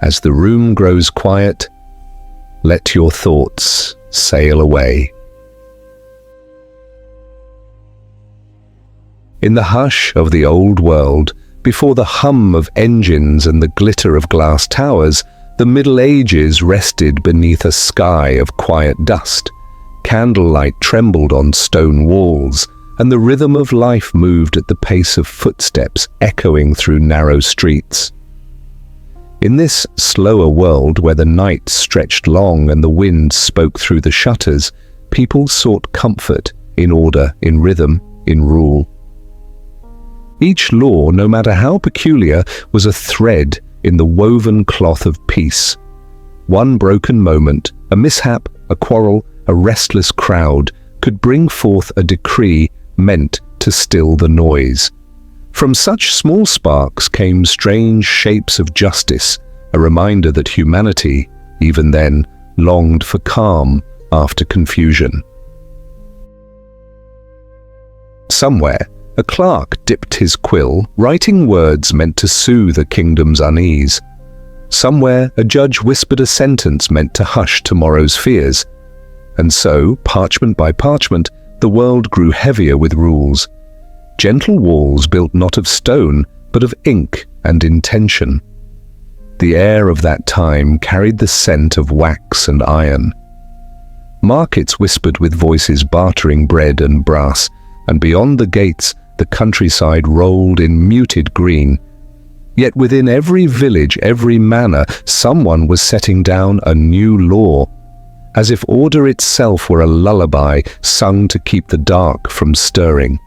As the room grows quiet, let your thoughts sail away. In the hush of the old world, before the hum of engines and the glitter of glass towers, the Middle Ages rested beneath a sky of quiet dust. Candlelight trembled on stone walls, and the rhythm of life moved at the pace of footsteps echoing through narrow streets. In this slower world where the night stretched long and the wind spoke through the shutters, people sought comfort in order, in rhythm, in rule. Each law, no matter how peculiar, was a thread in the woven cloth of peace. One broken moment, a mishap, a quarrel, a restless crowd could bring forth a decree meant to still the noise. From such small sparks came strange shapes of justice, a reminder that humanity, even then, longed for calm after confusion. Somewhere, a clerk dipped his quill, writing words meant to soothe a kingdom's unease. Somewhere, a judge whispered a sentence meant to hush tomorrow's fears. And so, parchment by parchment, the world grew heavier with rules. Gentle walls built not of stone, but of ink and intention. The air of that time carried the scent of wax and iron. Markets whispered with voices bartering bread and brass, and beyond the gates, the countryside rolled in muted green. Yet within every village, every manor, someone was setting down a new law, as if order itself were a lullaby sung to keep the dark from stirring.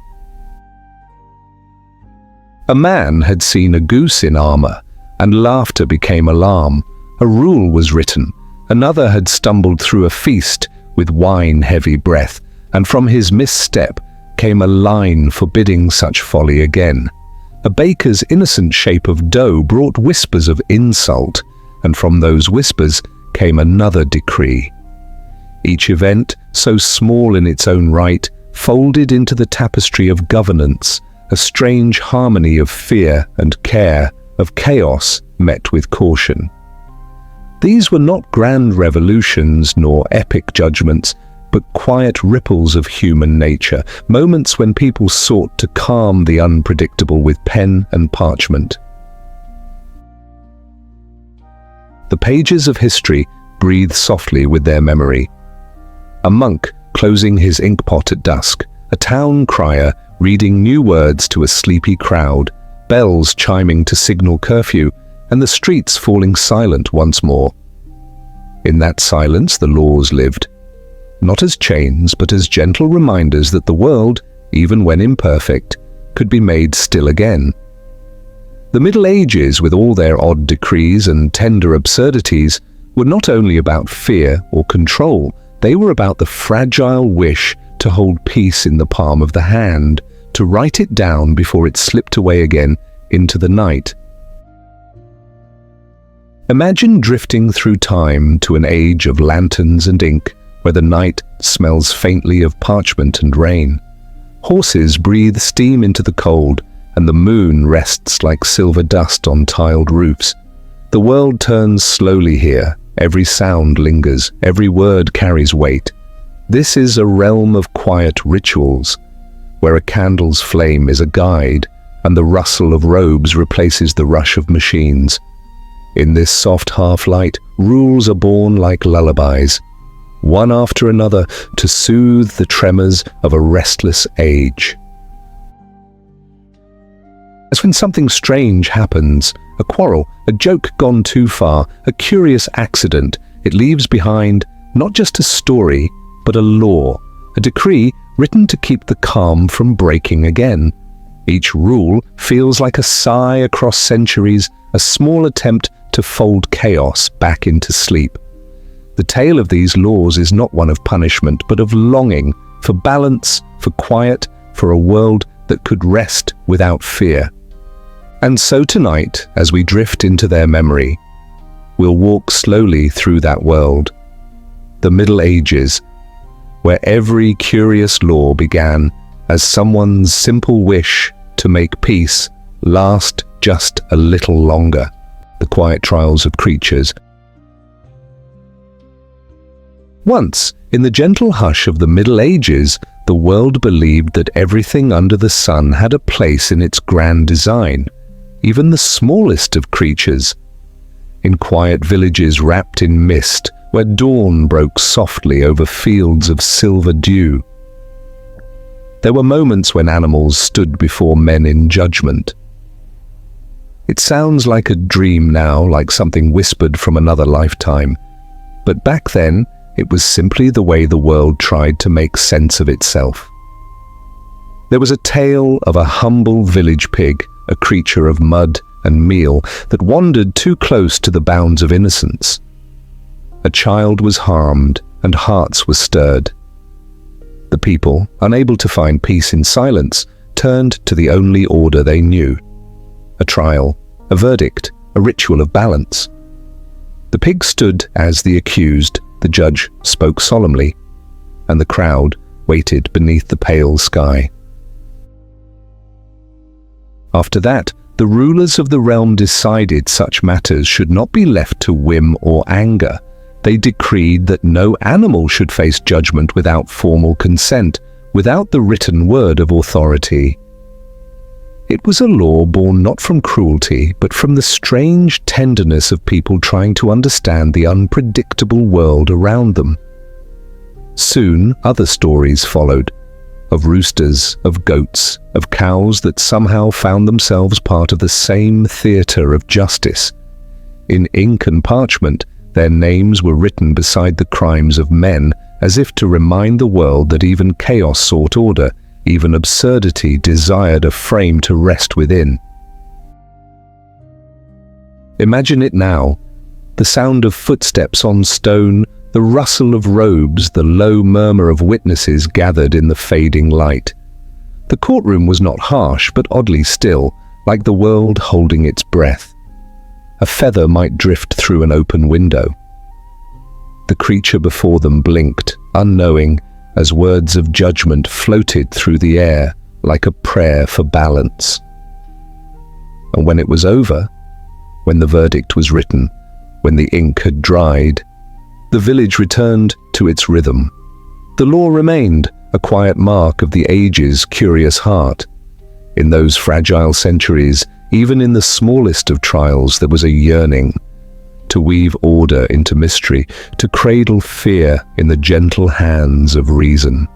A man had seen a goose in armor, and laughter became alarm. A rule was written. Another had stumbled through a feast with wine-heavy breath, and from his misstep came a line forbidding such folly again. A baker's innocent shape of dough brought whispers of insult, and from those whispers came another decree. Each event, so small in its own right, folded into the tapestry of governance, a strange harmony of fear and care, of chaos met with caution. These were not grand revolutions nor epic judgments, but quiet ripples of human nature, moments when people sought to calm the unpredictable with pen and parchment. The pages of history breathe softly with their memory. A monk closing his inkpot at dusk, a town crier reading new words to a sleepy crowd, bells chiming to signal curfew, and the streets falling silent once more. In that silence the laws lived, not as chains, but as gentle reminders that the world, even when imperfect, could be made still again. The Middle Ages, with all their odd decrees and tender absurdities, were not only about fear or control, they were about the fragile wish to hold peace in the palm of the hand, to write it down before it slipped away again into the night. Imagine drifting through time to an age of lanterns and ink, where the night smells faintly of parchment and rain. Horses breathe steam into the cold, and the moon rests like silver dust on tiled roofs. The world turns slowly here. Every sound lingers, every word carries weight. This is a realm of quiet rituals, where a candle's flame is a guide, and the rustle of robes replaces the rush of machines. In this soft half-light, rules are born like lullabies, one after another, to soothe the tremors of a restless age. As when something strange happens, a quarrel, a joke gone too far, a curious accident, it leaves behind not just a story, but a law, a decree written to keep the calm from breaking again. Each rule feels like a sigh across centuries, a small attempt to fold chaos back into sleep. The tale of these laws is not one of punishment, but of longing, for balance, for quiet, for a world that could rest without fear. And so tonight, as we drift into their memory, we'll walk slowly through that world, the Middle Ages, where every curious law began as someone's simple wish to make peace last just a little longer. the quiet trials of creatures. Once, in the gentle hush of the Middle Ages, the world believed that everything under the sun had a place in its grand design, even the smallest of creatures. In quiet villages wrapped in mist, where dawn broke softly over fields of silver dew, there were moments when animals stood before men in judgment. It sounds like a dream now, like something whispered from another lifetime, but back then, it was simply the way the world tried to make sense of itself. There was a tale of a humble village pig, a creature of mud and meal that wandered too close to the bounds of innocence. A child was harmed and hearts were stirred. The people, unable to find peace in silence, turned to the only order they knew. A trial, a verdict, a ritual of balance. The pig stood as the accused, the judge spoke solemnly, and the crowd waited beneath the pale sky. After that, the rulers of the realm decided such matters should not be left to whim or anger. They decreed that no animal should face judgment without formal consent, without the written word of authority. It was a law born not from cruelty, but from the strange tenderness of people trying to understand the unpredictable world around them. Soon, other stories followed, of roosters, of goats, of cows that somehow found themselves part of the same theatre of justice. In ink and parchment, their names were written beside the crimes of men, as if to remind the world that even chaos sought order, even absurdity desired a frame to rest within. Imagine it now, the sound of footsteps on stone, the rustle of robes, the low murmur of witnesses gathered in the fading light. The courtroom was not harsh, but oddly still, like the world holding its breath. A feather might drift through an open window. The creature before them blinked, unknowing, as words of judgment floated through the air like a prayer for balance. And when it was over, when the verdict was written, when the ink had dried, the village returned to its rhythm. The law remained, a quiet mark of the age's curious heart. In those fragile centuries, even in the smallest of trials, there was a yearning to weave order into mystery, to cradle fear in the gentle hands of reason.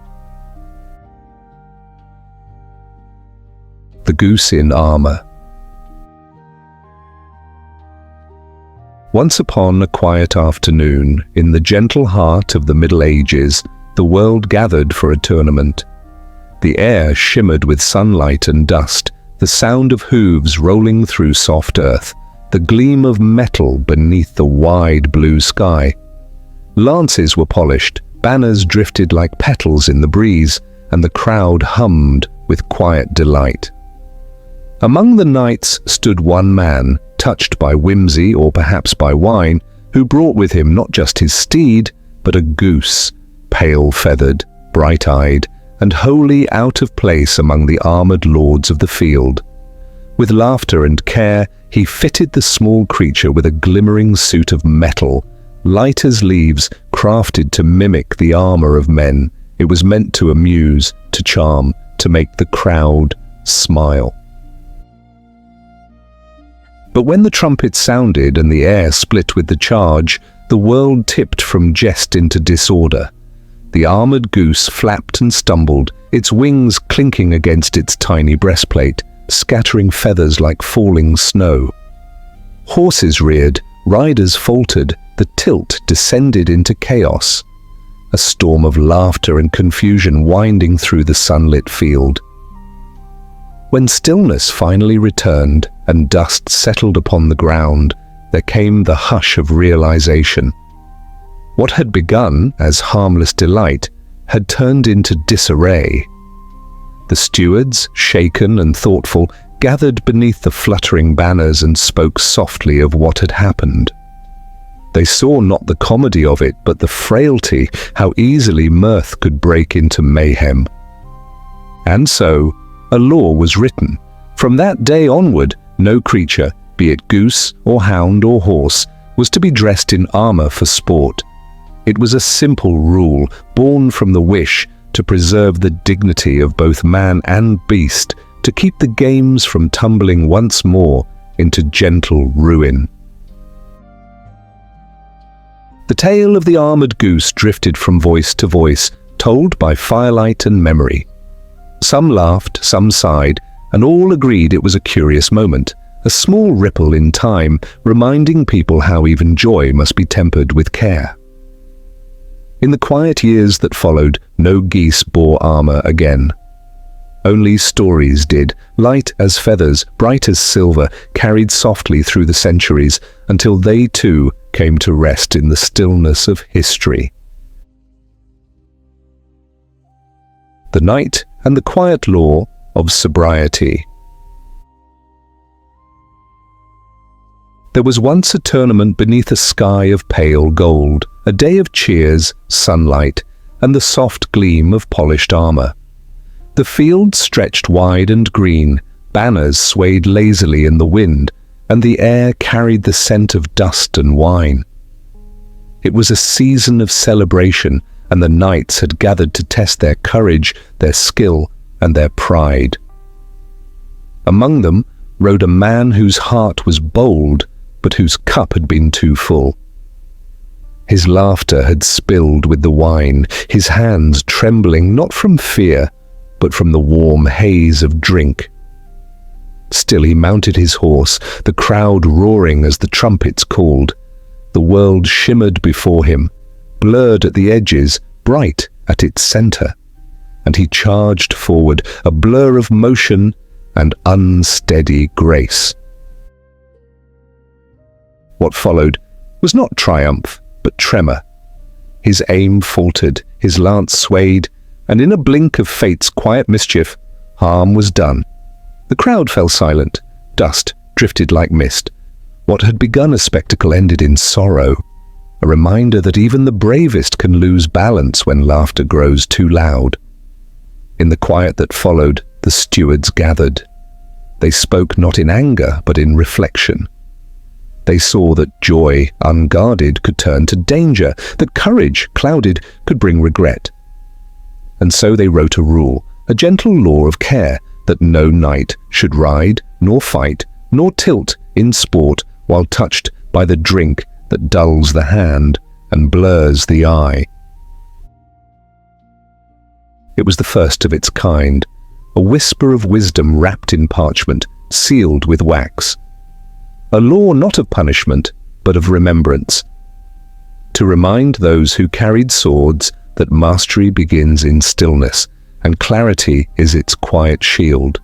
The goose in armor. Once upon a quiet afternoon, in the gentle heart of the Middle Ages, the world gathered for a tournament. The air shimmered with sunlight and dust, the sound of hooves rolling through soft earth, the gleam of metal beneath the wide blue sky. Lances were polished, banners drifted like petals in the breeze, and the crowd hummed with quiet delight. Among the knights stood one man, touched by whimsy or perhaps by wine, who brought with him not just his steed, but a goose, pale-feathered, bright-eyed, and wholly out of place among the armored lords of the field. With laughter and care, he fitted the small creature with a glimmering suit of metal, light as leaves, crafted to mimic the armor of men. It was meant to amuse, to charm, to make the crowd smile. But when the trumpet sounded and the air split with the charge, the world tipped from jest into disorder. The armored goose flapped and stumbled, its wings clinking against its tiny breastplate, scattering feathers like falling snow. Horses reared, riders faltered, the tilt descended into chaos. A storm of laughter and confusion winding through the sunlit field. When stillness finally returned and dust settled upon the ground, there came the hush of realization. What had begun as harmless delight had turned into disarray. The stewards, shaken and thoughtful, gathered beneath the fluttering banners and spoke softly of what had happened. They saw not the comedy of it, but the frailty, how easily mirth could break into mayhem. And so, a law was written. From that day onward, no creature, be it goose or hound or horse, was to be dressed in armor for sport. It was a simple rule, born from the wish to preserve the dignity of both man and beast, to keep the games from tumbling once more into gentle ruin. The tale of the armored goose drifted from voice to voice, told by firelight and memory. Some laughed, some sighed, and all agreed it was a curious moment, a small ripple in time, reminding people how even joy must be tempered with care. In the quiet years that followed, no geese bore armor again. Only stories did, light as feathers, bright as silver, carried softly through the centuries, until they too came to rest in the stillness of history. The Night and the Quiet Law of Sobriety. There was once a tournament beneath a sky of pale gold, a day of cheers, sunlight, and the soft gleam of polished armor. The field stretched wide and green, banners swayed lazily in the wind, and the air carried the scent of dust and wine. It was a season of celebration, and the knights had gathered to test their courage, their skill, and their pride. Among them rode a man whose heart was bold, but whose cup had been too full. His laughter had spilled with the wine, his hands trembling not from fear, but from the warm haze of drink. Still he mounted his horse, the crowd roaring as the trumpets called. The world shimmered before him, blurred at the edges, bright at its center, and he charged forward, a blur of motion and unsteady grace. What followed was not triumph, but tremor. His aim faltered, his lance swayed, and in a blink of fate's quiet mischief, harm was done. The crowd fell silent, dust drifted like mist. What had begun a spectacle ended in sorrow, a reminder that even the bravest can lose balance when laughter grows too loud. In the quiet that followed, the stewards gathered. They spoke not in anger, but in reflection. They saw that joy, unguarded, could turn to danger, that courage, clouded, could bring regret. And so they wrote a rule, a gentle law of care, that no knight should ride, nor fight, nor tilt in sport while touched by the drink that dulls the hand and blurs the eye. It was the first of its kind, a whisper of wisdom wrapped in parchment, sealed with wax. A law not of punishment, but of remembrance, to remind those who carried swords that mastery begins in stillness, and clarity is its quiet shield.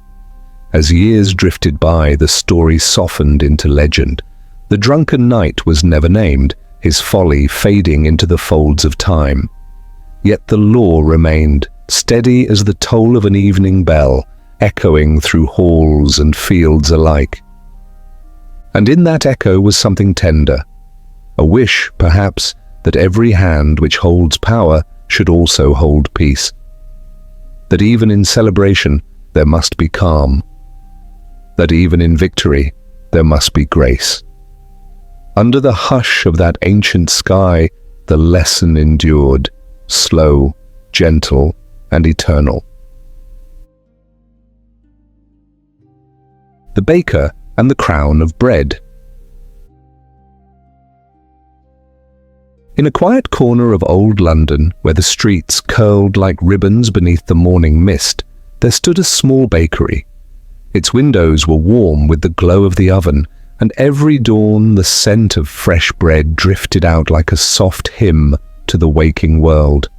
As years drifted by, the story softened into legend. The drunken knight was never named, his folly fading into the folds of time. Yet the law remained, steady as the toll of an evening bell, echoing through halls and fields alike. And in that echo was something tender, a wish, perhaps, that every hand which holds power should also hold peace. That even in celebration there must be calm. That even in victory there must be grace. Under the hush of that ancient sky, the lesson endured, slow, gentle, and eternal. The Baker and the Crown of Bread. In a quiet corner of old London, where the streets curled like ribbons beneath the morning mist, there stood a small bakery. Its windows were warm with the glow of the oven, and every dawn the scent of fresh bread drifted out like a soft hymn to the waking world.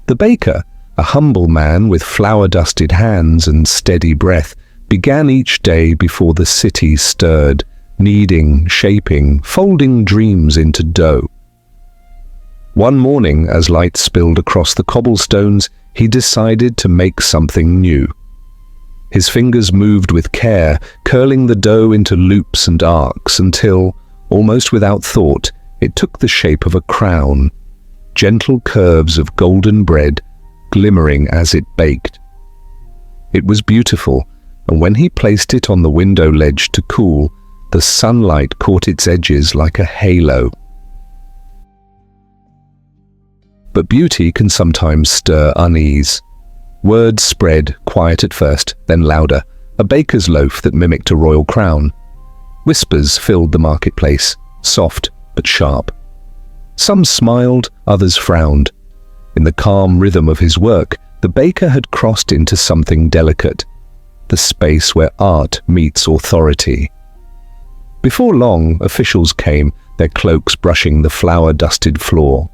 The baker, a humble man with flour-dusted hands and steady breath, began each day before the city stirred, kneading, shaping, folding dreams into dough. One morning, as light spilled across the cobblestones, he decided to make something new. His fingers moved with care, curling the dough into loops and arcs until, almost without thought, it took the shape of a crown, gentle curves of golden bread, glimmering as it baked. It was beautiful, and when he placed it on the window ledge to cool, The sunlight caught its edges like a halo. But beauty can sometimes stir unease. Word spread, quiet at first, then louder. A baker's loaf that mimicked a royal crown. Whispers filled the marketplace, soft but sharp. Some smiled, others frowned. In the calm rhythm of his work, the baker had crossed into something delicate, the space where art meets authority. Before long, officials came, their cloaks brushing the flour-dusted floor.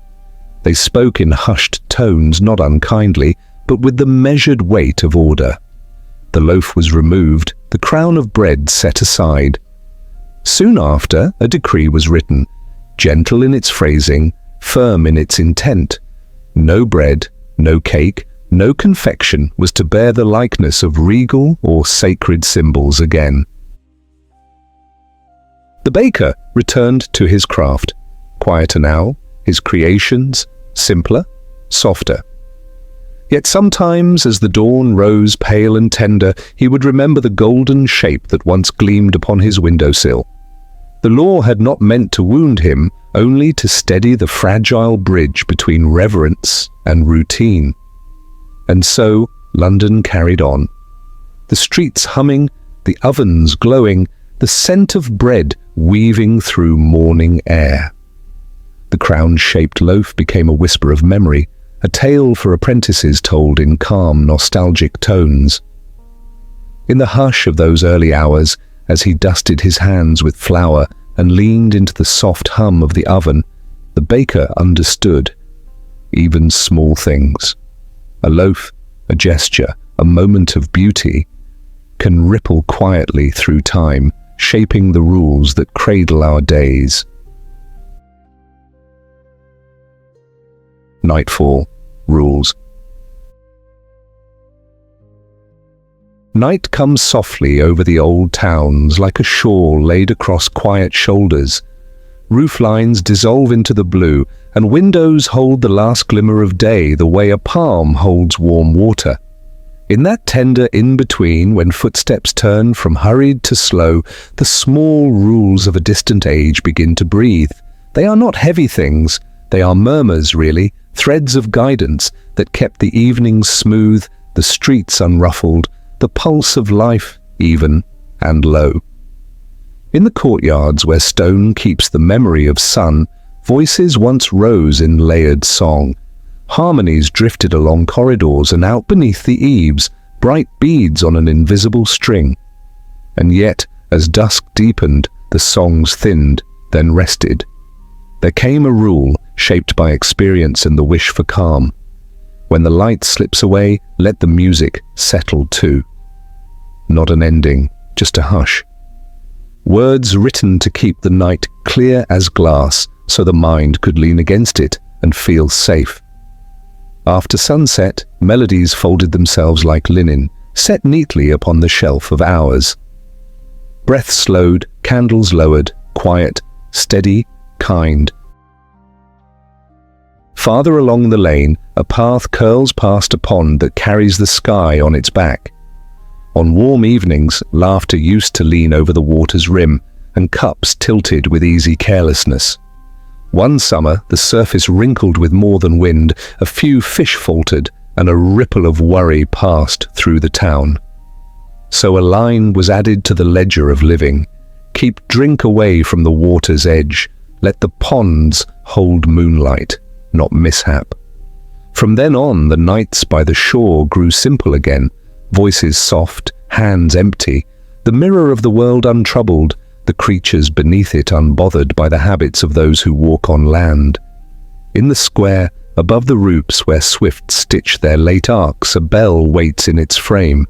They spoke in hushed tones, not unkindly, but with the measured weight of order. The loaf was removed, the crown of bread set aside. Soon after, a decree was written, gentle in its phrasing, firm in its intent. No bread, no cake, no confection was to bear the likeness of regal or sacred symbols again. The baker returned to his craft, quieter now, his creations simpler, softer. Yet sometimes, as the dawn rose pale and tender, he would remember the golden shape that once gleamed upon his windowsill. The law had not meant to wound him, only to steady the fragile bridge between reverence and routine. And so London carried on. The streets humming, the ovens glowing, the scent of bread weaving through morning air. The crown-shaped loaf became a whisper of memory, a tale for apprentices told in calm, nostalgic tones. In the hush of those early hours, as he dusted his hands with flour and leaned into the soft hum of the oven, the baker understood. Even small things, a loaf, a gesture, a moment of beauty, can ripple quietly through time, shaping the rules that cradle our days. Nightfall. Rules. Night comes softly over the old towns like a shawl laid across quiet shoulders. Roof lines dissolve into the blue, and windows hold the last glimmer of day the way a palm holds warm water. In that tender in-between, when footsteps turn from hurried to slow, the small rules of a distant age begin to breathe. They are not heavy things, they are murmurs really, threads of guidance that kept the evenings smooth, the streets unruffled, the pulse of life even and low. In the courtyards where stone keeps the memory of sun, voices once rose in layered song. Harmonies drifted along corridors and out beneath the eaves, bright beads on an invisible string. And yet, as dusk deepened, the songs thinned, then rested. There came a rule, shaped by experience and the wish for calm. When the light slips away, let the music settle too. Not an ending, just a hush. Words written to keep the night clear as glass, so the mind could lean against it and feel safe. After sunset, melodies folded themselves like linen, set neatly upon the shelf of hours. Breath slowed, candles lowered, quiet, steady, kind. Farther along the lane, a path curls past a pond that carries the sky on its back. On warm evenings, laughter used to lean over the water's rim, and cups tilted with easy carelessness. One summer, the surface wrinkled with more than wind, a few fish faltered, and a ripple of worry passed through the town. So a line was added to the ledger of living. Keep drink away from the water's edge. Let the ponds hold moonlight, not mishap. From then on, the nights by the shore grew simple again, voices soft, hands empty, the mirror of the world untroubled, the creatures beneath it unbothered by the habits of those who walk on land. In the square, above the roofs where swifts stitch their late arcs, a bell waits in its frame.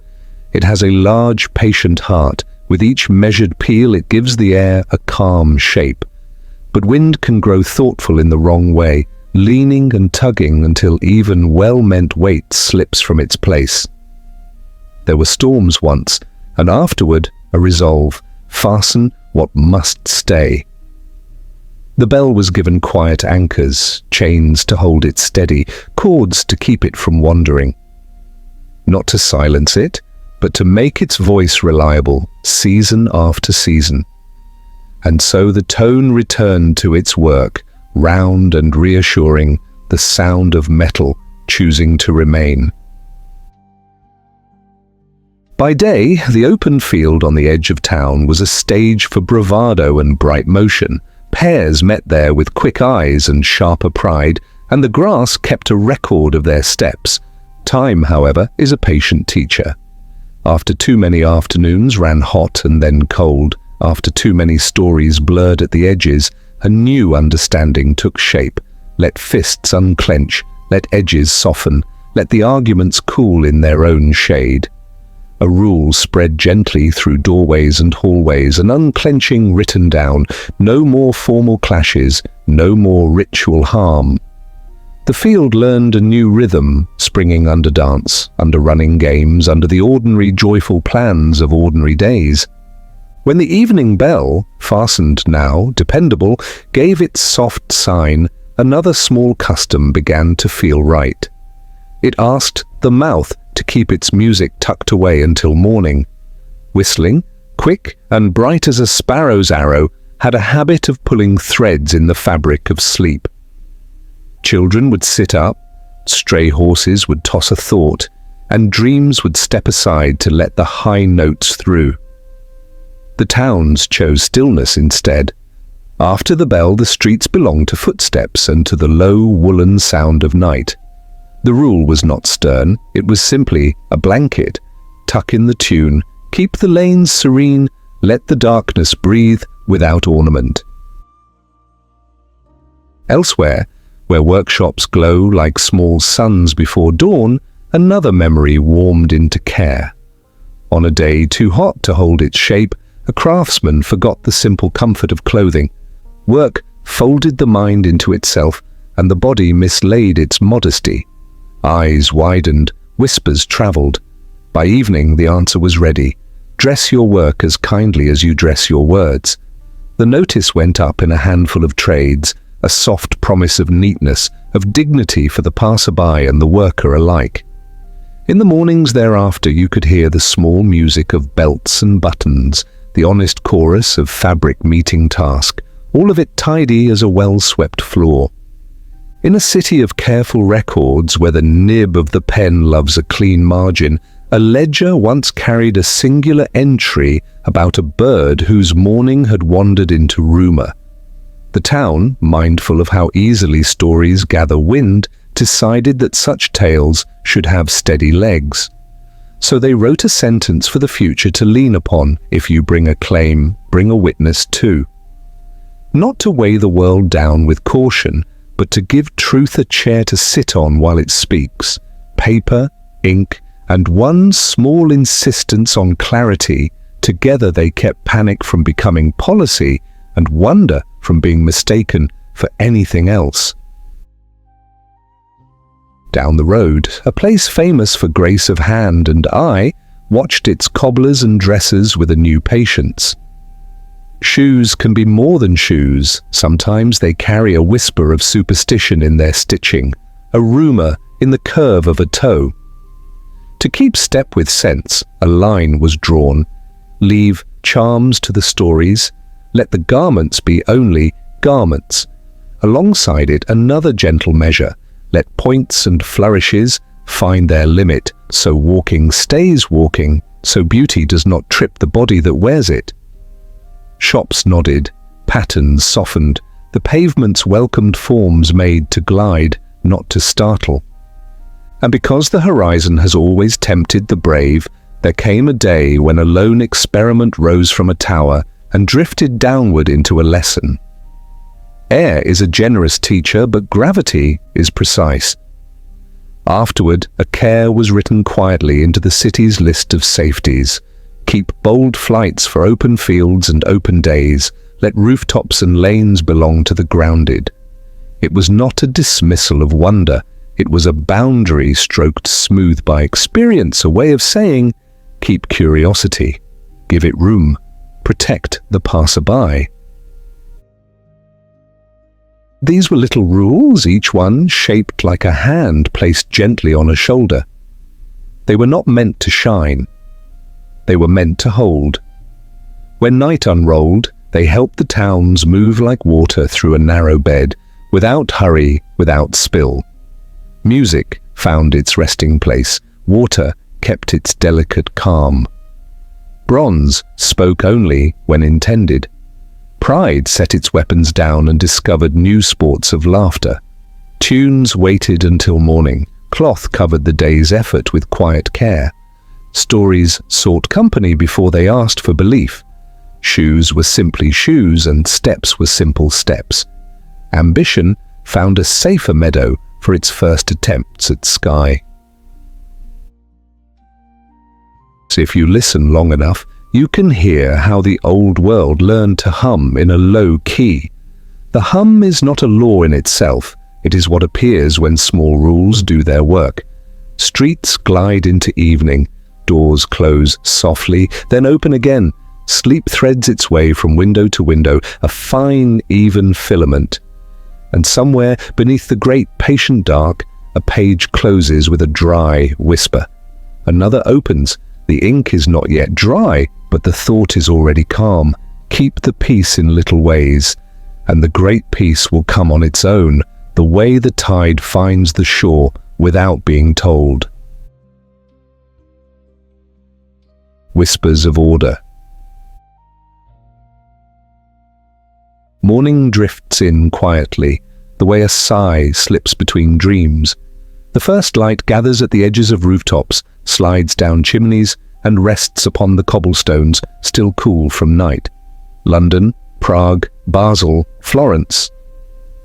It has a large, patient heart. With each measured peal, it gives the air a calm shape. But wind can grow thoughtful in the wrong way, leaning and tugging until even well-meant weight slips from its place. There were storms once, and afterward a resolve, fasten what must stay. The bell was given quiet anchors, chains to hold it steady, cords to keep it from wandering. Not to silence it, but to make its voice reliable, season after season. And so the tone returned to its work, round and reassuring, the sound of metal choosing to remain. By day, the open field on the edge of town was a stage for bravado and bright motion. Pairs met there with quick eyes and sharper pride, and the grass kept a record of their steps. Time, however, is a patient teacher. After too many afternoons ran hot and then cold, after too many stories blurred at the edges, a new understanding took shape. Let fists unclench, let edges soften, let the arguments cool in their own shade. A rule spread gently through doorways and hallways, an unclenching written down, no more formal clashes, no more ritual harm. The field learned a new rhythm, springing under dance, under running games, under the ordinary joyful plans of ordinary days. When the evening bell, fastened now, dependable, gave its soft sign, another small custom began to feel right. It asked the mouth to keep its music tucked away until morning. Whistling, quick and bright as a sparrow's arrow, had a habit of pulling threads in the fabric of sleep. Children would sit up, stray horses would toss a thought, and dreams would step aside to let the high notes through. The towns chose stillness instead. After the bell, the streets belonged to footsteps and to the low woolen sound of night. The rule was not stern, it was simply a blanket. Tuck in the tune, keep the lanes serene, let the darkness breathe without ornament. Elsewhere, where workshops glow like small suns before dawn, another memory warmed into care. On a day too hot to hold its shape, a craftsman forgot the simple comfort of clothing. Work folded the mind into itself, and the body mislaid its modesty. Eyes widened, whispers traveled. By evening, the answer was ready. Dress your work as kindly as you dress your words. The notice went up in a handful of trades, a soft promise of neatness, of dignity for the passerby and the worker alike. In the mornings thereafter, you could hear the small music of belts and buttons, the honest chorus of fabric meeting task, all of it tidy as a well-swept floor. In a city of careful records where the nib of the pen loves a clean margin, a ledger once carried a singular entry about a bird whose morning had wandered into rumor. The town, mindful of how easily stories gather wind, decided that such tales should have steady legs. So they wrote a sentence for the future to lean upon. If you bring a claim, bring a witness too. Not to weigh the world down with caution, but to give truth a chair to sit on while it speaks. Paper, ink, and one small insistence on clarity, together they kept panic from becoming policy and wonder from being mistaken for anything else. Down the road, a place famous for grace of hand and eye watched its cobblers and dressers with a new patience. Shoes can be more than shoes. Sometimes they carry a whisper of superstition in their stitching, a rumor in the curve of a toe. To keep step with sense, a line was drawn. Leave charms to the stories. Let the garments be only garments. Alongside it, another gentle measure. Let points and flourishes find their limit, so walking stays walking, so beauty does not trip the body that wears it. Shops nodded, patterns softened, the pavements welcomed forms made to glide, not to startle. And because the horizon has always tempted the brave, there came a day when a lone experiment rose from a tower and drifted downward into a lesson. Air is a generous teacher, but gravity is precise. Afterward, a care was written quietly into the city's list of safeties. Keep bold flights for open fields and open days. Let rooftops and lanes belong to the grounded. It was not a dismissal of wonder. It was a boundary stroked smooth by experience, a way of saying, keep curiosity, give it room, protect the passerby. These were little rules, each one shaped like a hand placed gently on a shoulder. They were not meant to shine. They were meant to hold. When night unrolled, They help the towns move like water through a narrow bed, without hurry, without spill. Music found its resting place. Water kept its delicate calm. Bronze spoke only when intended. Pride set its weapons down and discovered new sports of laughter. Tunes waited until morning. Cloth covered the day's effort with quiet care. Stories sought company before they asked for belief. Shoes were simply shoes and steps were simple steps. Ambition found a safer meadow for its first attempts at sky. So if you listen long enough, you can hear how the old world learned to hum in a low key. The hum is not a law in itself, it is what appears when small rules do their work. Streets glide into evening, doors close softly, then open again. Sleep threads its way from window to window, a fine, even filament. And somewhere beneath the great patient dark, a page closes with a dry whisper. Another opens. The ink is not yet dry, but the thought is already calm. Keep the peace in little ways, and the great peace will come on its own, the way the tide finds the shore without being told. Whispers of order. Morning drifts in quietly, the way a sigh slips between dreams. The first light gathers at the edges of rooftops, slides down chimneys, and rests upon the cobblestones, still cool from night. London, Prague, Basel, Florence.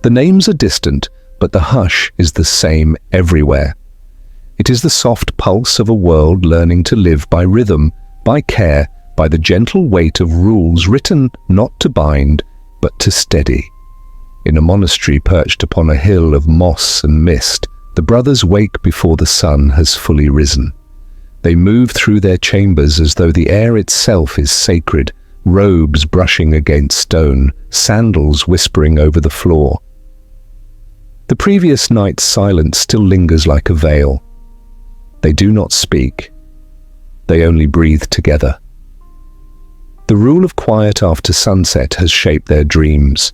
The names are distant, but the hush is the same everywhere. It is the soft pulse of a world learning to live by rhythm, by care, by the gentle weight of rules written not to bind, but to steady. In a monastery perched upon a hill of moss and mist, the brothers wake before the sun has fully risen. They move through their chambers as though the air itself is sacred, robes brushing against stone, sandals whispering over the floor. The previous night's silence still lingers like a veil. They do not speak. They only breathe together. The rule of quiet after sunset has shaped their dreams.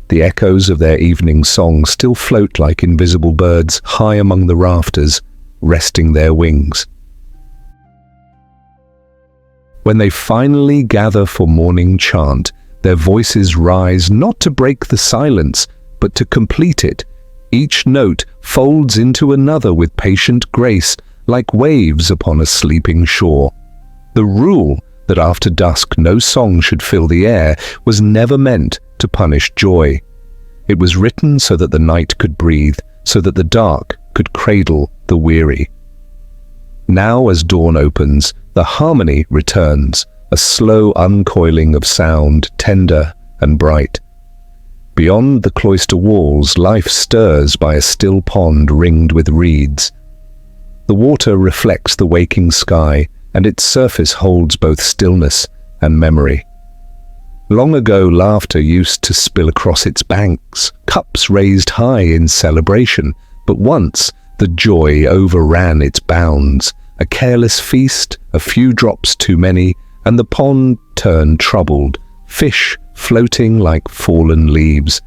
The echoes of their evening song still float like invisible birds high among the rafters, resting their wings. When they finally gather for morning chant, their voices rise not to break the silence, but to complete it. Each note folds into another with patient grace, like waves upon a sleeping shore. The rule that after dusk no song should fill the air was never meant to punish joy. It was written so that the night could breathe, so that the dark could cradle the weary. Now as dawn opens, the harmony returns, a slow uncoiling of sound, tender and bright. Beyond the cloister walls, life stirs by a still pond ringed with reeds. The water reflects the waking sky, and its surface holds both stillness and memory. Long ago, laughter used to spill across its banks, cups raised high in celebration, but once the joy overran its bounds. A careless feast, a few drops too many, and the pond turned troubled, fish floating like fallen leaves.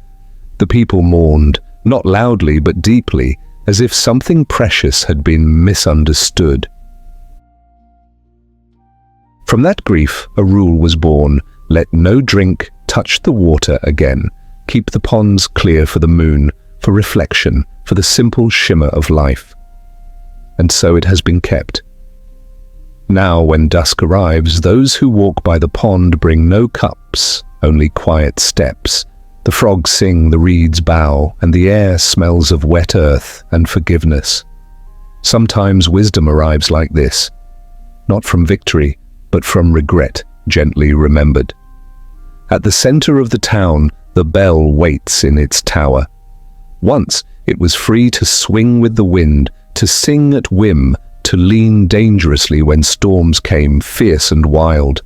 The people mourned, not loudly but deeply, as if something precious had been misunderstood. From that grief, a rule was born: let no drink touch the water again. Keep the ponds clear for the moon, for reflection, for the simple shimmer of life. And so it has been kept. Now, when dusk arrives, those who walk by the pond bring no cups, only quiet steps. The frogs sing, the reeds bow, and the air smells of wet earth and forgiveness. Sometimes wisdom arrives like this, not from victory, but from regret, gently remembered. At the center of the town, the bell waits in its tower. Once it was free to swing with the wind, to sing at whim, to lean dangerously when storms came, fierce and wild.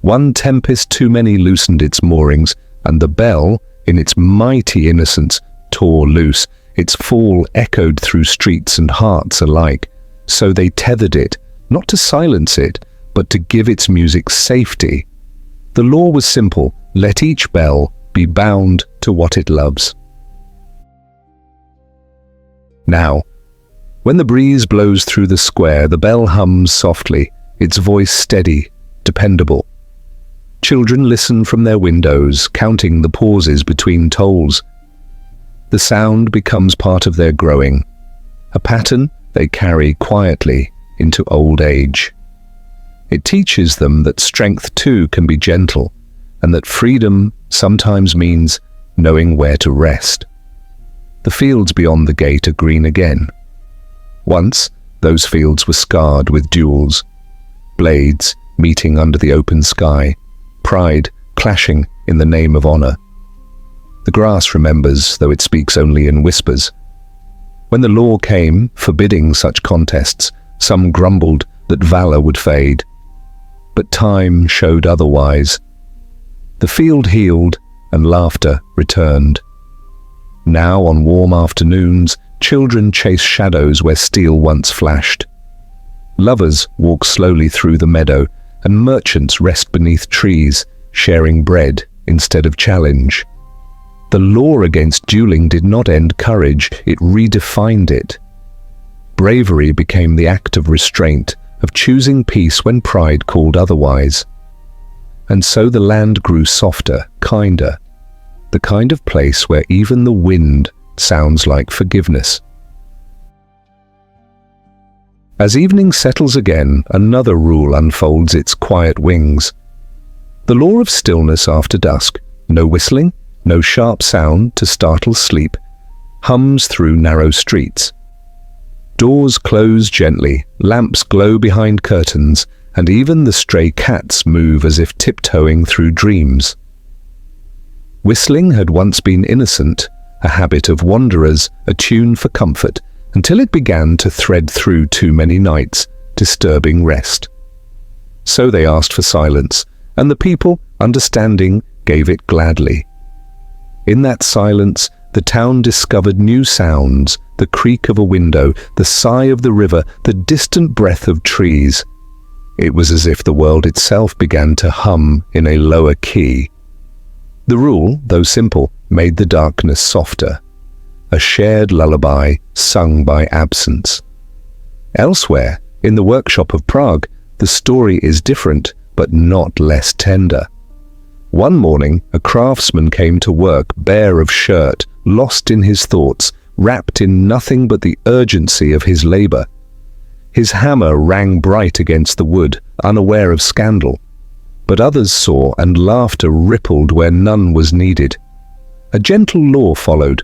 One tempest too many loosened its moorings, and the bell, in its mighty innocence, tore loose. Its fall echoed through streets and hearts alike. So they tethered it, not to silence it, but to give its music safety. The law was simple: let each bell be bound to what it loves. Now, when the breeze blows through the square, the bell hums softly, its voice steady, dependable. Children listen from their windows, counting the pauses between tolls. The sound becomes part of their growing, a pattern they carry quietly into old age. It teaches them that strength too can be gentle, and that freedom sometimes means knowing where to rest. The fields beyond the gate are green again. Once, those fields were scarred with duels, blades meeting under the open sky, pride clashing in the name of honor. The grass remembers, though it speaks only in whispers. When the law came, forbidding such contests, some grumbled that valor would fade. But time showed otherwise. The field healed, and laughter returned. Now, on warm afternoons, children chase shadows where steel once flashed. Lovers walk slowly through the meadow, and merchants rest beneath trees, sharing bread instead of challenge. The law against dueling did not end courage, it redefined it. Bravery became the act of restraint, of choosing peace when pride called otherwise. And so the land grew softer, kinder, the kind of place where even the wind sounds like forgiveness. As evening settles again, another rule unfolds its quiet wings. The law of stillness after dusk, no whistling, no sharp sound to startle sleep, hums through narrow streets. Doors close gently, lamps glow behind curtains, and even the stray cats move as if tiptoeing through dreams. Whistling had once been innocent, a habit of wanderers, a tune for comfort, until it began to thread through too many nights, disturbing rest. So they asked for silence, and the people, understanding, gave it gladly. In that silence, the town discovered new sounds, the creak of a window, the sigh of the river, the distant breath of trees. It was as if the world itself began to hum in a lower key. The rule, though simple, made the darkness softer, a shared lullaby sung by absence. Elsewhere, in the workshop of Prague, the story is different, but not less tender. One morning, a craftsman came to work bare of shirt, lost in his thoughts, wrapped in nothing but the urgency of his labor. His hammer rang bright against the wood, unaware of scandal. But others saw, and laughter rippled where none was needed. A gentle law followed,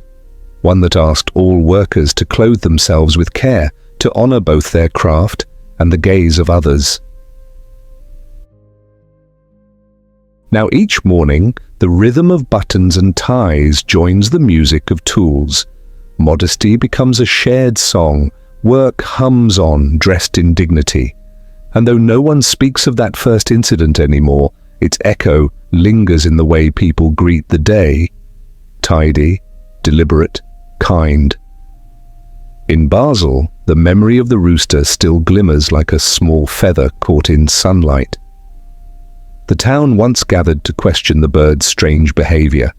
one that asked all workers to clothe themselves with care, to honor both their craft and the gaze of others. Now each morning, the rhythm of buttons and ties joins the music of tools. Modesty becomes a shared song, work hums on, dressed in dignity. And though no one speaks of that first incident anymore, its echo lingers in the way people greet the day, tidy, deliberate, kind. In Basel, the memory of the rooster still glimmers like a small feather caught in sunlight. The town once gathered to question the bird's strange behavior,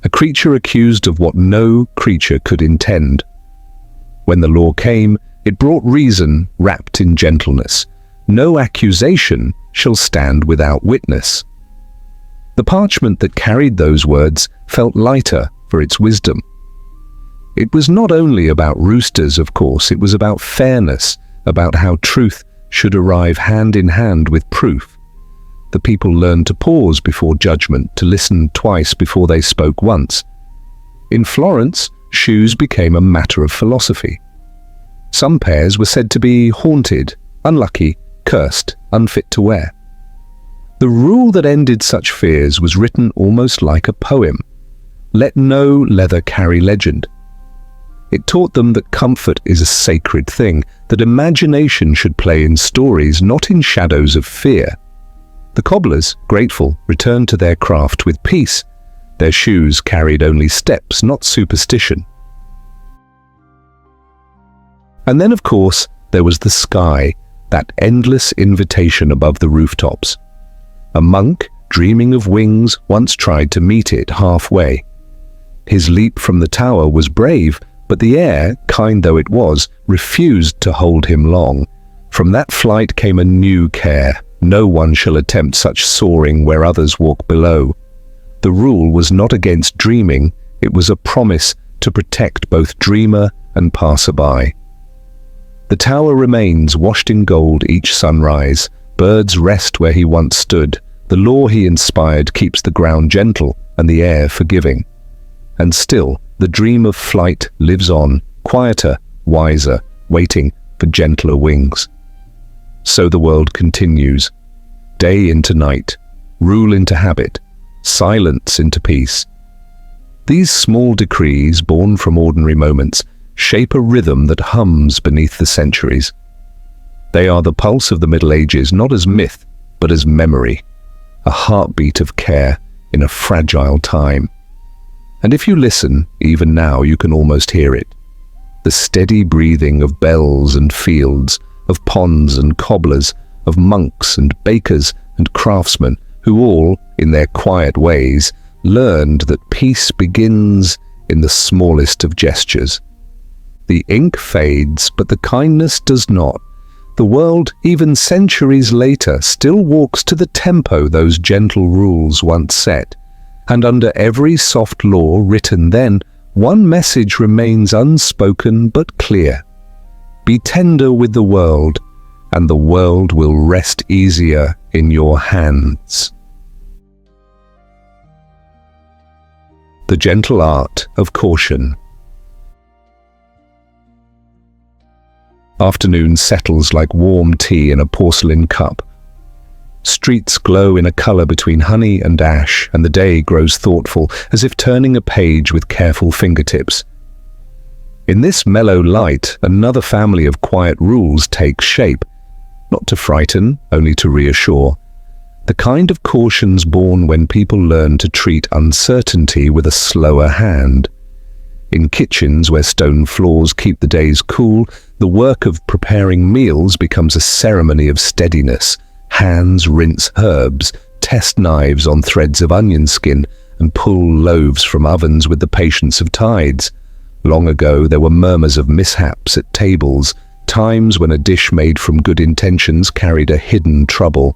a creature accused of what no creature could intend. When the law came, it brought reason wrapped in gentleness. No accusation shall stand without witness. The parchment that carried those words felt lighter for its wisdom. It was not only about roosters, of course, it was about fairness, about how truth should arrive hand in hand with proof. The people learned to pause before judgment, to listen twice before they spoke once. In Florence, shoes became a matter of philosophy. Some pairs were said to be haunted, unlucky, cursed, unfit to wear. The rule that ended such fears was written almost like a poem. Let no leather carry legend. It taught them that comfort is a sacred thing, that imagination should play in stories, not in shadows of fear. The cobblers, grateful, returned to their craft with peace. Their shoes carried only steps, not superstition. And then, of course, there was the sky, that endless invitation above the rooftops. A monk, dreaming of wings, once tried to meet it halfway. His leap from the tower was brave, but the air, kind though it was, refused to hold him long. From that flight came a new care. No one shall attempt such soaring where others walk below. The rule was not against dreaming, it was a promise to protect both dreamer and passerby. The tower remains washed in gold each sunrise. Birds rest where he once stood. The law he inspired keeps the ground gentle and the air forgiving. And still, the dream of flight lives on, quieter, wiser, waiting for gentler wings. So the world continues, day into night, rule into habit, silence into peace. These small decrees, born from ordinary moments, shape a rhythm that hums beneath the centuries. They are the pulse of the Middle Ages, not as myth, but as memory, a heartbeat of care in a fragile time. And if you listen, even now you can almost hear it. The steady breathing of bells and fields, of ponds and cobblers, of monks and bakers and craftsmen, who all, in their quiet ways, learned that peace begins in the smallest of gestures. The ink fades, but the kindness does not. The world, even centuries later, still walks to the tempo those gentle rules once set. And under every soft law written then, one message remains unspoken but clear. Be tender with the world, and the world will rest easier in your hands. The gentle art of caution. Afternoon settles like warm tea in a porcelain cup. Streets glow in a color between honey and ash, and the day grows thoughtful, as if turning a page with careful fingertips. In this mellow light, another family of quiet rules takes shape, not to frighten, only to reassure. The kind of cautions born when people learn to treat uncertainty with a slower hand. In kitchens where stone floors keep the days cool, the work of preparing meals becomes a ceremony of steadiness. Hands rinse herbs, test knives on threads of onion skin, and pull loaves from ovens with the patience of tides. Long ago there were murmurs of mishaps at tables, times when a dish made from good intentions carried a hidden trouble.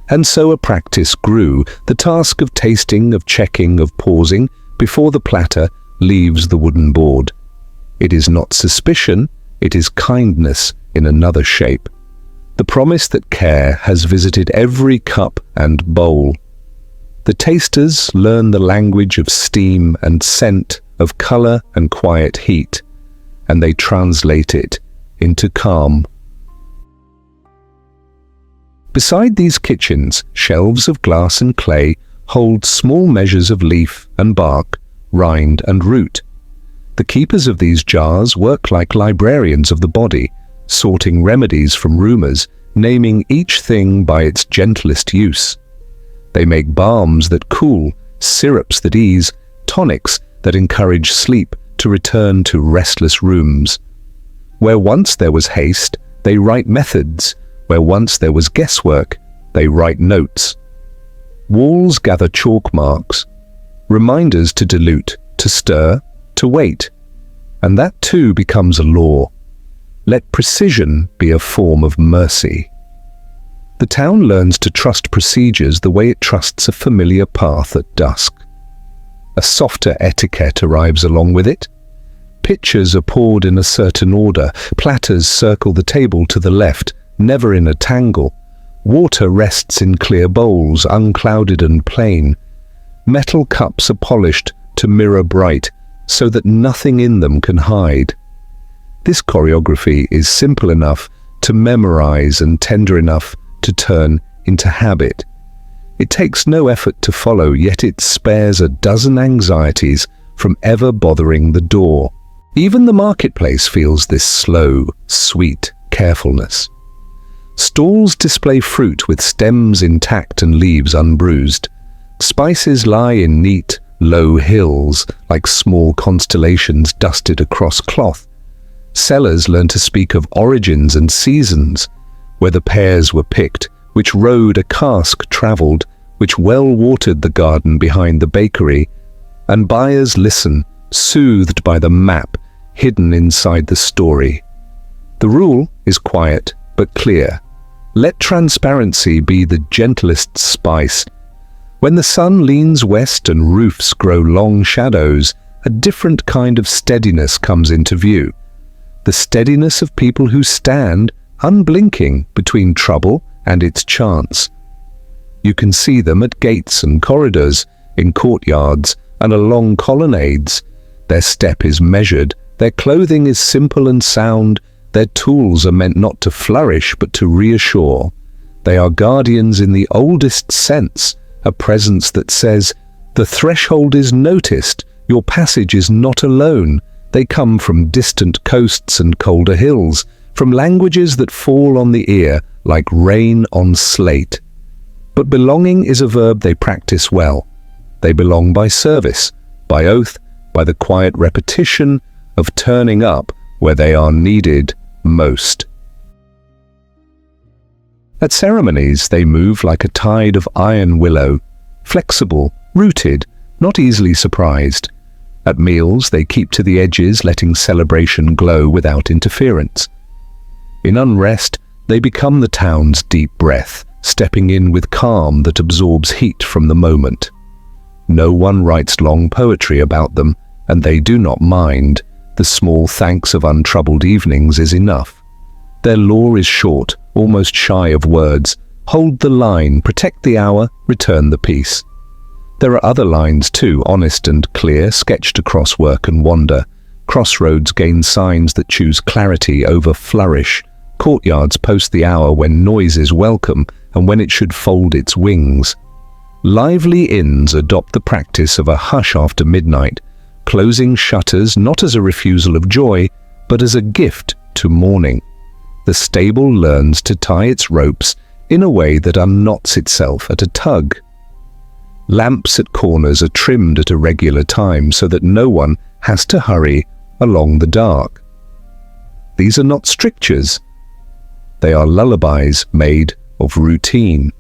And so a practice grew, the task of tasting, of checking, of pausing, before the platter leaves the wooden board. It is not suspicion, it is kindness in another shape. The promise that care has visited every cup and bowl. The tasters learn the language of steam and scent, of color and quiet heat, and they translate it into calm. Beside these kitchens, shelves of glass and clay hold small measures of leaf and bark, rind and root. The keepers of these jars work like librarians of the body, sorting remedies from rumors, naming each thing by its gentlest use. They make balms that cool, syrups that ease, tonics that encourage sleep to return to restless rooms. Where once there was haste, they write methods. Where once there was guesswork, they write notes. Walls gather chalk marks, reminders to dilute, to stir, to wait. And that too becomes a law. Let precision be a form of mercy. The town learns to trust procedures the way it trusts a familiar path at dusk. A softer etiquette arrives along with it. Pitchers are poured in a certain order, platters circle the table to the left, never in a tangle. Water rests in clear bowls, unclouded and plain. Metal cups are polished to mirror bright, so that nothing in them can hide. This choreography is simple enough to memorize and tender enough to turn into habit. It takes no effort to follow, yet it spares a dozen anxieties from ever bothering the door. Even the marketplace feels this slow, sweet carefulness. Stalls display fruit with stems intact and leaves unbruised. Spices lie in neat, low hills, like small constellations dusted across cloth. Sellers learn to speak of origins and seasons, where the pears were picked, which road a cask travelled, which well-watered the garden behind the bakery, and buyers listen, soothed by the map hidden inside the story. The rule is quiet but clear. Let transparency be the gentlest spice. When the sun leans west and roofs grow long shadows, a different kind of steadiness comes into view. The steadiness of people who stand, unblinking, between trouble and its chance. You can see them at gates and corridors, in courtyards and along colonnades. Their step is measured, their clothing is simple and sound, their tools are meant not to flourish but to reassure. They are guardians in the oldest sense, a presence that says, the threshold is noticed, your passage is not alone. They come from distant coasts and colder hills, from languages that fall on the ear like rain on slate. But belonging is a verb they practice well. They belong by service, by oath, by the quiet repetition of turning up where they are needed most. At ceremonies, they move like a tide of iron willow, flexible, rooted, not easily surprised. At meals, they keep to the edges, letting celebration glow without interference. In unrest, they become the town's deep breath, stepping in with calm that absorbs heat from the moment. No one writes long poetry about them, and they do not mind. The small thanks of untroubled evenings is enough. Their lore is short, almost shy of words. Hold the line, protect the hour, return the peace. There are other lines too, honest and clear, sketched across work and wonder. Crossroads gain signs that choose clarity over flourish. Courtyards post the hour when noise is welcome and when it should fold its wings. Lively inns adopt the practice of a hush after midnight, closing shutters not as a refusal of joy, but as a gift to mourning. The stable learns to tie its ropes in a way that unknots itself at a tug. Lamps at corners are trimmed at a regular time so that no one has to hurry along the dark. These are not strictures. They are lullabies made of routine.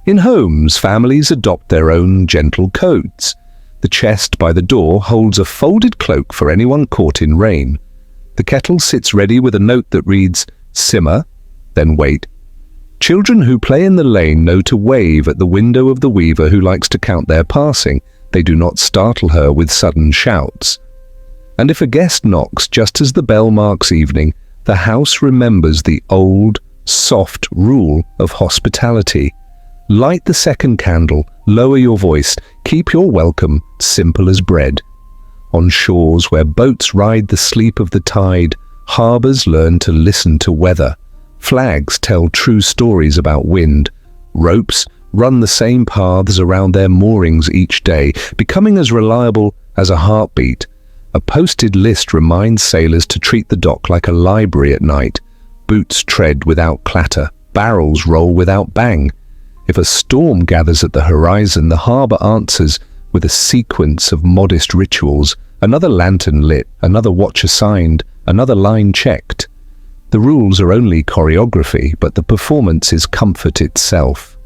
In homes, families adopt their own gentle codes. The chest by the door holds a folded cloak for anyone caught in rain. The kettle sits ready with a note that reads, "Simmer, then wait." Children who play in the lane know to wave at the window of the weaver who likes to count their passing. They do not startle her with sudden shouts. And if a guest knocks just as the bell marks evening, the house remembers the old, soft rule of hospitality. Light the second candle, lower your voice, keep your welcome simple as bread. On shores where boats ride the sleep of the tide, harbors learn to listen to weather. Flags tell true stories about wind. Ropes run the same paths around their moorings each day, becoming as reliable as a heartbeat. A posted list reminds sailors to treat the dock like a library at night. Boots tread without clatter, barrels roll without bang. If a storm gathers at the horizon, the harbor answers with a sequence of modest rituals, another lantern lit, another watch assigned, another line checked. The rules are only choreography, but the performance is comfort itself.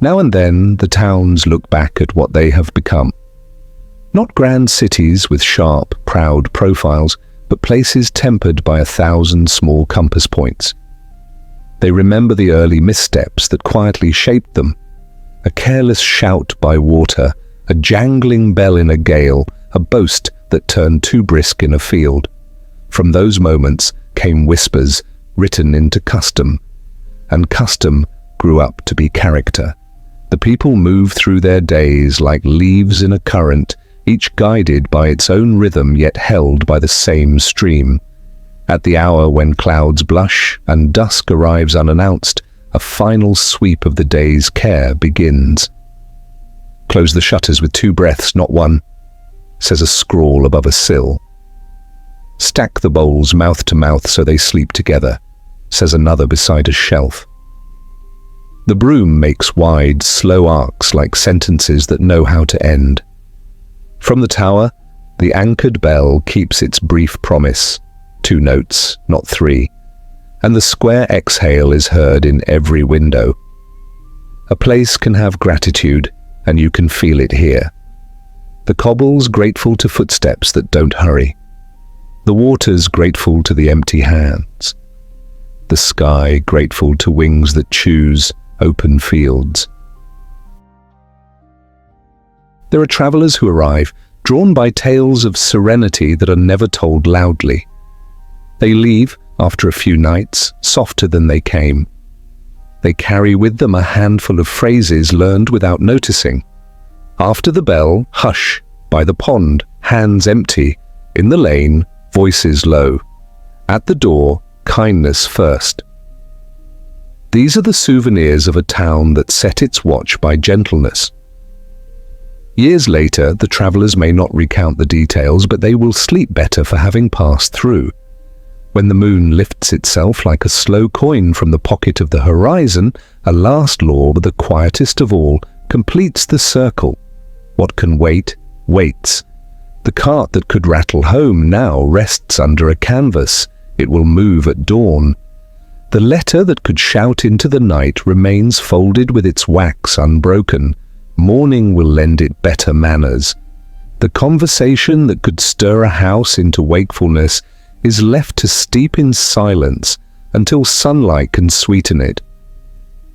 Now and then, the towns look back at what they have become. Not grand cities with sharp, proud profiles, but places tempered by 1,000 small compass points. They remember the early missteps that quietly shaped them. A careless shout by water, a jangling bell in a gale, a boast that turned too brisk in a field. From those moments came whispers written into custom, and custom grew up to be character. The people moved through their days like leaves in a current, each guided by its own rhythm yet held by the same stream. At the hour when clouds blush and dusk arrives unannounced, a final sweep of the day's care begins. "Close the shutters with 2 breaths, not 1, says a scrawl above a sill. "Stack the bowls mouth to mouth so they sleep together," says another beside a shelf. The broom makes wide, slow arcs like sentences that know how to end. From the tower, the anchored bell keeps its brief promise, 2 notes, not 3. and the square exhale is heard in every window. A place can have gratitude, and you can feel it here. The cobbles grateful to footsteps that don't hurry. The waters grateful to the empty hands. The sky grateful to wings that choose open fields. There are travelers who arrive, drawn by tales of serenity that are never told loudly. They leave, after a few nights, softer than they came. They carry with them a handful of phrases learned without noticing. After the bell, hush, by the pond, hands empty. In the lane, voices low. At the door, kindness first. These are the souvenirs of a town that set its watch by gentleness. Years later, the travelers may not recount the details, but they will sleep better for having passed through. When the moon lifts itself like a slow coin from the pocket of the horizon, a last law, the quietest of all, completes the circle. What can wait, waits. The cart that could rattle home now rests under a canvas. It will move at dawn. The letter that could shout into the night remains folded with its wax unbroken. Morning will lend it better manners. The conversation that could stir a house into wakefulness is left to steep in silence until sunlight can sweeten it.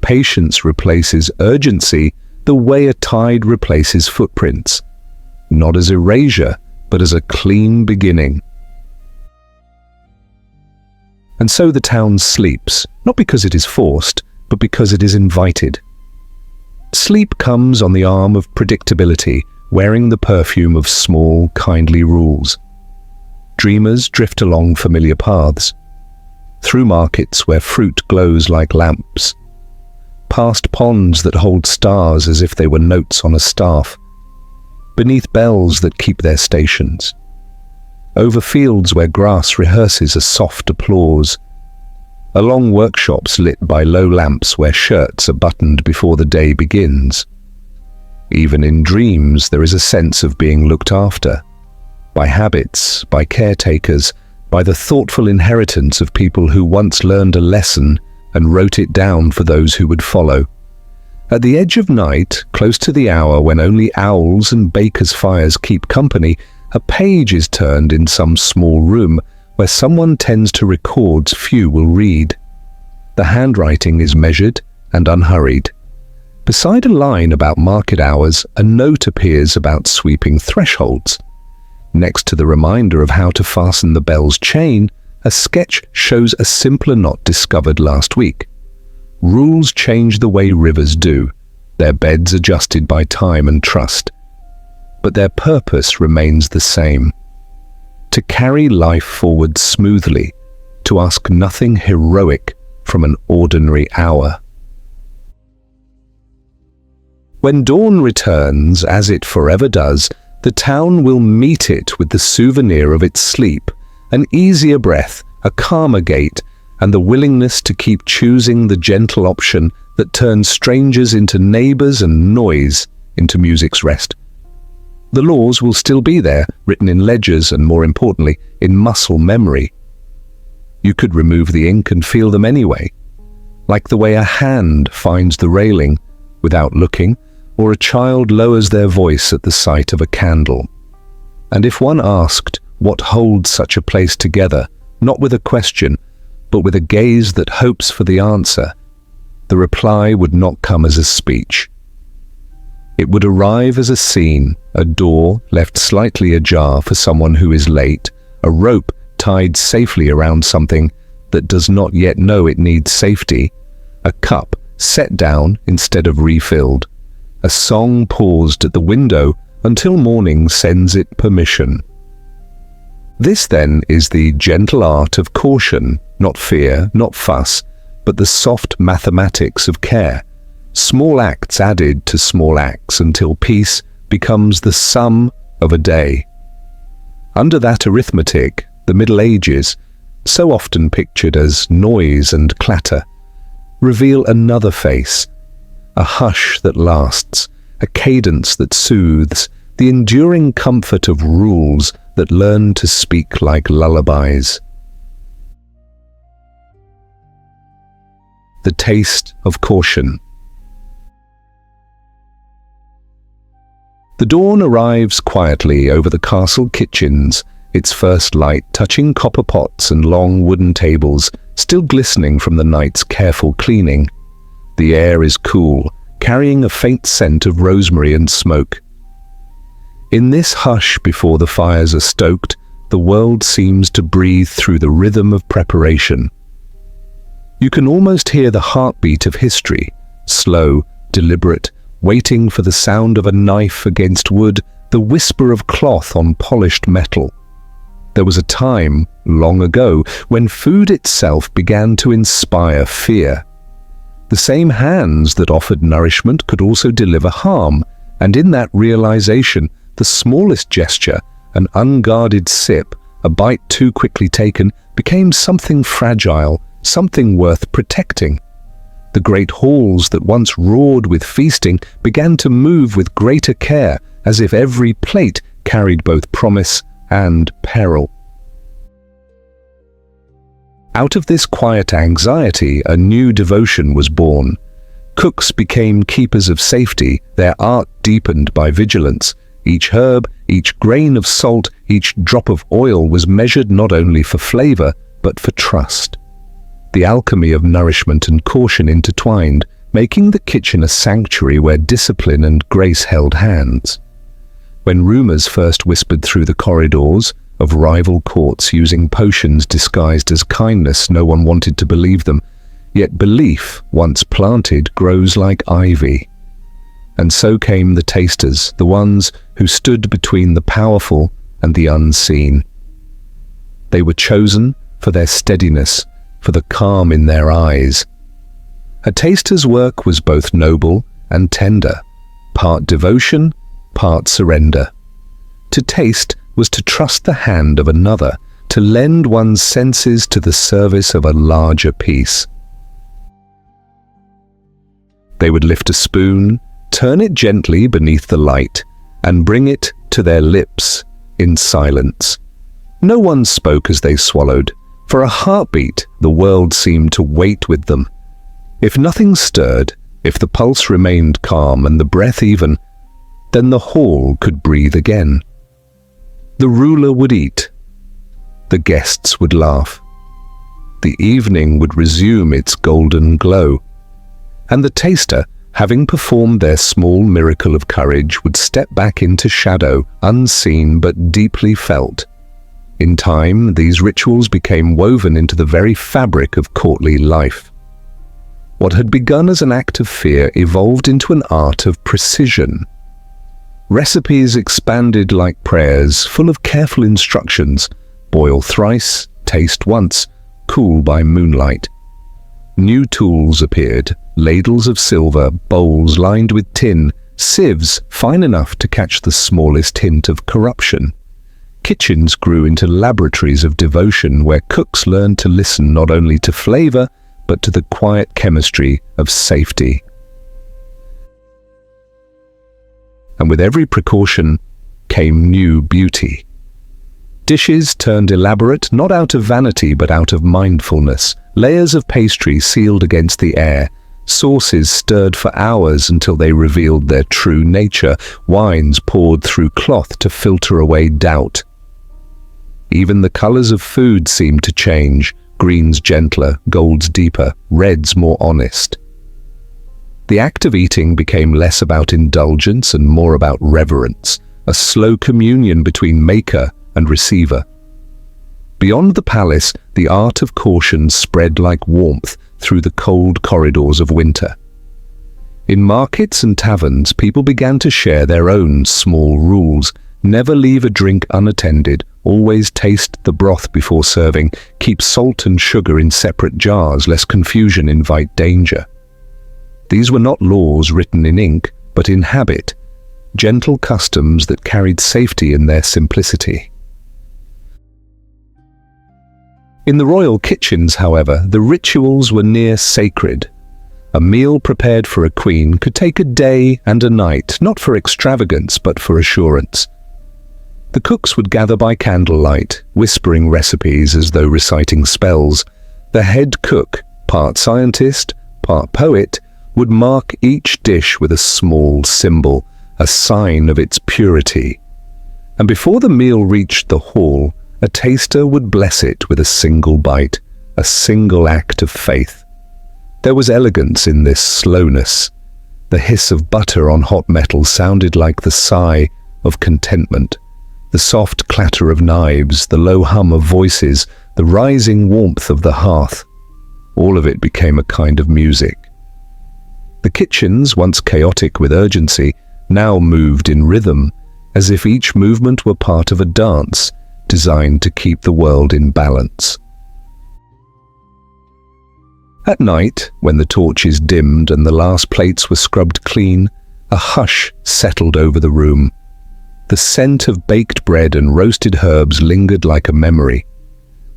Patience replaces urgency the way a tide replaces footprints, not as erasure, but as a clean beginning. And so the town sleeps, not because it is forced, but because it is invited. Sleep comes on the arm of predictability, wearing the perfume of small, kindly rules. Dreamers drift along familiar paths, through markets where fruit glows like lamps, past ponds that hold stars as if they were notes on a staff, beneath bells that keep their stations, over fields where grass rehearses a soft applause, along workshops lit by low lamps where shirts are buttoned before the day begins. Even in dreams there is a sense of being looked after, by habits, by caretakers, by the thoughtful inheritance of people who once learned a lesson and wrote it down for those who would follow. At the edge of night, close to the hour when only owls and bakers' fires keep company, a page is turned in some small room where someone tends to records few will read. The handwriting is measured and unhurried. Beside a line about market hours, a note appears about sweeping thresholds. Next to the reminder of how to fasten the bell's chain, a sketch shows a simpler knot discovered last week. Rules change the way rivers do, their beds adjusted by time and trust. But their purpose remains the same: to carry life forward smoothly, to ask nothing heroic from an ordinary hour. When dawn returns, as it forever does, the town will meet it with the souvenir of its sleep, an easier breath, a calmer gait, and the willingness to keep choosing the gentle option that turns strangers into neighbors and noise into music's rest. The laws will still be there, written in ledgers and, more importantly, in muscle memory. You could remove the ink and feel them anyway, like the way a hand finds the railing without looking, or a child lowers their voice at the sight of a candle. And if one asked what holds such a place together, not with a question, but with a gaze that hopes for the answer, the reply would not come as a speech. It would arrive as a scene, a door left slightly ajar for someone who is late, a rope tied safely around something that does not yet know it needs safety, a cup set down instead of refilled, a song paused at the window until morning sends it permission. This then is the gentle art of caution, not fear, not fuss, but the soft mathematics of care. Small acts added to small acts until peace becomes the sum of a day. Under that arithmetic, the Middle Ages, so often pictured as noise and clatter, reveal another face, a hush that lasts, a cadence that soothes, the enduring comfort of rules that learn to speak like lullabies. the taste of caution. The dawn arrives quietly over the castle kitchens, its first light touching copper pots and long wooden tables, still glistening from the night's careful cleaning. The air is cool, carrying a faint scent of rosemary and smoke. In this hush before the fires are stoked, the world seems to breathe through the rhythm of preparation. You can almost hear the heartbeat of history, slow, deliberate, waiting for the sound of a knife against wood, the whisper of cloth on polished metal. There was a time, long ago, when food itself began to inspire fear. The same hands that offered nourishment could also deliver harm, and in that realization, the smallest gesture, an unguarded sip, a bite too quickly taken, became something fragile, something worth protecting. The great halls that once roared with feasting began to move with greater care, as if every plate carried both promise and peril. Out of this quiet anxiety, a new devotion was born. Cooks became keepers of safety, their art deepened by vigilance. Each herb, each grain of salt, each drop of oil was measured not only for flavor, but for trust. The alchemy of nourishment and caution intertwined, making the kitchen a sanctuary where discipline and grace held hands. When rumors first whispered through the corridors of rival courts using potions disguised as kindness, no one wanted to believe them. Yet belief, once planted, grows like ivy. And so came the tasters, the ones who stood between the powerful and the unseen. They were chosen for their steadiness, for the calm in their eyes. A taster's work was both noble and tender, part devotion, part surrender. To taste was to trust the hand of another, to lend one's senses to the service of a larger peace. They would lift a spoon, turn it gently beneath the light, and bring it to their lips in silence. No one spoke as they swallowed. For a heartbeat, the world seemed to wait with them. If nothing stirred, if the pulse remained calm and the breath even, then the hall could breathe again. The ruler would eat. The guests would laugh. The evening would resume its golden glow. And the taster, having performed their small miracle of courage, would step back into shadow, unseen but deeply felt. In time, these rituals became woven into the very fabric of courtly life. What had begun as an act of fear evolved into an art of precision. Recipes expanded like prayers, full of careful instructions: boil thrice, taste once, cool by moonlight. New tools appeared, ladles of silver, bowls lined with tin, sieves fine enough to catch the smallest hint of corruption. Kitchens grew into laboratories of devotion where cooks learned to listen not only to flavor, but to the quiet chemistry of safety. And with every precaution came new beauty. Dishes turned elaborate not out of vanity but out of mindfulness, layers of pastry sealed against the air, sauces stirred for hours until they revealed their true nature, wines poured through cloth to filter away doubt. Even the colors of food seemed to change, greens gentler, golds deeper, reds more honest. The act of eating became less about indulgence and more about reverence, a slow communion between maker and receiver. Beyond the palace, the art of caution spread like warmth through the cold corridors of winter. In markets and taverns, people began to share their own small rules: never leave a drink unattended, always taste the broth before serving, keep salt and sugar in separate jars lest confusion invite danger. These were not laws written in ink, but in habit, gentle customs that carried safety in their simplicity. In the royal kitchens, however, the rituals were near sacred. A meal prepared for a queen could take a day and a night, not for extravagance, but for assurance. The cooks would gather by candlelight, whispering recipes as though reciting spells. The head cook, part scientist, part poet, would mark each dish with a small symbol, a sign of its purity. And before the meal reached the hall, a taster would bless it with a single bite, a single act of faith. There was elegance in this slowness. The hiss of butter on hot metal sounded like the sigh of contentment. The soft clatter of knives, the low hum of voices, the rising warmth of the hearth, all of it became a kind of music. The kitchens, once chaotic with urgency, now moved in rhythm, as if each movement were part of a dance designed to keep the world in balance. At night, when the torches dimmed and the last plates were scrubbed clean, a hush settled over the room. The scent of baked bread and roasted herbs lingered like a memory.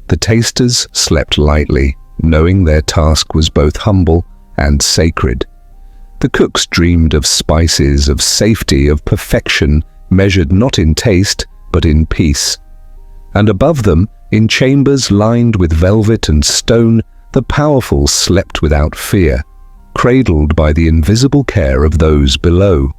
The tasters slept lightly, knowing their task was both humble and sacred. The cooks dreamed of spices, of safety, of perfection, measured not in taste, but in peace. And above them, in chambers lined with velvet and stone, the powerful slept without fear, cradled by the invisible care of those below.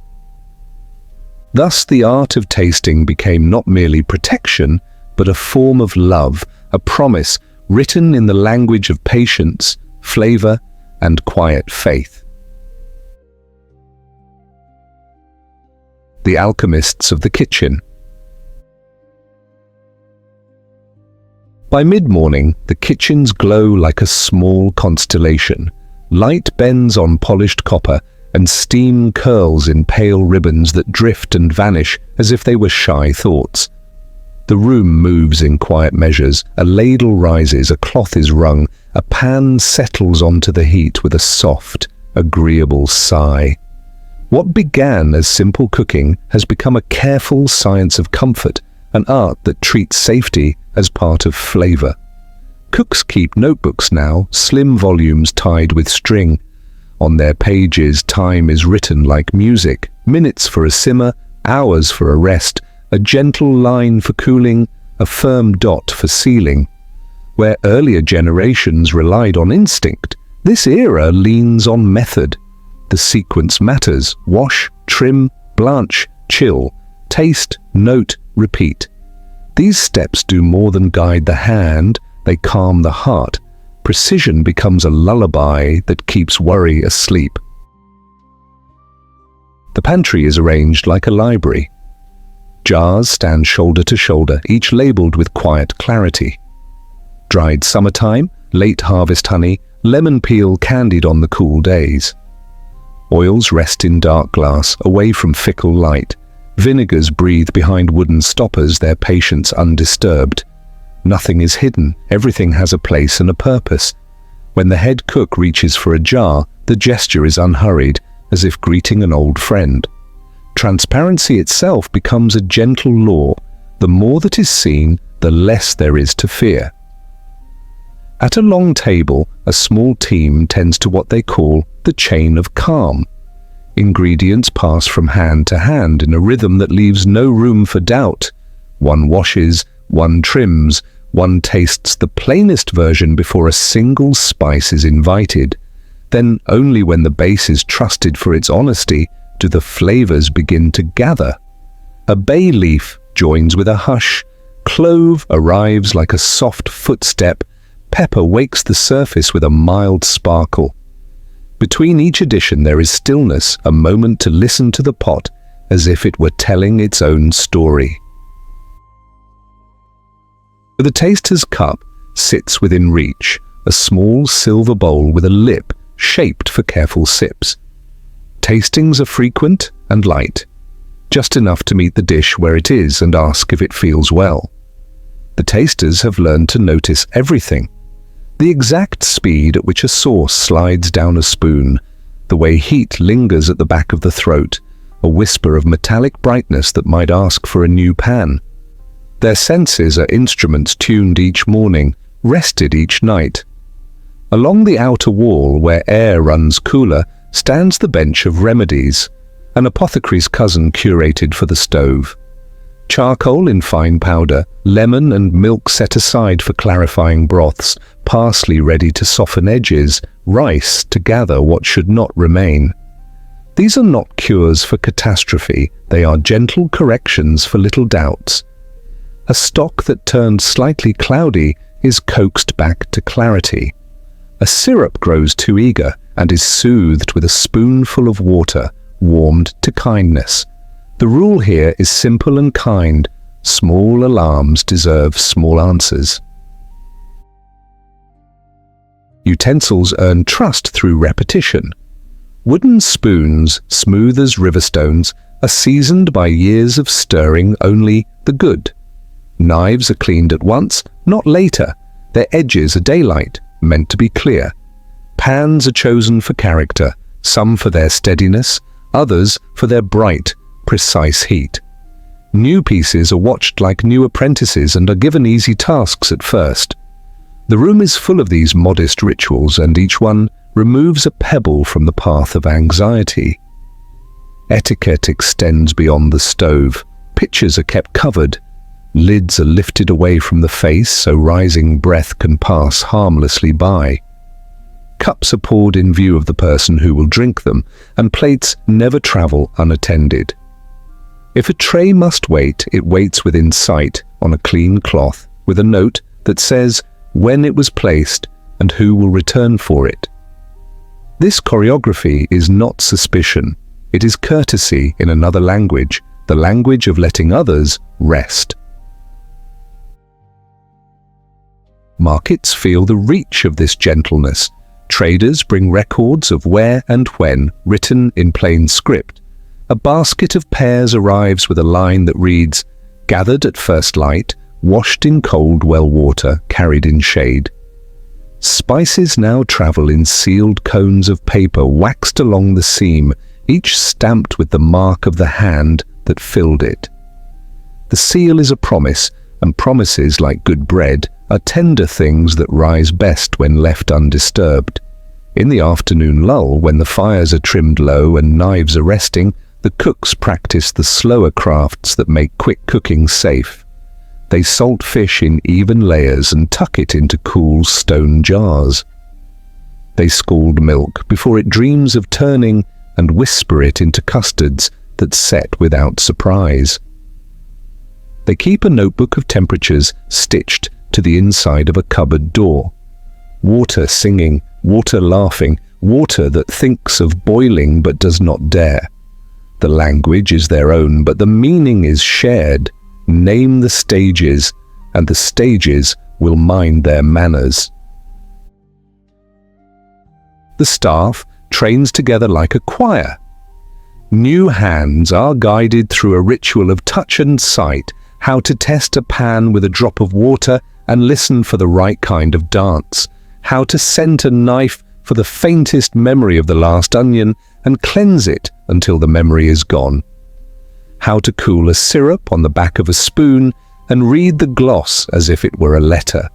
Thus the art of tasting became not merely protection, but a form of love, a promise written in the language of patience, flavor, and quiet faith. The alchemists of the kitchen. By mid-morning, the kitchens glow like a small constellation. Light bends on polished copper, and steam curls in pale ribbons that drift and vanish as if they were shy thoughts. The room moves in quiet measures. A ladle rises, a cloth is wrung, a pan settles onto the heat with a soft, agreeable sigh. What began as simple cooking has become a careful science of comfort, an art that treats safety as part of flavor. Cooks keep notebooks now, slim volumes tied with string. On their pages, time is written like music, minutes for a simmer, hours for a rest, a gentle line for cooling, a firm dot for sealing. Where earlier generations relied on instinct, this era leans on method. The sequence matters: wash, trim, blanch, chill, taste, note, repeat. These steps do more than guide the hand, they calm the heart. Precision becomes a lullaby that keeps worry asleep. The pantry is arranged like a library. Jars stand shoulder to shoulder, each labeled with quiet clarity. Dried summertime, late harvest honey, lemon peel candied on the cool days. Oils rest in dark glass, away from fickle light. Vinegars breathe behind wooden stoppers, their patience undisturbed. Nothing is hidden, everything has a place and a purpose. When the head cook reaches for a jar, the gesture is unhurried, as if greeting an old friend. Transparency itself becomes a gentle law. The more that is seen, the less there is to fear. At a long table, a small team tends to what they call the chain of calm. Ingredients pass from hand to hand in a rhythm that leaves no room for doubt. One washes, one trims, one tastes the plainest version before a single spice is invited. Then only when the base is trusted for its honesty do the flavors begin to gather. A bay leaf joins with a hush, clove arrives like a soft footstep, pepper wakes the surface with a mild sparkle. Between each addition there is stillness, a moment to listen to the pot as if it were telling its own story. The taster's cup sits within reach, a small silver bowl with a lip shaped for careful sips. Tastings are frequent and light, just enough to meet the dish where it is and ask if it feels well. The tasters have learned to notice everything. The exact speed at which a sauce slides down a spoon, the way heat lingers at the back of the throat, a whisper of metallic brightness that might ask for a new pan. Their senses are instruments tuned each morning, rested each night. Along the outer wall, where air runs cooler, stands the bench of remedies, an apothecary's cousin curated for the stove. Charcoal in fine powder, lemon and milk set aside for clarifying broths, parsley ready to soften edges, rice to gather what should not remain. These are not cures for catastrophe, they are gentle corrections for little doubts. A stock that turned slightly cloudy is coaxed back to clarity. A syrup grows too eager and is soothed with a spoonful of water, warmed to kindness. The rule here is simple and kind. Small alarms deserve small answers. Utensils earn trust through repetition. Wooden spoons, smooth as riverstones, are seasoned by years of stirring only the good. Knives are cleaned at once, not later. Their edges are daylight, meant to be clear. Pans are chosen for character, some for their steadiness, others for their bright, precise heat. New pieces are watched like new apprentices and are given easy tasks at first. The room is full of these modest rituals, and each one removes a pebble from the path of anxiety. Etiquette extends beyond the stove. Pitchers are kept covered. Lids are lifted away from the face so rising breath can pass harmlessly by. Cups are poured in view of the person who will drink them, and plates never travel unattended. If a tray must wait, it waits within sight on a clean cloth with a note that says when it was placed and who will return for it. This choreography is not suspicion. It is courtesy in another language, the language of letting others rest. Markets feel the reach of this gentleness. Traders bring records of where and when, written in plain script. A basket of pears arrives with a line that reads, "Gathered at first light, washed in cold well water, carried in shade." Spices now travel in sealed cones of paper waxed along the seam, each stamped with the mark of the hand that filled it. The seal is a promise, and promises, like good bread, are tender things that rise best when left undisturbed. In the afternoon lull, when the fires are trimmed low and knives are resting, the cooks practice the slower crafts that make quick cooking safe. They salt fish in even layers and tuck it into cool stone jars. They scald milk before it dreams of turning and whisper it into custards that set without surprise. They keep a notebook of temperatures stitched to the inside of a cupboard door. Water singing, water laughing, water that thinks of boiling but does not dare. The language is their own, but the meaning is shared. Name the stages, and the stages will mind their manners. The staff trains together like a choir. New hands are guided through a ritual of touch and sight, how to test a pan with a drop of water and listen for the right kind of dance, how to scent a knife for the faintest memory of the last onion and cleanse it until the memory is gone, how to cool a syrup on the back of a spoon and read the gloss as if it were a letter.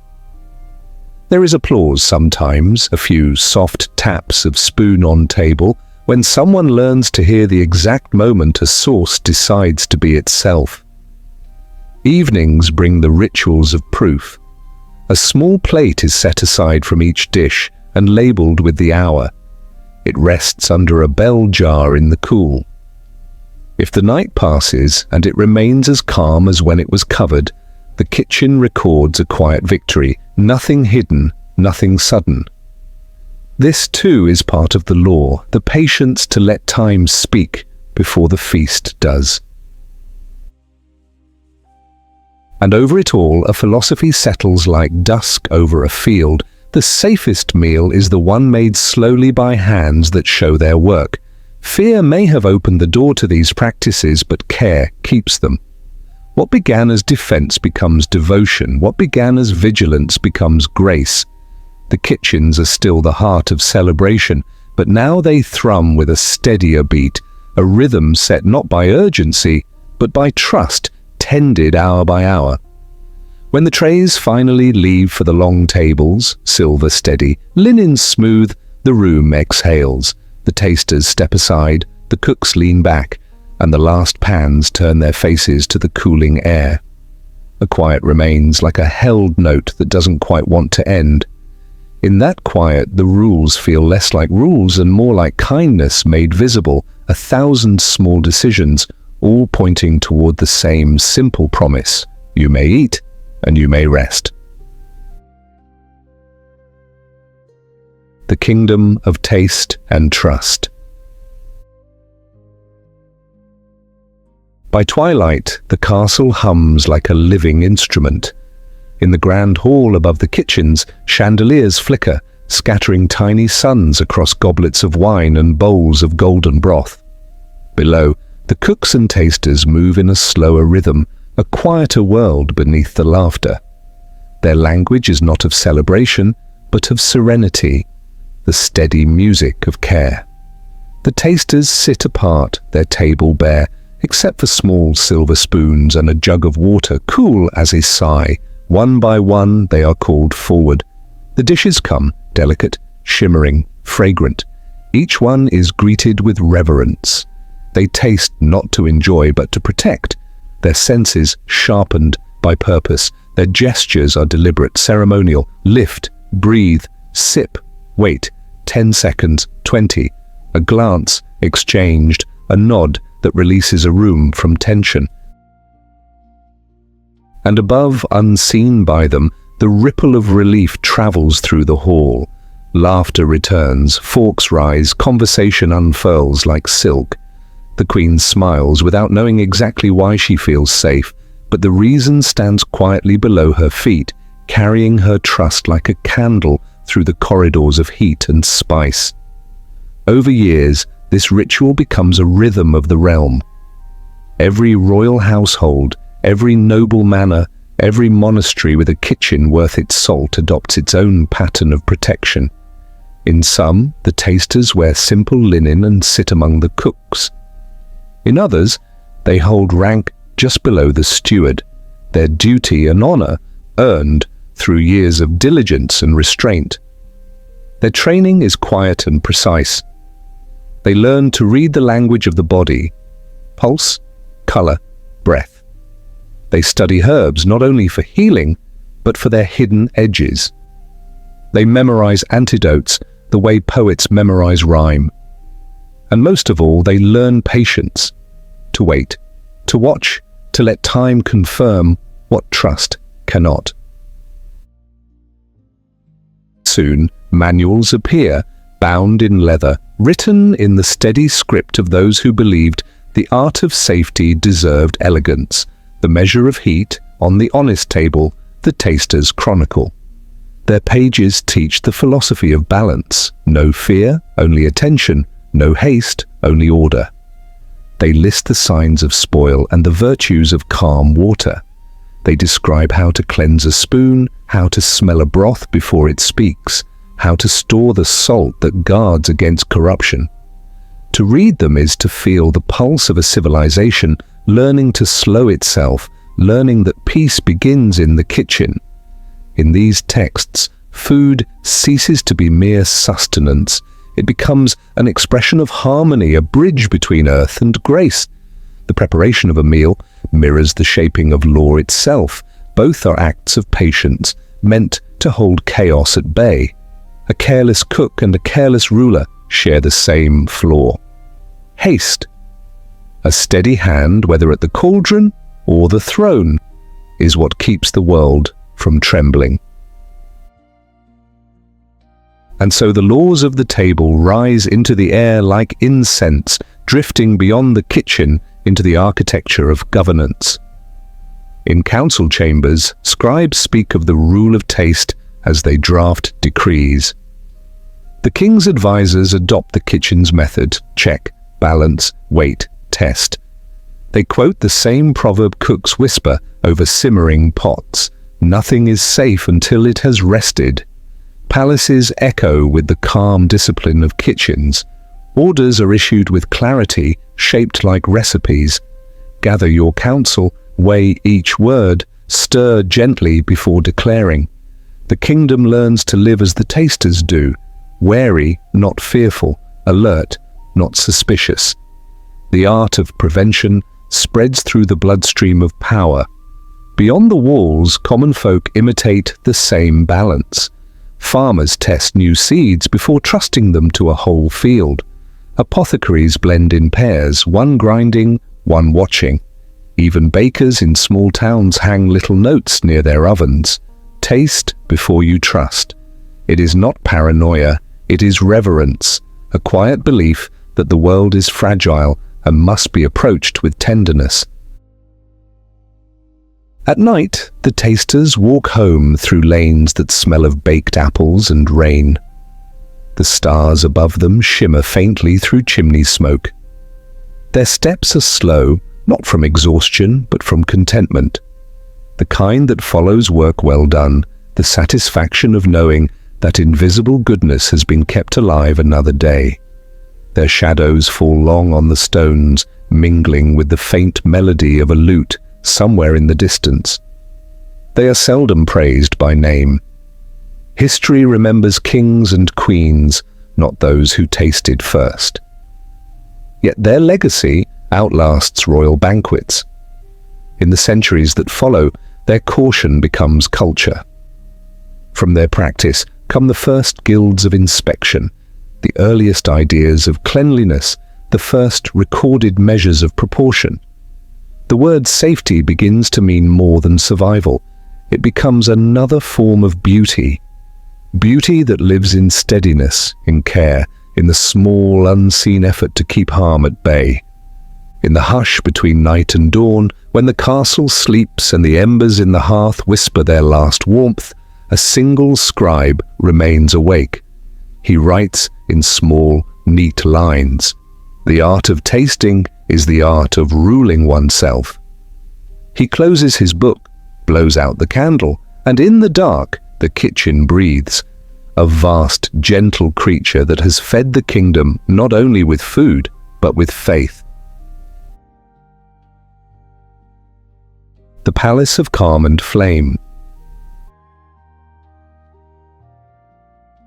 There is applause sometimes, a few soft taps of spoon on table, when someone learns to hear the exact moment a sauce decides to be itself. Evenings bring the rituals of proof. A small plate is set aside from each dish and labeled with the hour. It rests under a bell jar in the cool. If the night passes and it remains as calm as when it was covered, the kitchen records a quiet victory, nothing hidden, nothing sudden. This too is part of the law, the patience to let time speak before the feast does. And over it all, a philosophy settles like dusk over a field. The safest meal is the one made slowly by hands that show their work. Fear may have opened the door to these practices, but care keeps them. What began as defense becomes devotion. What began as vigilance becomes grace. The kitchens are still the heart of celebration, but now they thrum with a steadier beat, a rhythm set not by urgency, but by trust, tended hour by hour. When the trays finally leave for the long tables, silver steady, linen smooth, the room exhales. The tasters step aside, the cooks lean back, and the last pans turn their faces to the cooling air. A quiet remains like a held note that doesn't quite want to end. In that quiet, the rules feel less like rules and more like kindness made visible, 1,000 small decisions, all pointing toward the same simple promise: you may eat and you may rest. The Kingdom of Taste and Trust. By twilight, the castle hums like a living instrument. In the grand hall above the kitchens, chandeliers flicker, scattering tiny suns across goblets of wine and bowls of golden broth. Below, the cooks and tasters move in a slower rhythm, a quieter world beneath the laughter. Their language is not of celebration, but of serenity, the steady music of care. The tasters sit apart, their table bare, except for small silver spoons and a jug of water, cool as is sigh. One by one they are called forward. The dishes come, delicate, shimmering, fragrant. Each one is greeted with reverence. They taste not to enjoy but to protect, their senses sharpened by purpose. Their gestures are deliberate, ceremonial. Lift, breathe, sip, wait, 10 seconds, 20, a glance exchanged, a nod that releases a room from tension. And above, unseen by them, the ripple of relief travels through the hall. Laughter returns, forks rise, conversation unfurls like silk. The Queen smiles without knowing exactly why she feels safe, but the reason stands quietly below her feet, carrying her trust like a candle through the corridors of heat and spice. Over years, this ritual becomes a rhythm of the realm. Every royal household, every noble manor, every monastery with a kitchen worth its salt adopts its own pattern of protection. In some, the tasters wear simple linen and sit among the cooks. In others, they hold rank just below the steward, their duty and honor earned through years of diligence and restraint. Their training is quiet and precise. They learn to read the language of the body: pulse, color, breath. They study herbs not only for healing, but for their hidden edges. They memorize antidotes the way poets memorize rhyme. And most of all, they learn patience, to wait, to watch, to let time confirm what trust cannot. Soon, manuals appear, bound in leather, written in the steady script of those who believed the art of safety deserved elegance, the measure of heat on the honest table, the taster's chronicle. Their pages teach the philosophy of balance: no fear, only attention; no haste, only order. They list the signs of spoil and the virtues of calm water. They describe how to cleanse a spoon, how to smell a broth before it speaks, how to store the salt that guards against corruption. To read them is to feel the pulse of a civilization learning to slow itself, learning that peace begins in the kitchen. In these texts, food ceases to be mere sustenance. It becomes an expression of harmony, a bridge between earth and grace. The preparation of a meal mirrors the shaping of law itself. Both are acts of patience, meant to hold chaos at bay. A careless cook and a careless ruler share the same flaw. Haste. A steady hand, whether at the cauldron or the throne, is what keeps the world from trembling. And so the laws of the table rise into the air like incense, drifting beyond the kitchen into the architecture of governance. In council chambers, scribes speak of the rule of taste as they draft decrees. The king's advisors adopt the kitchen's method: check, balance, wait, test. They quote the same proverb cooks whisper over simmering pots: nothing is safe until it has rested. Palaces echo with the calm discipline of kitchens. Orders are issued with clarity, shaped like recipes. Gather your counsel, weigh each word, stir gently before declaring. The kingdom learns to live as the tasters do, wary, not fearful, alert, not suspicious. The art of prevention spreads through the bloodstream of power. Beyond the walls, common folk imitate the same balance. Farmers test new seeds before trusting them to a whole field. Apothecaries blend in pairs, one grinding, one watching. Even bakers in small towns hang little notes near their ovens. Taste before you trust. It is not paranoia, it is reverence, a quiet belief that the world is fragile and must be approached with tenderness. At night, the tasters walk home through lanes that smell of baked apples and rain. The stars above them shimmer faintly through chimney smoke. Their steps are slow, not from exhaustion, but from contentment. The kind that follows work well done, the satisfaction of knowing that invisible goodness has been kept alive another day. Their shadows fall long on the stones, mingling with the faint melody of a lute somewhere in the distance. They are seldom praised by name. History remembers kings and queens, not those who tasted first. Yet their legacy outlasts royal banquets. In the centuries that follow, their caution becomes culture. From their practice come the first guilds of inspection, the earliest ideas of cleanliness, the first recorded measures of proportion. The word safety begins to mean more than survival. It becomes another form of beauty. Beauty that lives in steadiness, in care, in the small, unseen effort to keep harm at bay. In the hush between night and dawn, when the castle sleeps and the embers in the hearth whisper their last warmth, a single scribe remains awake. He writes in small, neat lines. The art of tasting is the art of ruling oneself. He closes his book, blows out the candle, and in the dark, the kitchen breathes. A vast, gentle creature that has fed the kingdom not only with food, but with faith. The Palace of Calm and Flame.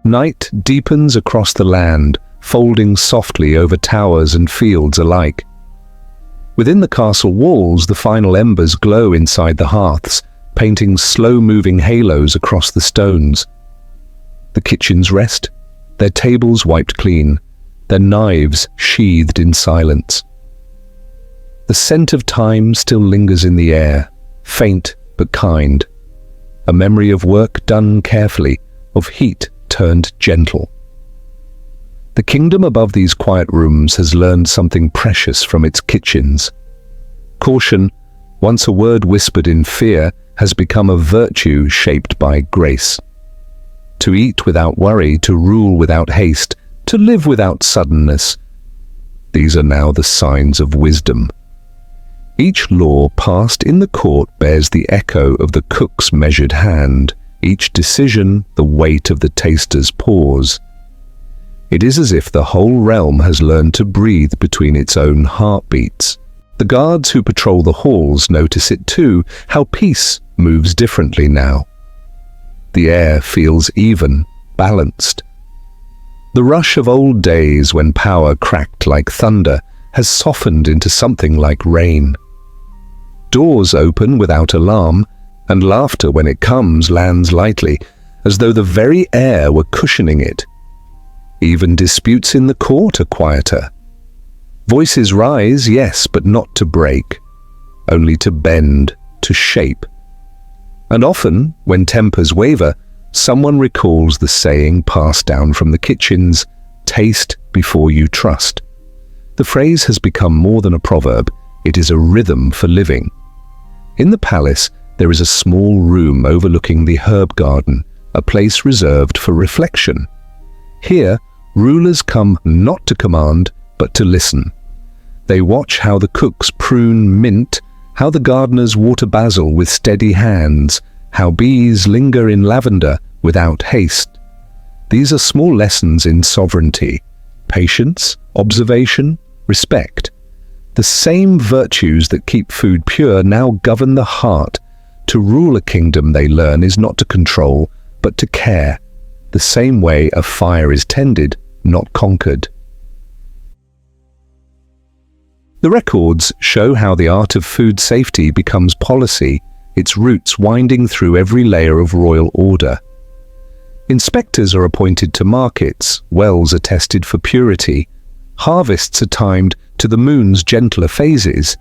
Night deepens across the land, folding softly over towers and fields alike. Within the castle walls, the final embers glow inside the hearths, painting slow-moving halos across the stones. The kitchens rest, their tables wiped clean, their knives sheathed in silence. The scent of time still lingers in the air, faint but kind. A memory of work done carefully, of heat turned gentle. The kingdom above these quiet rooms has learned something precious from its kitchens. Caution, once a word whispered in fear, has become a virtue shaped by grace. To eat without worry, to rule without haste, to live without suddenness. These are now the signs of wisdom. Each law passed in the court bears the echo of the cook's measured hand, each decision the weight of the taster's pause. It is as if the whole realm has learned to breathe between its own heartbeats. The guards who patrol the halls notice it too, how peace moves differently now. The air feels even, balanced. The rush of old days when power cracked like thunder has softened into something like rain. Doors open without alarm, and laughter when it comes lands lightly, as though the very air were cushioning it. Even disputes in the court are quieter. Voices rise, yes, but not to break, only to bend, to shape. And often, when tempers waver, someone recalls the saying passed down from the kitchens, "Taste before you trust." The phrase has become more than a proverb, it is a rhythm for living. In the palace, there is a small room overlooking the herb garden, a place reserved for reflection. Here, rulers come not to command, but to listen. They watch how the cooks prune mint, how the gardeners water basil with steady hands, how bees linger in lavender without haste. These are small lessons in sovereignty, patience, observation, respect. The same virtues that keep food pure now govern the heart. To rule a kingdom, they learn, is not to control, but to care. The same way a fire is tended, not conquered. The records show how the art of food safety becomes policy, its roots winding through every layer of royal order. Inspectors are appointed to markets, wells are tested for purity, harvests are timed to the moon's gentler phases,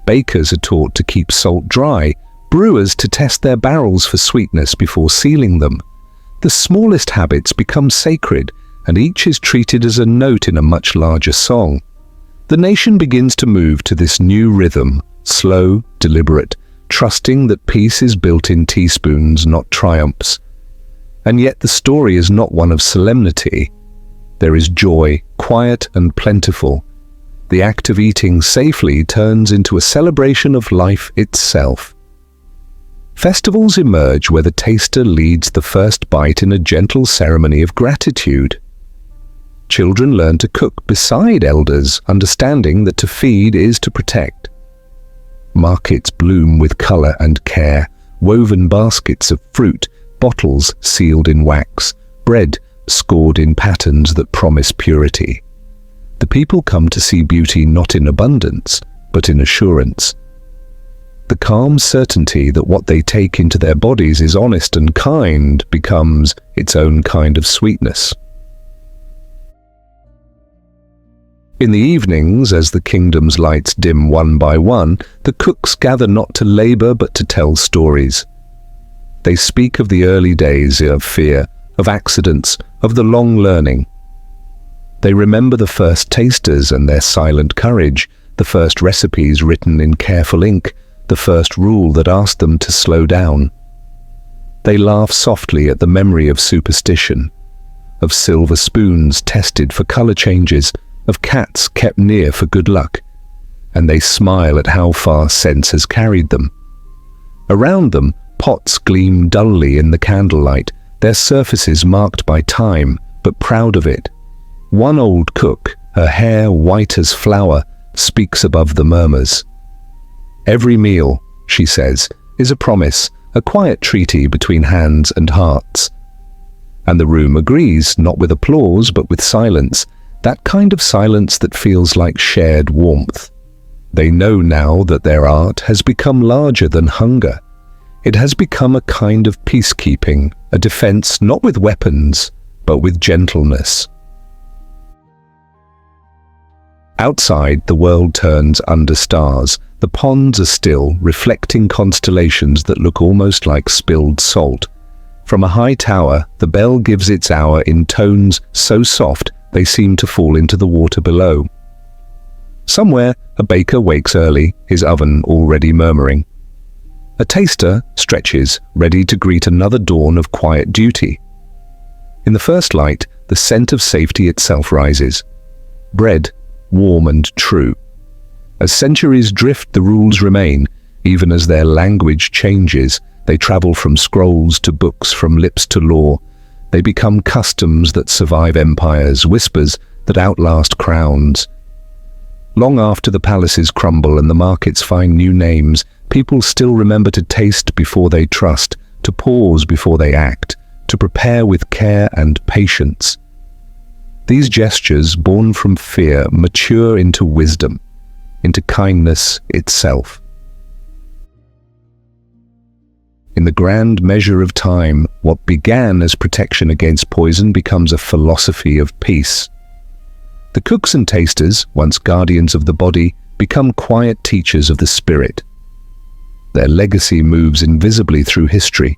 bakers are taught to keep salt dry, brewers to test their barrels for sweetness before sealing them. The smallest habits become sacred, and each is treated as a note in a much larger song. The nation begins to move to this new rhythm, slow, deliberate, trusting that peace is built in teaspoons, not triumphs. And yet the story is not one of solemnity. There is joy, quiet and plentiful. The act of eating safely turns into a celebration of life itself. Festivals emerge where the taster leads the first bite in a gentle ceremony of gratitude. Children learn to cook beside elders, understanding that to feed is to protect. Markets bloom with color and care, woven baskets of fruit, bottles sealed in wax, bread scored in patterns that promise purity. The people come to see beauty not in abundance, but in assurance. The calm certainty that what they take into their bodies is honest and kind becomes its own kind of sweetness. In the evenings, as the kingdom's lights dim one by one, the cooks gather not to labor but to tell stories. They speak of the early days of fear, of accidents, of the long learning. They remember the first tasters and their silent courage, the first recipes written in careful ink, the first rule that asked them to slow down. They laugh softly at the memory of superstition, of silver spoons tested for color changes, of cats kept near for good luck, and they smile at how far sense has carried them. Around them, pots gleam dully in the candlelight, their surfaces marked by time, but proud of it. One old cook, her hair white as flour, speaks above the murmurs. Every meal, she says, is a promise, a quiet treaty between hands and hearts. And the room agrees, not with applause, but with silence, that kind of silence that feels like shared warmth. They know now that their art has become larger than hunger. It has become a kind of peacekeeping, a defense not with weapons, but with gentleness. Outside, the world turns under stars. The ponds are still, reflecting constellations that look almost like spilled salt. From a high tower, the bell gives its hour in tones so soft they seem to fall into the water below. Somewhere, a baker wakes early, his oven already murmuring. A taster stretches, ready to greet another dawn of quiet duty. In the first light, the scent of safety itself rises. Bread, warm and true. As centuries drift, the rules remain, even as their language changes. They travel from scrolls to books, from lips to law. They become customs that survive empires, whispers that outlast crowns. Long after the palaces crumble and the markets find new names, people still remember to taste before they trust, to pause before they act, to prepare with care and patience. These gestures, born from fear, mature into wisdom, into kindness itself. In the grand measure of time, what began as protection against poison becomes a philosophy of peace. The cooks and tasters, once guardians of the body, become quiet teachers of the spirit. Their legacy moves invisibly through history.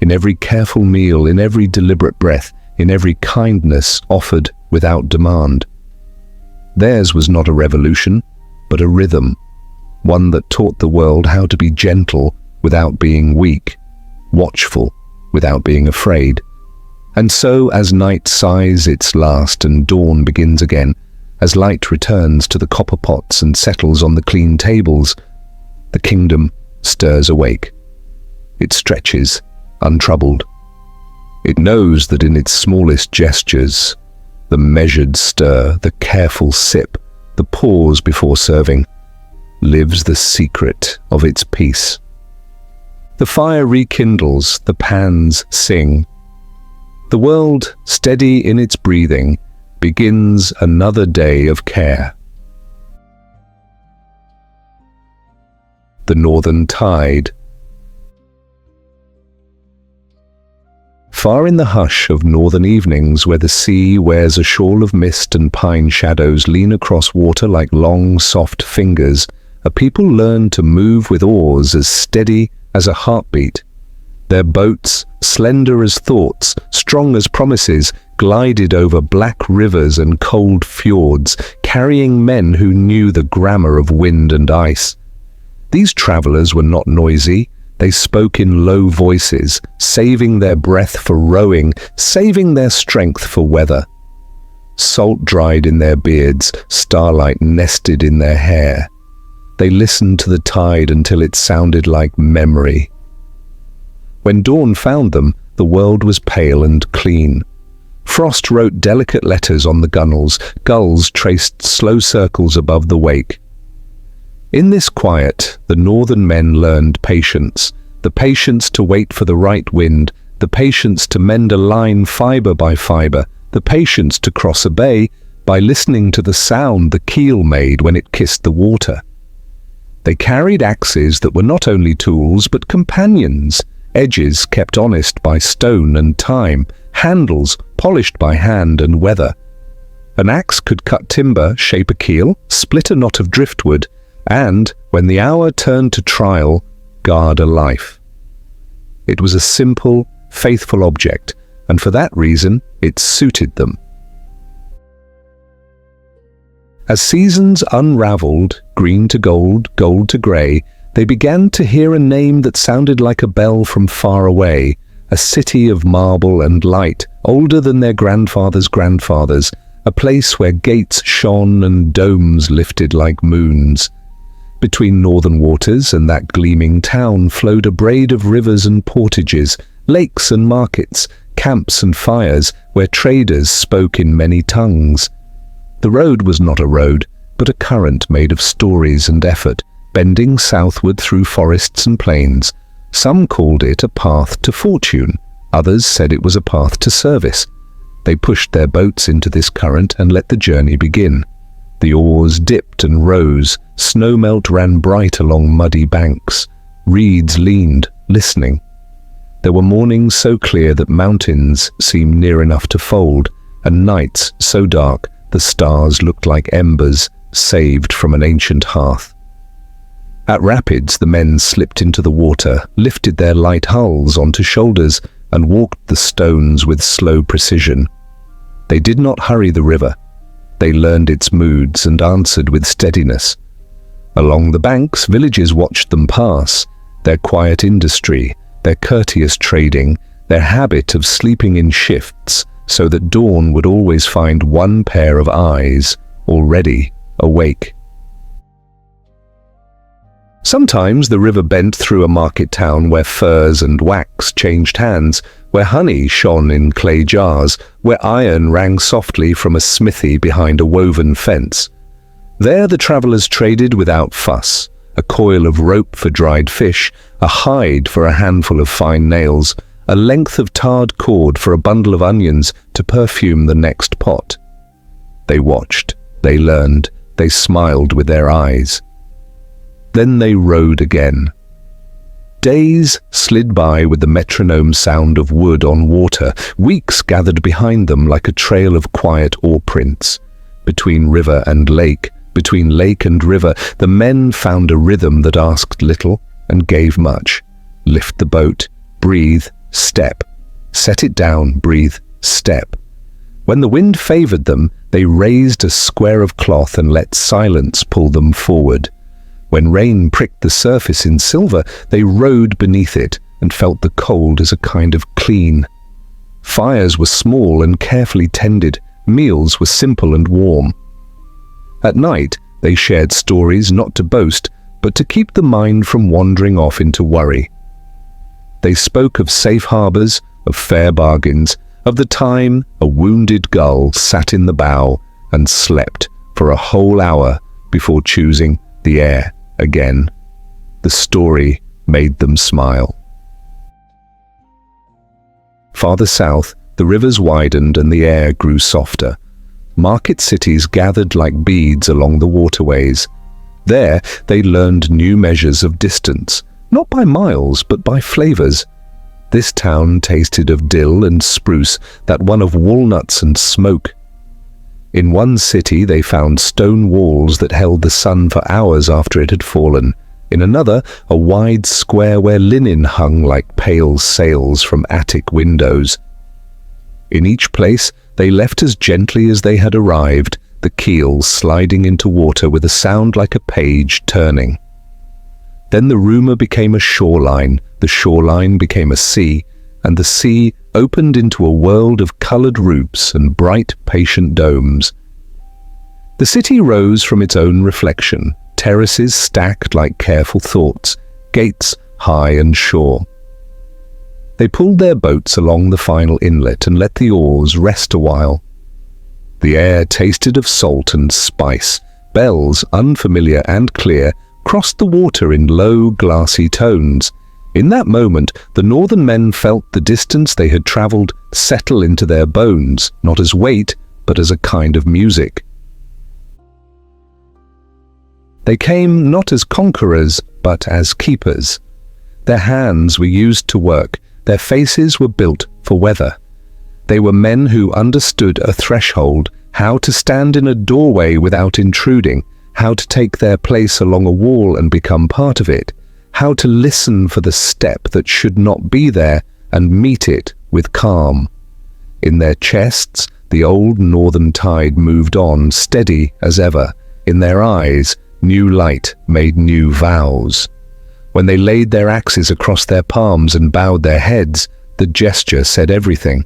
In every careful meal, in every deliberate breath, in every kindness offered without demand. Theirs was not a revolution, but a rhythm, one that taught the world how to be gentle without being weak, watchful without being afraid. And so, as night sighs its last and dawn begins again, as light returns to the copper pots and settles on the clean tables, the kingdom stirs awake. It stretches, untroubled. It knows that in its smallest gestures, the measured stir, the careful sip, the pause before serving, lives the secret of its peace. The fire rekindles, the pans sing. The world, steady in its breathing, begins another day of care. The northern tide. Far in the hush of northern evenings, where the sea wears a shawl of mist and pine shadows lean across water like long, soft fingers, a people learn to move with oars as steady as a heartbeat. Their boats, slender as thoughts, strong as promises, glided over black rivers and cold fjords, carrying men who knew the grammar of wind and ice. These travelers were not noisy. They spoke in low voices, saving their breath for rowing, saving their strength for weather. Salt dried in their beards, starlight nested in their hair. They listened to the tide until it sounded like memory. When dawn found them, the world was pale and clean. Frost wrote delicate letters on the gunnels, gulls traced slow circles above the wake. In this quiet, the northern men learned patience, the patience to wait for the right wind, the patience to mend a line fiber by fiber, the patience to cross a bay by listening to the sound the keel made when it kissed the water. They carried axes that were not only tools but companions, edges kept honest by stone and time, handles polished by hand and weather. An axe could cut timber, shape a keel, split a knot of driftwood, and, when the hour turned to trial, guard a life. It was a simple, faithful object, and for that reason, it suited them. As seasons unraveled, green to gold, gold to grey, they began to hear a name that sounded like a bell from far away, a city of marble and light, older than their grandfathers' grandfathers, a place where gates shone and domes lifted like moons. Between northern waters and that gleaming town flowed a braid of rivers and portages, lakes and markets, camps and fires, where traders spoke in many tongues. The road was not a road, but a current made of stories and effort, bending southward through forests and plains. Some called it a path to fortune, others said it was a path to service. They pushed their boats into this current and let the journey begin. The oars dipped and rose, snowmelt ran bright along muddy banks. Reeds leaned, listening. There were mornings so clear that mountains seemed near enough to fold, and nights so dark the stars looked like embers saved from an ancient hearth. At rapids, the men slipped into the water, lifted their light hulls onto shoulders, and walked the stones with slow precision. They did not hurry the river. They learned its moods and answered with steadiness. Along the banks, villages watched them pass, their quiet industry, their courteous trading, their habit of sleeping in shifts so that dawn would always find one pair of eyes, already awake. Sometimes the river bent through a market town where furs and wax changed hands, where honey shone in clay jars, where iron rang softly from a smithy behind a woven fence. There the travelers traded without fuss, a coil of rope for dried fish, a hide for a handful of fine nails, a length of tarred cord for a bundle of onions to perfume the next pot. They watched, they learned, they smiled with their eyes. Then they rowed again. Days slid by with the metronome sound of wood on water. Weeks gathered behind them like a trail of quiet oar prints. Between river and lake, between lake and river, the men found a rhythm that asked little and gave much. Lift the boat, breathe, step. Set it down, breathe, step. When the wind favored them, they raised a square of cloth and let silence pull them forward. When rain pricked the surface in silver, they rode beneath it and felt the cold as a kind of clean. Fires were small and carefully tended. Meals were simple and warm. At night, they shared stories not to boast, but to keep the mind from wandering off into worry. They spoke of safe harbors, of fair bargains, of the time a wounded gull sat in the bow and slept for a whole hour before choosing the air again. The story made them smile. Farther south, the rivers widened and the air grew softer. Market cities gathered like beads along the waterways. There, they learned new measures of distance, not by miles, but by flavors. This town tasted of dill and spruce, that one of walnuts and smoke. In one city they found stone walls that held the sun for hours after it had fallen. In another, a wide square where linen hung like pale sails from attic windows. In each place they left as gently as they had arrived, the keel sliding into water with a sound like a page turning. Then the rumour became a shoreline, the shoreline became a sea, and the sea opened into a world of coloured roofs and bright, patient domes. The city rose from its own reflection, terraces stacked like careful thoughts, gates high and sure. They pulled their boats along the final inlet and let the oars rest a while. The air tasted of salt and spice. Bells, unfamiliar and clear, crossed the water in low, glassy tones. In that moment, the northern men felt the distance they had travelled settle into their bones, not as weight, but as a kind of music. They came not as conquerors, but as keepers. Their hands were used to work, their faces were built for weather. They were men who understood a threshold, how to stand in a doorway without intruding, how to take their place along a wall and become part of it, how to listen for the step that should not be there and meet it with calm. In their chests, the old northern tide moved on, steady as ever. In their eyes, new light made new vows. When they laid their axes across their palms and bowed their heads, the gesture said everything.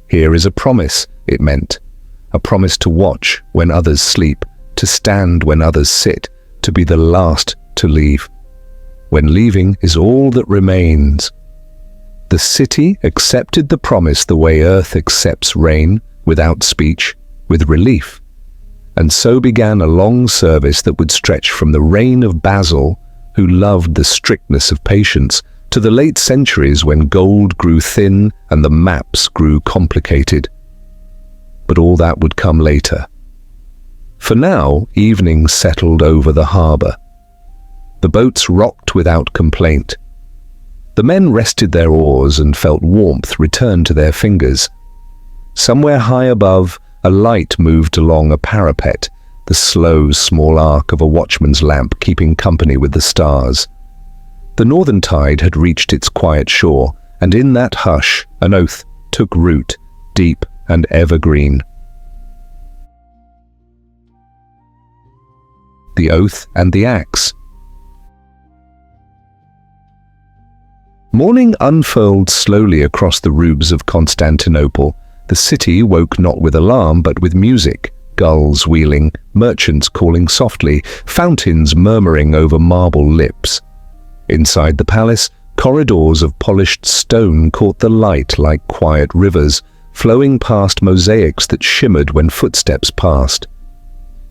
Here is a promise, it meant. A promise to watch when others sleep, to stand when others sit, to be the last to leave. When leaving is all that remains. The city accepted the promise the way earth accepts rain, without speech, with relief. And so began a long service that would stretch from the reign of Basil, who loved the strictness of patience, to the late centuries when gold grew thin and the maps grew complicated. But all that would come later. For now, evening settled over the harbour. The boats rocked without complaint. The men rested their oars and felt warmth return to their fingers. Somewhere high above, a light moved along a parapet, the slow, small arc of a watchman's lamp keeping company with the stars. The northern tide had reached its quiet shore, and in that hush, an oath took root, deep and evergreen. The oath and the axe. Morning unfurled slowly across the roofs of Constantinople. The city woke not with alarm, but with music. Gulls wheeling, merchants calling softly, fountains murmuring over marble lips. Inside the palace, corridors of polished stone caught the light like quiet rivers, flowing past mosaics that shimmered when footsteps passed.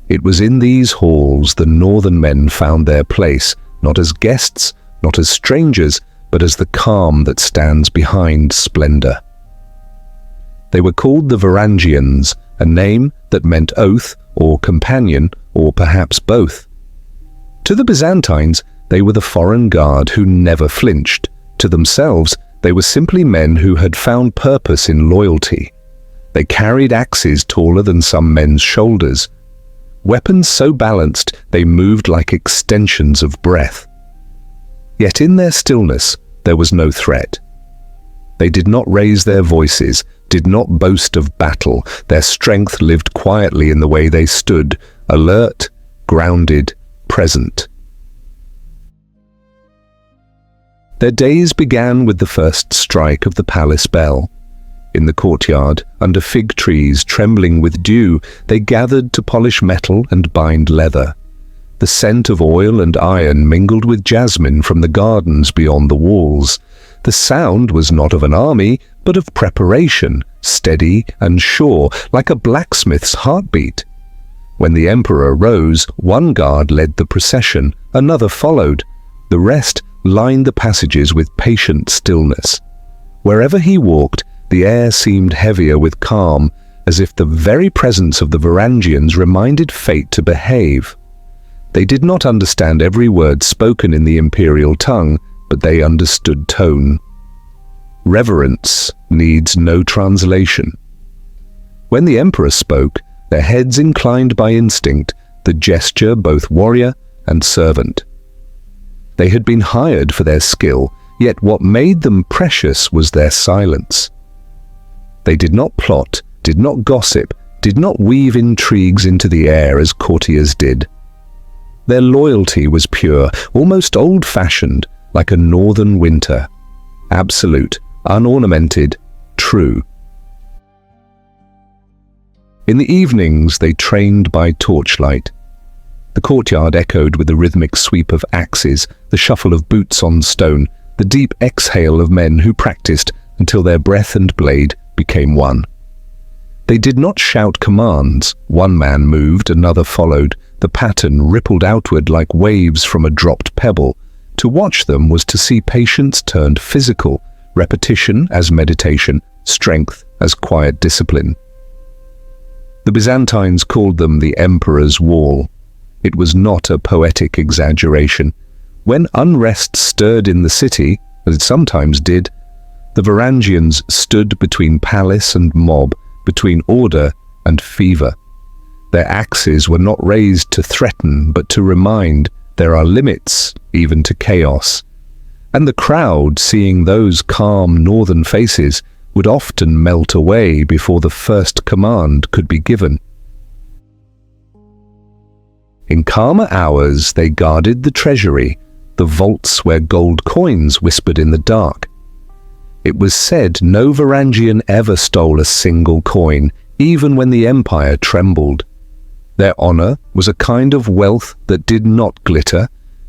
It was in these halls the northern men found their place, not as guests, not as strangers, but as the calm that stands behind splendor. They were called the Varangians, a name that meant oath or companion, or perhaps both. To the Byzantines, they were the foreign guard who never flinched. To themselves, they were simply men who had found purpose in loyalty. They carried axes taller than some men's shoulders. Weapons so balanced they moved like extensions of breath. Yet in their stillness, there was no threat. They did not raise their voices, did not boast of battle. Their strength lived quietly in the way they stood, alert, grounded, present. Their days began with the first strike of the palace bell. In the courtyard, under fig trees trembling with dew, they gathered to polish metal and bind leather. The scent of oil and iron mingled with jasmine from the gardens beyond the walls. The sound was not of an army, but of preparation, steady and sure, like a blacksmith's heartbeat. When the emperor rose, one guard led the procession, another followed. The rest lined the passages with patient stillness. Wherever he walked, the air seemed heavier with calm, as if the very presence of the Varangians reminded fate to behave. They did not understand every word spoken in the imperial tongue, but they understood tone. Reverence needs no translation. When the emperor spoke, their heads inclined by instinct, the gesture both warrior and servant. They had been hired for their skill, yet what made them precious was their silence. They did not plot, did not gossip, did not weave intrigues into the air as courtiers did. Their loyalty was pure, almost old-fashioned, like a northern winter. Absolute, unornamented, true. In the evenings they trained by torchlight. The courtyard echoed with the rhythmic sweep of axes, the shuffle of boots on stone, the deep exhale of men who practiced until their breath and blade became one. They did not shout commands. One man moved, another followed. The pattern rippled outward like waves from a dropped pebble. To watch them was to see patience turned physical, repetition as meditation, strength as quiet discipline. The Byzantines called them the Emperor's Wall. It was not a poetic exaggeration. When unrest stirred in the city, as it sometimes did, the Varangians stood between palace and mob, between order and fever. Their axes were not raised to threaten, but to remind there are limits, even to chaos. And the crowd, seeing those calm northern faces, would often melt away before the first command could be given. In calmer hours they guarded the treasury, the vaults where gold coins whispered in the dark. It was said no Varangian ever stole a single coin, even when the empire trembled. Their honor was a kind of wealth that did not glitter,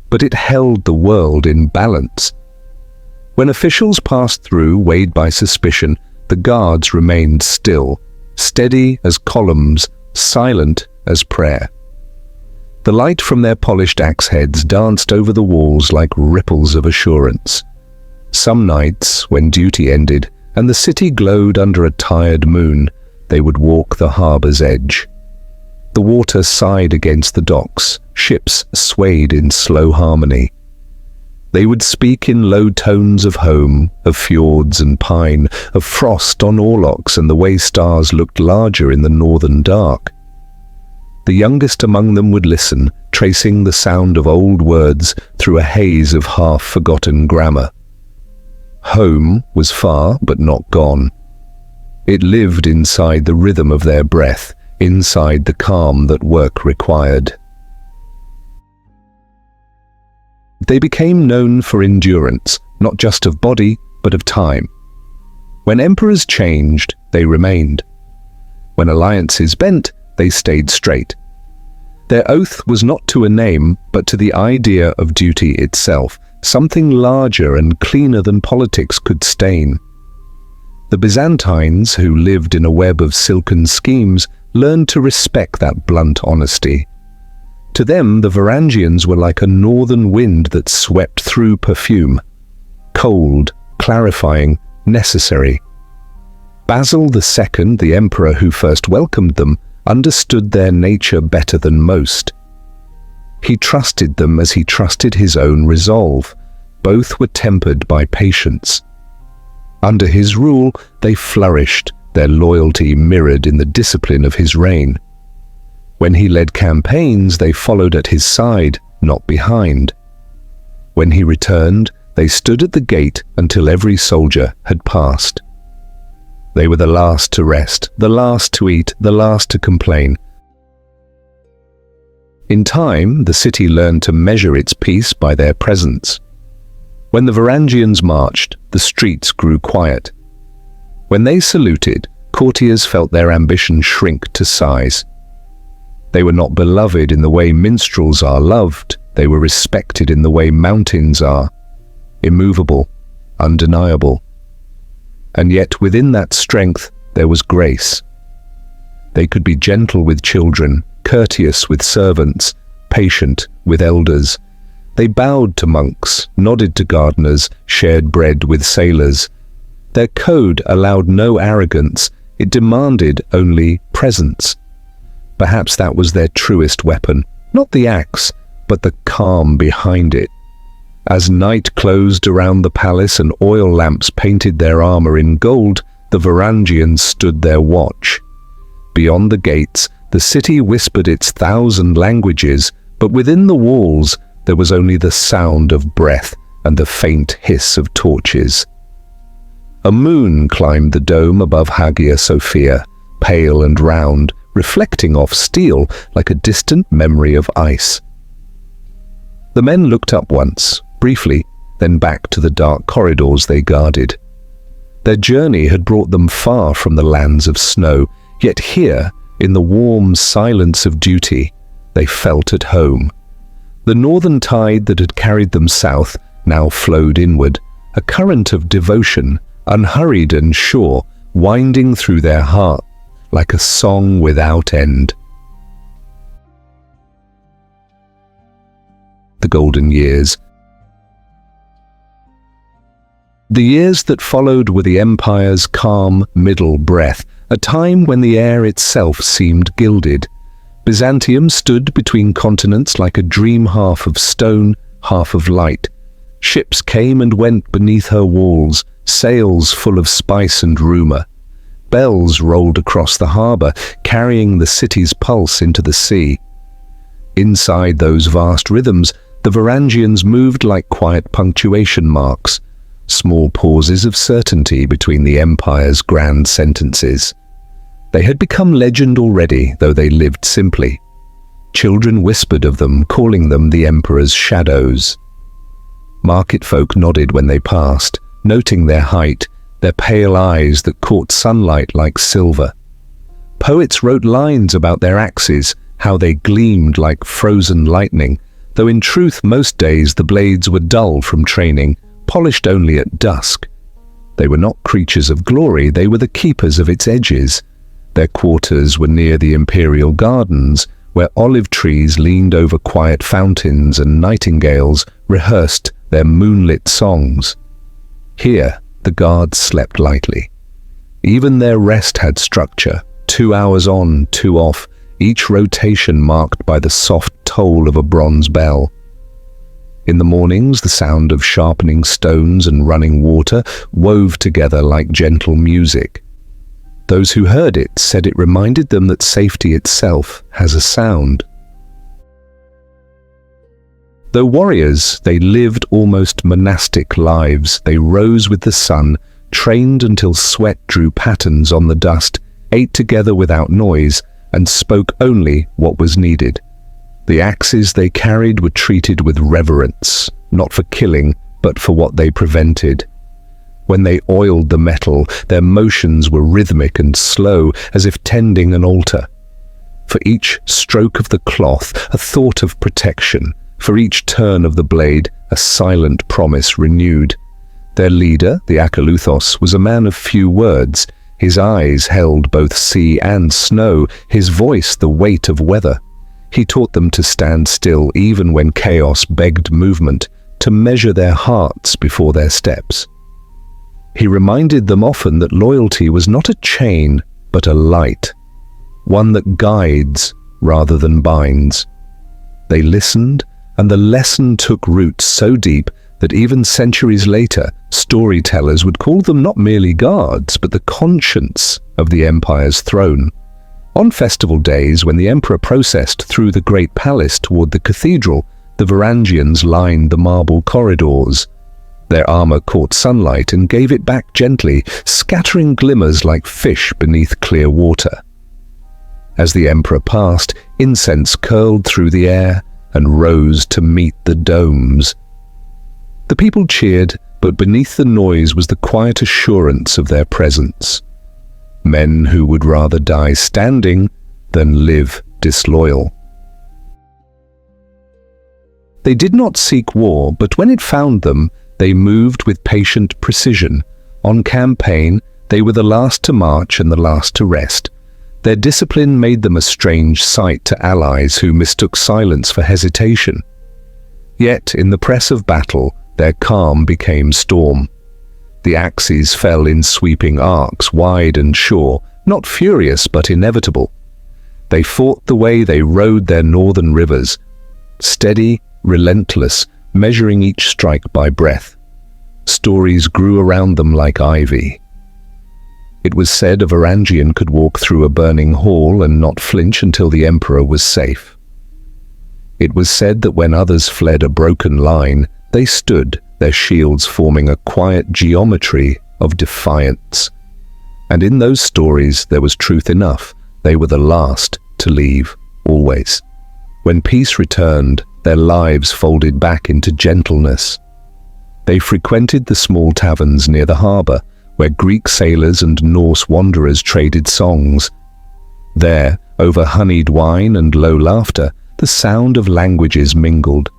but it held the world in balance. When officials passed through, weighed by suspicion, the guards remained still, steady as columns, silent as prayer. The light from their polished axe heads danced over the walls like ripples of assurance. Some nights, when duty ended and the city glowed under a tired moon, they would walk the harbor's edge. The water sighed against the docks, ships swayed in slow harmony. They would speak in low tones of home, of fjords and pine, of frost on oarlocks and the way stars looked larger in the northern dark. The youngest among them would listen, tracing the sound of old words through a haze of half-forgotten grammar. Home was far but not gone. It lived inside the rhythm of their breath, inside the calm that work required. They became known for endurance, not just of body, but of time. When emperors changed, they remained. When alliances bent, they stayed straight. Their oath was not to a name, but to the idea of duty itself, something larger and cleaner than politics could stain. The Byzantines, who lived in a web of silken schemes, learned to respect that blunt honesty. To them, the Varangians were like a northern wind that swept through perfume. Cold, clarifying, necessary. Basil II, the emperor who first welcomed them, understood their nature better than most. He trusted them as he trusted his own resolve. Both were tempered by patience. Under his rule, they flourished, their loyalty mirrored in the discipline of his reign. When he led campaigns, they followed at his side, not behind. When he returned, they stood at the gate until every soldier had passed. They were the last to rest, the last to eat, the last to complain. In time, the city learned to measure its peace by their presence. When the Varangians marched, the streets grew quiet. When they saluted, courtiers felt their ambition shrink to size. They were not beloved in the way minstrels are loved, they were respected in the way mountains are, immovable, undeniable. And yet within that strength there was grace. They could be gentle with children, courteous with servants, patient with elders. They bowed to monks, nodded to gardeners, shared bread with sailors. Their code allowed no arrogance, it demanded only presence. Perhaps that was their truest weapon, not the axe, but the calm behind it. As night closed around the palace and oil lamps painted their armor in gold, the Varangians stood their watch. Beyond the gates, the city whispered its 1,000 languages, but within the walls there was only the sound of breath and the faint hiss of torches. A moon climbed the dome above Hagia Sophia, pale and round, reflecting off steel like a distant memory of ice. The men looked up once, briefly, then back to the dark corridors they guarded. Their journey had brought them far from the lands of snow, yet here, in the warm silence of duty, they felt at home. The northern tide that had carried them south now flowed inward, a current of devotion, unhurried and sure, winding through their heart like a song without end. The golden years. The years that followed were the Empire's calm middle breath, a time when the air itself seemed gilded. Byzantium stood between continents like a dream, half of stone, half of light. Ships came and went beneath her walls, sails full of spice and rumour. Bells rolled across the harbour, carrying the city's pulse into the sea. Inside those vast rhythms, the Varangians moved like quiet punctuation marks, small pauses of certainty between the Empire's grand sentences. They had become legend already, though they lived simply. Children whispered of them, calling them the Emperor's shadows. Market folk nodded when they passed, noting their height, their pale eyes that caught sunlight like silver. Poets wrote lines about their axes, how they gleamed like frozen lightning, though in truth most days the blades were dull from training, polished only at dusk. They were not creatures of glory, they were the keepers of its edges. Their quarters were near the imperial gardens, where olive trees leaned over quiet fountains and nightingales rehearsed their moonlit songs. Here, the guards slept lightly. Even their rest had structure, 2 hours on, 2 off, each rotation marked by the soft toll of a bronze bell. In the mornings, the sound of sharpening stones and running water wove together like gentle music. Those who heard it said it reminded them that safety itself has a sound. Though warriors, they lived almost monastic lives. They rose with the sun, trained until sweat drew patterns on the dust, ate together without noise, and spoke only what was needed. The axes they carried were treated with reverence, not for killing, but for what they prevented. When they oiled the metal, their motions were rhythmic and slow, as if tending an altar. For each stroke of the cloth, a thought of protection. For each turn of the blade, a silent promise renewed. Their leader, the Akaluthos, was a man of few words. His eyes held both sea and snow, his voice the weight of weather. He taught them to stand still even when chaos begged movement, to measure their hearts before their steps. He reminded them often that loyalty was not a chain, but a light, one that guides rather than binds. They listened, and the lesson took root so deep that even centuries later, storytellers would call them not merely guards, but the conscience of the Empire's throne. On festival days, when the Emperor processed through the great palace toward the cathedral, the Varangians lined the marble corridors. Their armor caught sunlight and gave it back gently, scattering glimmers like fish beneath clear water. As the Emperor passed, incense curled through the air and rose to meet the domes. The people cheered, but beneath the noise was the quiet assurance of their presence. Men who would rather die standing than live disloyal. They did not seek war, but when it found them, they moved with patient precision. On campaign, they were the last to march and the last to rest. Their discipline made them a strange sight to allies who mistook silence for hesitation. Yet, in the press of battle, their calm became storm. The axes fell in sweeping arcs, wide and sure, not furious but inevitable. They fought the way they rode their northern rivers, steady, relentless, measuring each strike by breath. Stories grew around them like ivy. It was said a Varangian could walk through a burning hall and not flinch until the emperor was safe. It was said that when others fled a broken line, they stood, their shields forming a quiet geometry of defiance. And in those stories there was truth enough. They were the last to leave, always. When peace returned, their lives folded back into gentleness. They frequented the small taverns near the harbor, where Greek sailors and Norse wanderers traded songs. There, over honeyed wine and low laughter, the sound of languages mingled,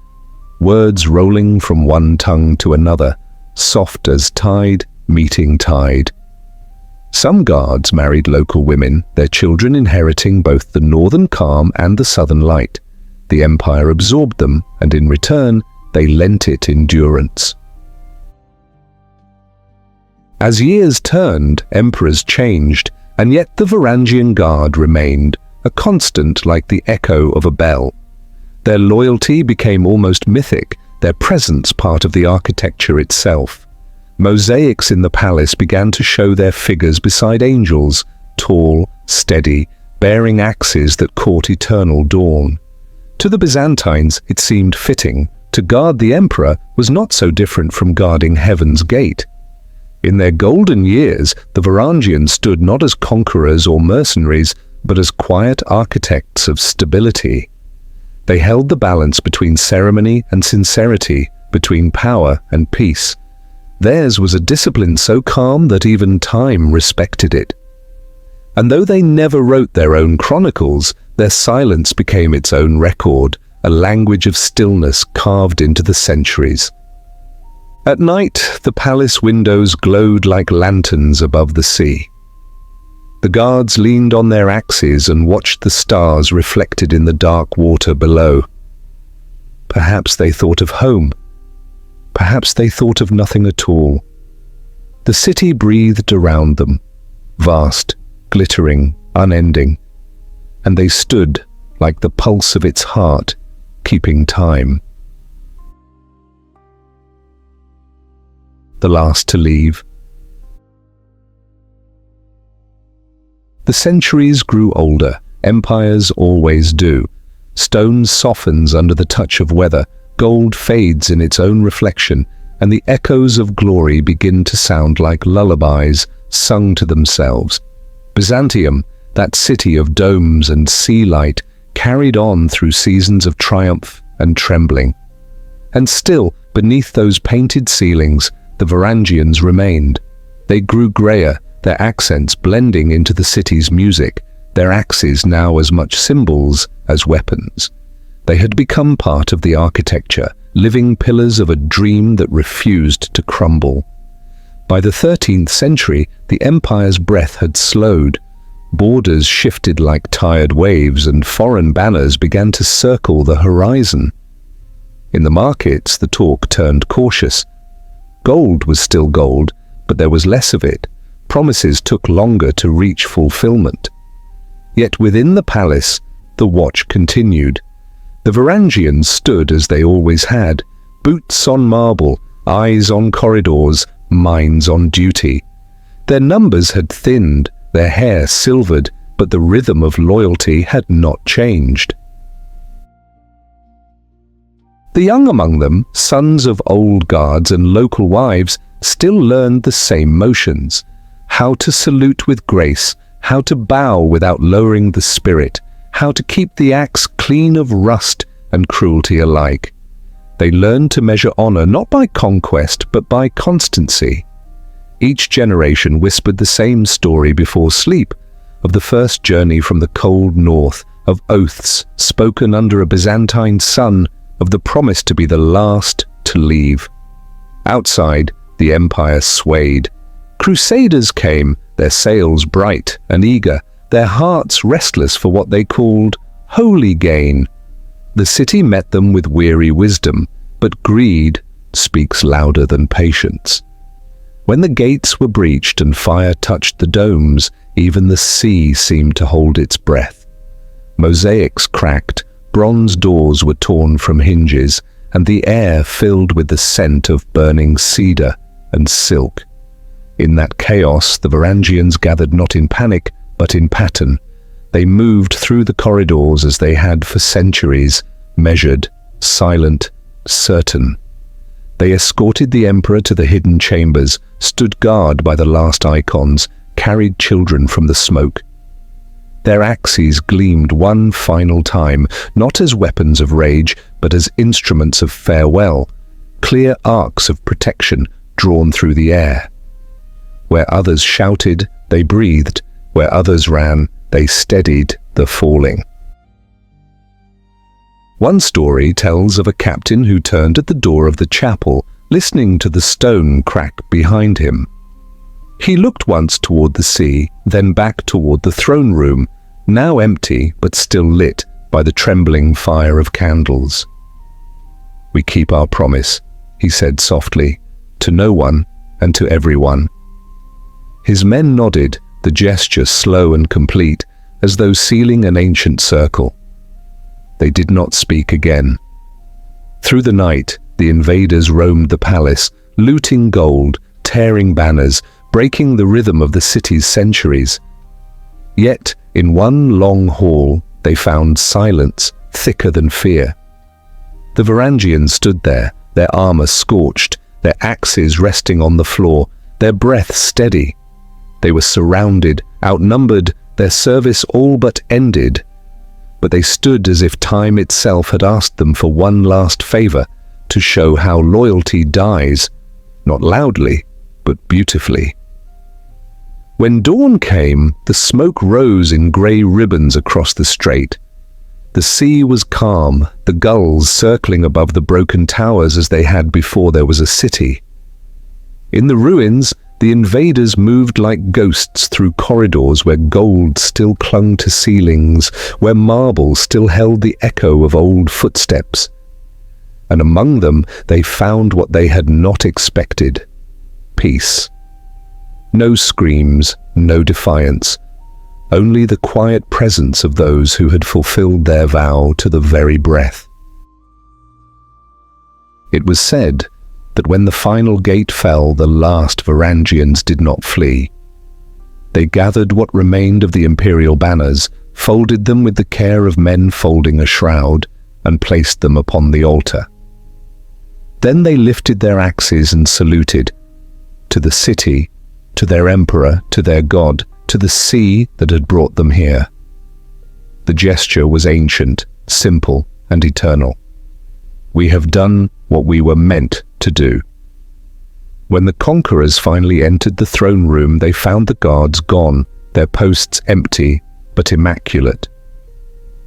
words rolling from one tongue to another, soft as tide meeting tide. Some guards married local women, their children inheriting both the northern calm and the southern light. The empire absorbed them, and in return, they lent it endurance. As years turned, emperors changed, and yet the Varangian Guard remained, a constant like the echo of a bell. Their loyalty became almost mythic, their presence part of the architecture itself. Mosaics in the palace began to show their figures beside angels, tall, steady, bearing axes that caught eternal dawn. To the Byzantines, it seemed fitting. To guard the emperor was not so different from guarding heaven's gate. In their golden years, the Varangians stood not as conquerors or mercenaries, but as quiet architects of stability. They held the balance between ceremony and sincerity, between power and peace. Theirs was a discipline so calm that even time respected it. And though they never wrote their own chronicles, their silence became its own record, a language of stillness carved into the centuries. At night, the palace windows glowed like lanterns above the sea. The guards leaned on their axes and watched the stars reflected in the dark water below. Perhaps they thought of home. Perhaps they thought of nothing at all. The city breathed around them, vast, glittering, unending, and they stood like the pulse of its heart, keeping time. The last to leave. The centuries grew older, empires always do. Stone softens under the touch of weather, gold fades in its own reflection, and the echoes of glory begin to sound like lullabies sung to themselves. Byzantium, that city of domes and sea light, carried on through seasons of triumph and trembling. And still, beneath those painted ceilings, the Varangians remained. They grew grayer, their accents blending into the city's music, their axes now as much symbols as weapons. They had become part of the architecture, living pillars of a dream that refused to crumble. By the 13th century, the empire's breath had slowed. Borders shifted like tired waves, and foreign banners began to circle the horizon. In the markets, the talk turned cautious. Gold was still gold, but there was less of it. Promises took longer to reach fulfillment. Yet within the palace, the watch continued. The Varangians stood as they always had, boots on marble, eyes on corridors, minds on duty. Their numbers had thinned, their hair silvered, but the rhythm of loyalty had not changed. The young among them, sons of old guards and local wives, still learned the same motions: how to salute with grace, how to bow without lowering the spirit, how to keep the axe clean of rust and cruelty alike. They learned to measure honor not by conquest but by constancy. Each generation whispered the same story before sleep, of the first journey from the cold north, of oaths spoken under a Byzantine sun, of the promise to be the last to leave. Outside, the empire swayed. Crusaders came, their sails bright and eager, their hearts restless for what they called holy gain. The city met them with weary wisdom, but greed speaks louder than patience. When the gates were breached and fire touched the domes, even the sea seemed to hold its breath. Mosaics cracked, bronze doors were torn from hinges, and the air filled with the scent of burning cedar and silk. In that chaos, the Varangians gathered not in panic, but in pattern. They moved through the corridors as they had for centuries, measured, silent, certain. They escorted the Emperor to the hidden chambers, stood guard by the last icons, carried children from the smoke. Their axes gleamed one final time, not as weapons of rage, but as instruments of farewell, clear arcs of protection drawn through the air. Where others shouted, they breathed. Where others ran, they steadied the falling. One story tells of a captain who turned at the door of the chapel, listening to the stone crack behind him. He looked once toward the sea, then back toward the throne room, now empty but still lit by the trembling fire of candles. "We keep our promise," he said softly, "to no one and to everyone." His men nodded, the gesture slow and complete, as though sealing an ancient circle. They did not speak again. Through the night, the invaders roamed the palace, looting gold, tearing banners, breaking the rhythm of the city's centuries. Yet, in one long hall, they found silence thicker than fear. The Varangians stood there, their armor scorched, their axes resting on the floor, their breath steady. They were surrounded, outnumbered, their service all but ended. But they stood as if time itself had asked them for one last favor, to show how loyalty dies, not loudly, but beautifully. When dawn came, the smoke rose in grey ribbons across the strait. The sea was calm, the gulls circling above the broken towers as they had before there was a city. In the ruins, the invaders moved like ghosts through corridors where gold still clung to ceilings, where marble still held the echo of old footsteps. And among them, they found what they had not expected: peace. No screams, no defiance, only the quiet presence of those who had fulfilled their vow to the very breath. It was said that when the final gate fell, the last Varangians did not flee. They gathered what remained of the imperial banners, folded them with the care of men folding a shroud, and placed them upon the altar. Then they lifted their axes and saluted, to the city, to their emperor, to their god, to the sea that had brought them here. The gesture was ancient, simple, and eternal. We have done what we were meant to do. When the conquerors finally entered the throne room, they found the guards gone, their posts empty but immaculate.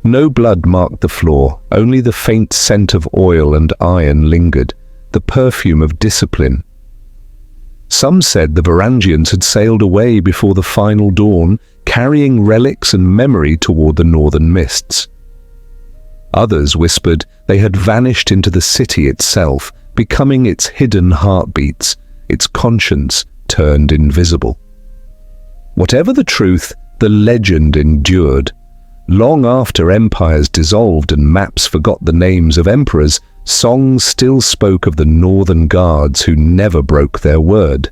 No blood marked the floor, only the faint scent of oil and iron lingered, the perfume of discipline. Some said the Varangians had sailed away before the final dawn, carrying relics and memory toward the northern mists. Others whispered they had vanished into the city itself, becoming its hidden heartbeats, its conscience turned invisible. Whatever the truth, the legend endured. Long after empires dissolved and maps forgot the names of emperors, songs still spoke of the northern guards who never broke their word.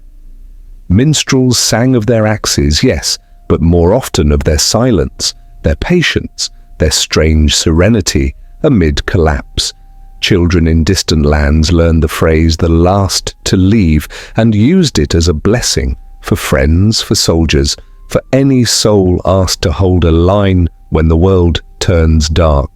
Minstrels sang of their axes, yes, but more often of their silence, their patience, their strange serenity amid collapse. Children in distant lands learned the phrase "the last to leave" and used it as a blessing for friends, for soldiers, for any soul asked to hold a line when the world turns dark.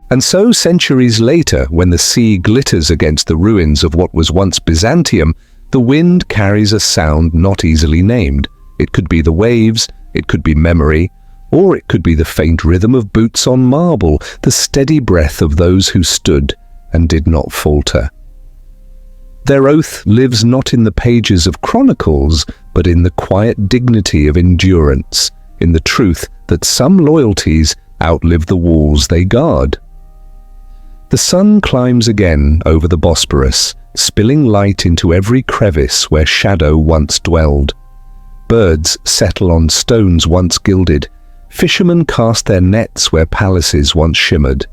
And so, centuries later, when the sea glitters against the ruins of what was once Byzantium, the wind carries a sound not easily named. It could be the waves, it could be memory, or it could be the faint rhythm of boots on marble, the steady breath of those who stood and did not falter. Their oath lives not in the pages of chronicles, but in the quiet dignity of endurance, in the truth that some loyalties outlive the walls they guard. The sun climbs again over the Bosporus, spilling light into every crevice where shadow once dwelled. Birds settle on stones once gilded. Fishermen cast their nets where palaces once shimmered.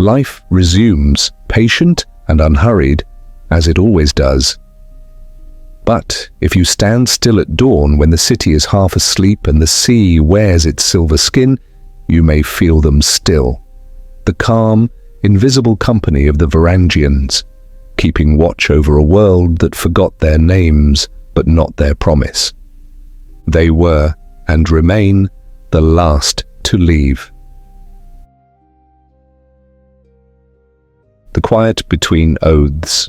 life resumes, patient and unhurried, as it always does. But if you stand still at dawn when the city is half asleep and the sea wears its silver skin, you may feel them still. The calm, invisible company of the Varangians, keeping watch over a world that forgot their names but not their promise. They were, and remain, the last to leave. The quiet between oaths.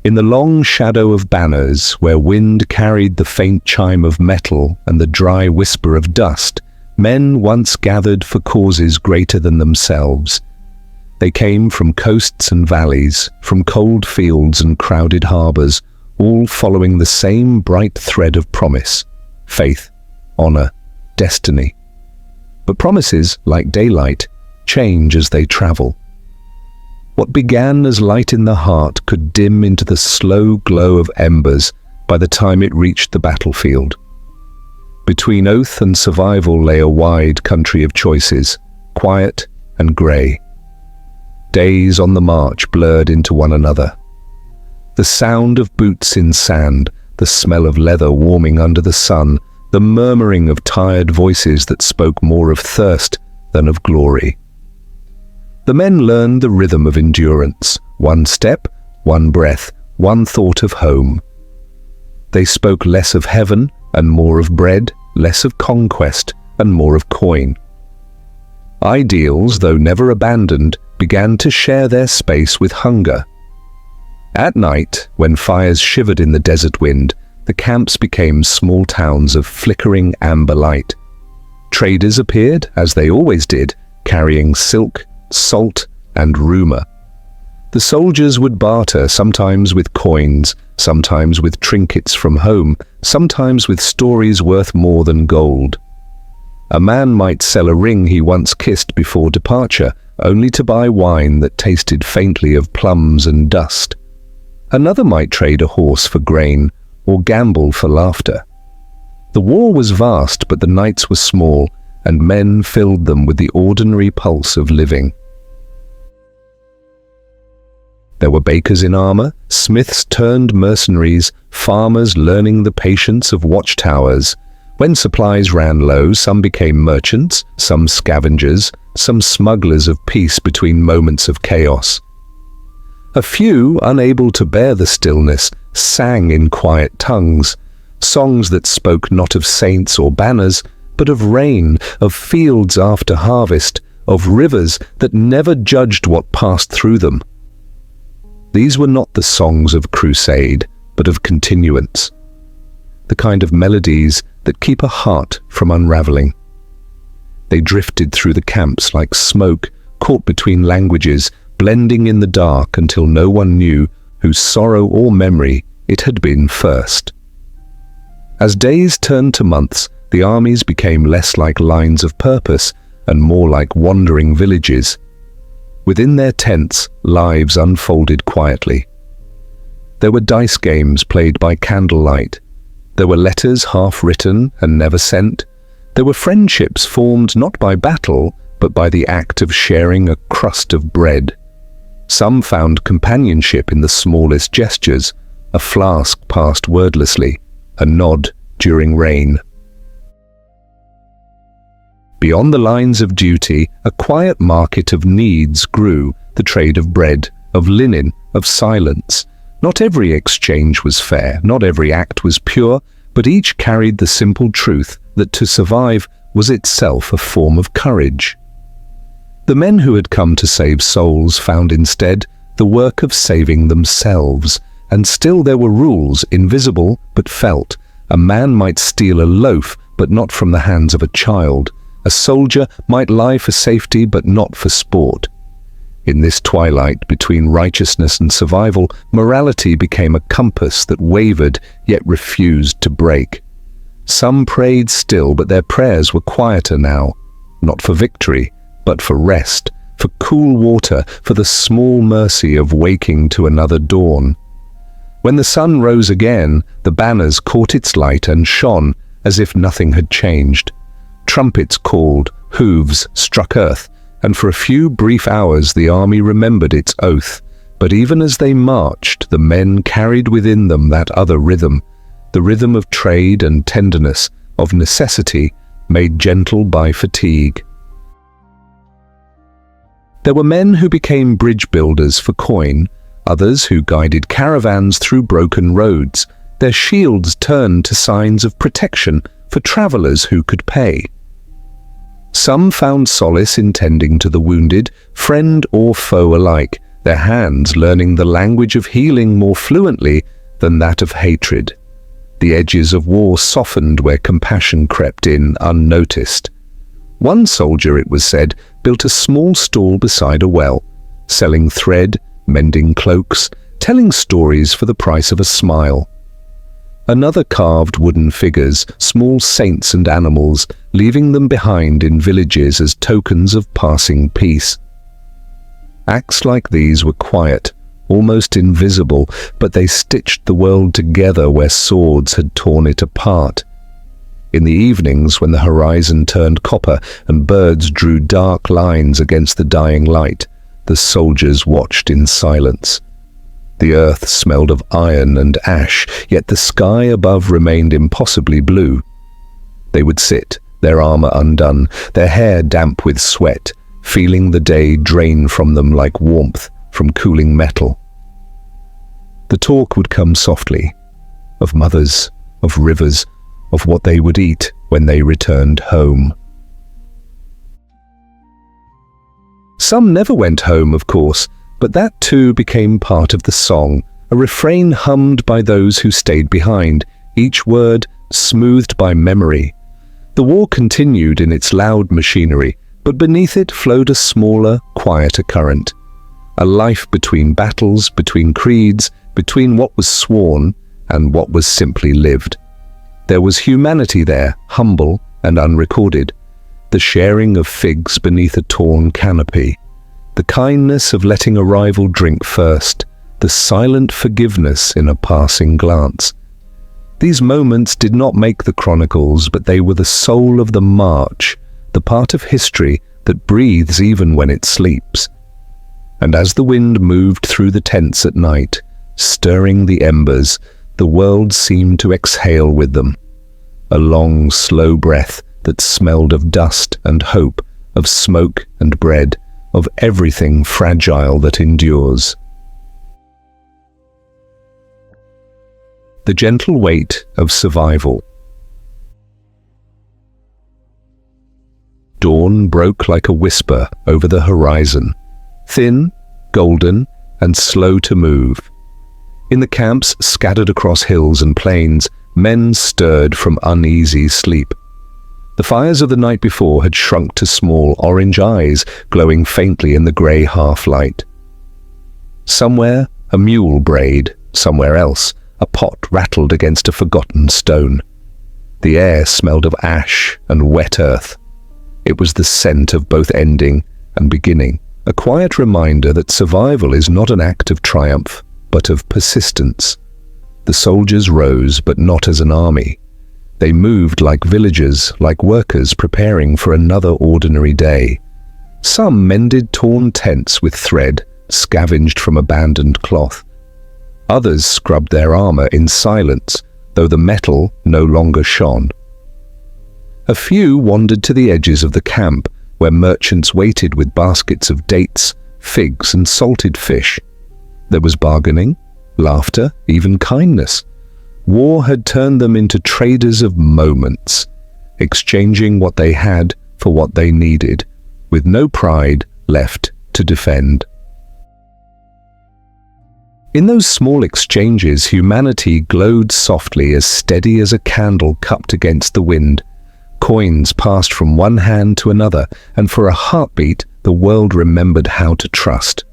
In the long shadow of banners, where wind carried the faint chime of metal and the dry whisper of dust, men once gathered for causes greater than themselves. They came from coasts and valleys, from cold fields and crowded harbours, all following the same bright thread of promise, faith, honour, destiny. But promises, like daylight, change as they travel. What began as light in the heart could dim into the slow glow of embers by the time it reached the battlefield. Between oath and survival lay a wide country of choices, quiet and grey. Days on the march blurred into one another. The sound of boots in sand, the smell of leather warming under the sun, the murmuring of tired voices that spoke more of thirst than of glory. The men learned the rhythm of endurance, one step, one breath, one thought of home. They spoke less of heaven and more of bread, less of conquest and more of coin. Ideals, though never abandoned, began to share their space with hunger. At night, when fires shivered in the desert wind, the camps became small towns of flickering amber light. Traders appeared, as they always did, carrying silk, salt, and rumour. The soldiers would barter, sometimes with coins, sometimes with trinkets from home, sometimes with stories worth more than gold. A man might sell a ring he once kissed before departure, only to buy wine that tasted faintly of plums and dust. Another might trade a horse for grain, or gamble for laughter. The war was vast, but the nights were small, and men filled them with the ordinary pulse of living. There were bakers in armour, smiths turned mercenaries, farmers learning the patience of watchtowers. When supplies ran low, some became merchants, some scavengers, some smugglers of peace between moments of chaos. A few, unable to bear the stillness, sang in quiet tongues, songs that spoke not of saints or banners, but of rain, of fields after harvest, of rivers that never judged what passed through them. These were not the songs of crusade, but of continuance, the kind of melodies that keep a heart from unraveling. They drifted through the camps like smoke, caught between languages, blending in the dark until no one knew whose sorrow or memory it had been first. As days turned to months, the armies became less like lines of purpose and more like wandering villages. Within their tents, lives unfolded quietly. There were dice games played by candlelight. There were letters half-written and never sent. There were friendships formed not by battle, but by the act of sharing a crust of bread. Some found companionship in the smallest gestures, a flask passed wordlessly, a nod during rain. Beyond the lines of duty, a quiet market of needs grew, the trade of bread, of linen, of silence. Not every exchange was fair, not every act was pure, but each carried the simple truth that to survive was itself a form of courage. The men who had come to save souls found instead the work of saving themselves, and still there were rules, invisible but felt. A man might steal a loaf, but not from the hands of a child. A soldier might lie for safety, but not for sport. In this twilight between righteousness and survival, morality became a compass that wavered yet refused to break. Some prayed still, but their prayers were quieter now, not for victory, but for rest, for cool water, for the small mercy of waking to another dawn. When the sun rose again, the banners caught its light and shone as if nothing had changed. Trumpets called, hooves struck earth, and for a few brief hours the army remembered its oath. But even as they marched, the men carried within them that other rhythm, the rhythm of trade and tenderness, of necessity, made gentle by fatigue. There were men who became bridge builders for coin, others who guided caravans through broken roads, their shields turned to signs of protection for travelers who could pay. Some found solace in tending to the wounded, friend or foe alike, their hands learning the language of healing more fluently than that of hatred. The edges of war softened where compassion crept in unnoticed. One soldier, it was said, built a small stall beside a well, selling thread, mending cloaks, telling stories for the price of a smile. Another carved wooden figures, small saints and animals, leaving them behind in villages as tokens of passing peace. Acts like these were quiet, almost invisible, but they stitched the world together where swords had torn it apart. In the evenings, when the horizon turned copper and birds drew dark lines against the dying light, the soldiers watched in silence. The earth smelled of iron and ash, yet the sky above remained impossibly blue. They would sit, their armor undone, their hair damp with sweat, feeling the day drain from them like warmth from cooling metal. The talk would come softly, of mothers, of rivers, of what they would eat when they returned home. Some never went home, of course, but that too became part of the song, a refrain hummed by those who stayed behind, each word smoothed by memory. The war continued in its loud machinery, but beneath it flowed a smaller, quieter current. A life between battles, between creeds, between what was sworn and what was simply lived. There was humanity there, humble and unrecorded, the sharing of figs beneath a torn canopy, the kindness of letting a rival drink first, the silent forgiveness in a passing glance. These moments did not make the chronicles, but they were the soul of the march, the part of history that breathes even when it sleeps. And as the wind moved through the tents at night, stirring the embers, the world seemed to exhale with them. A long, slow breath that smelled of dust and hope, of smoke and bread, of everything fragile that endures. The gentle weight of survival. Dawn broke like a whisper over the horizon, thin, golden, and slow to move. In the camps scattered across hills and plains, men stirred from uneasy sleep. The fires of the night before had shrunk to small orange eyes glowing faintly in the grey half-light. Somewhere a mule brayed, somewhere else a pot rattled against a forgotten stone. The air smelled of ash and wet earth. It was the scent of both ending and beginning, a quiet reminder that survival is not an act of triumph, but of persistence. The soldiers rose, but not as an army. They moved like villagers, like workers preparing for another ordinary day. Some mended torn tents with thread, scavenged from abandoned cloth. Others scrubbed their armor in silence, though the metal no longer shone. A few wandered to the edges of the camp, where merchants waited with baskets of dates, figs, and salted fish. There was bargaining, laughter, even kindness. War had turned them into traders of moments, exchanging what they had for what they needed, with no pride left to defend. In those small exchanges, humanity glowed softly, as steady as a candle cupped against the wind. Coins passed from one hand to another, and for a heartbeat, the world remembered how to trust.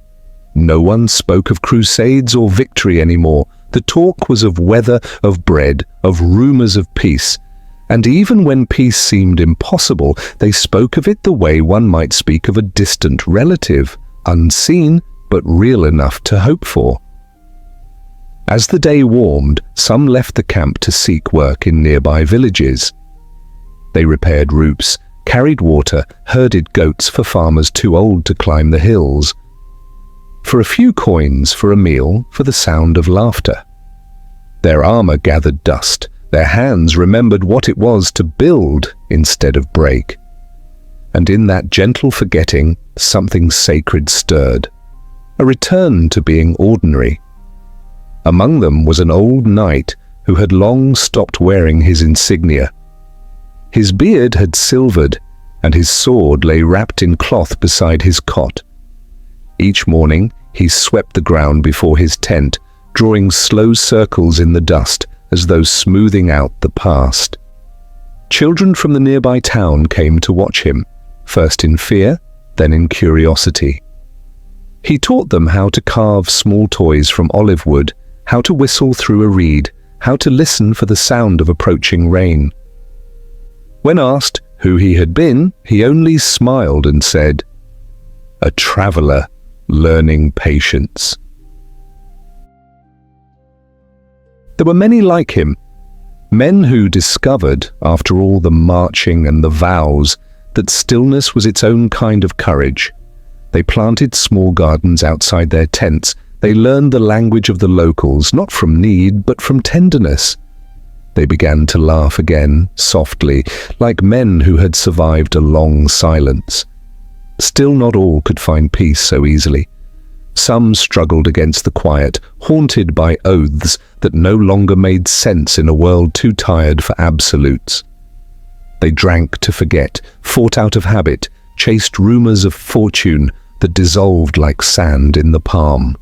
No one spoke of crusades or victory anymore. The talk was of weather, of bread, of rumors of peace. And even when peace seemed impossible, they spoke of it the way one might speak of a distant relative, unseen but real enough to hope for. As the day warmed, some left the camp to seek work in nearby villages. They repaired roofs, carried water, herded goats for farmers too old to climb the hills. For a few coins, for a meal, for the sound of laughter. Their armor gathered dust. Their hands remembered what it was to build instead of break. And in that gentle forgetting, something sacred stirred. A return to being ordinary. Among them was an old knight who had long stopped wearing his insignia. His beard had silvered, and his sword lay wrapped in cloth beside his cot. Each morning he swept the ground before his tent, drawing slow circles in the dust as though smoothing out the past. Children from the nearby town came to watch him, first in fear, then in curiosity. He taught them how to carve small toys from olive wood, how to whistle through a reed, how to listen for the sound of approaching rain. When asked who he had been, he only smiled and said, "A traveler learning patience." There were many like him, men who discovered, after all the marching and the vows, that stillness was its own kind of courage. They planted small gardens outside their tents. They learned the language of the locals, not from need, but from tenderness. They began to laugh again, softly, like men who had survived a long silence. Still not all could find peace so easily. Some struggled against the quiet, haunted by oaths that no longer made sense in a world too tired for absolutes. They drank to forget, fought out of habit, chased rumors of fortune that dissolved like sand in the palm.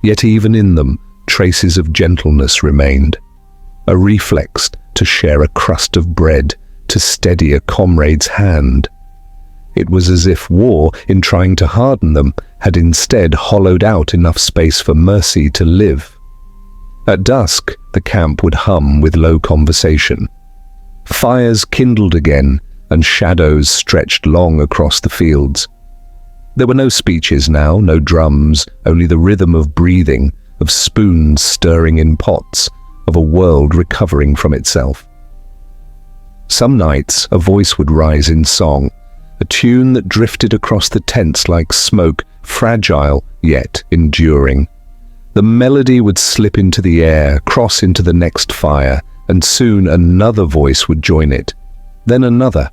Yet even in them, traces of gentleness remained. A reflex to share a crust of bread, to steady a comrade's hand. It was as if war, in trying to harden them, had instead hollowed out enough space for mercy to live. At dusk, the camp would hum with low conversation. Fires kindled again, and shadows stretched long across the fields. There were no speeches now, no drums, only the rhythm of breathing, of spoons stirring in pots, of a world recovering from itself. Some nights a voice would rise in song, a tune that drifted across the tents like smoke, fragile yet enduring. The melody would slip into the air, cross into the next fire, and soon another voice would join it, then another,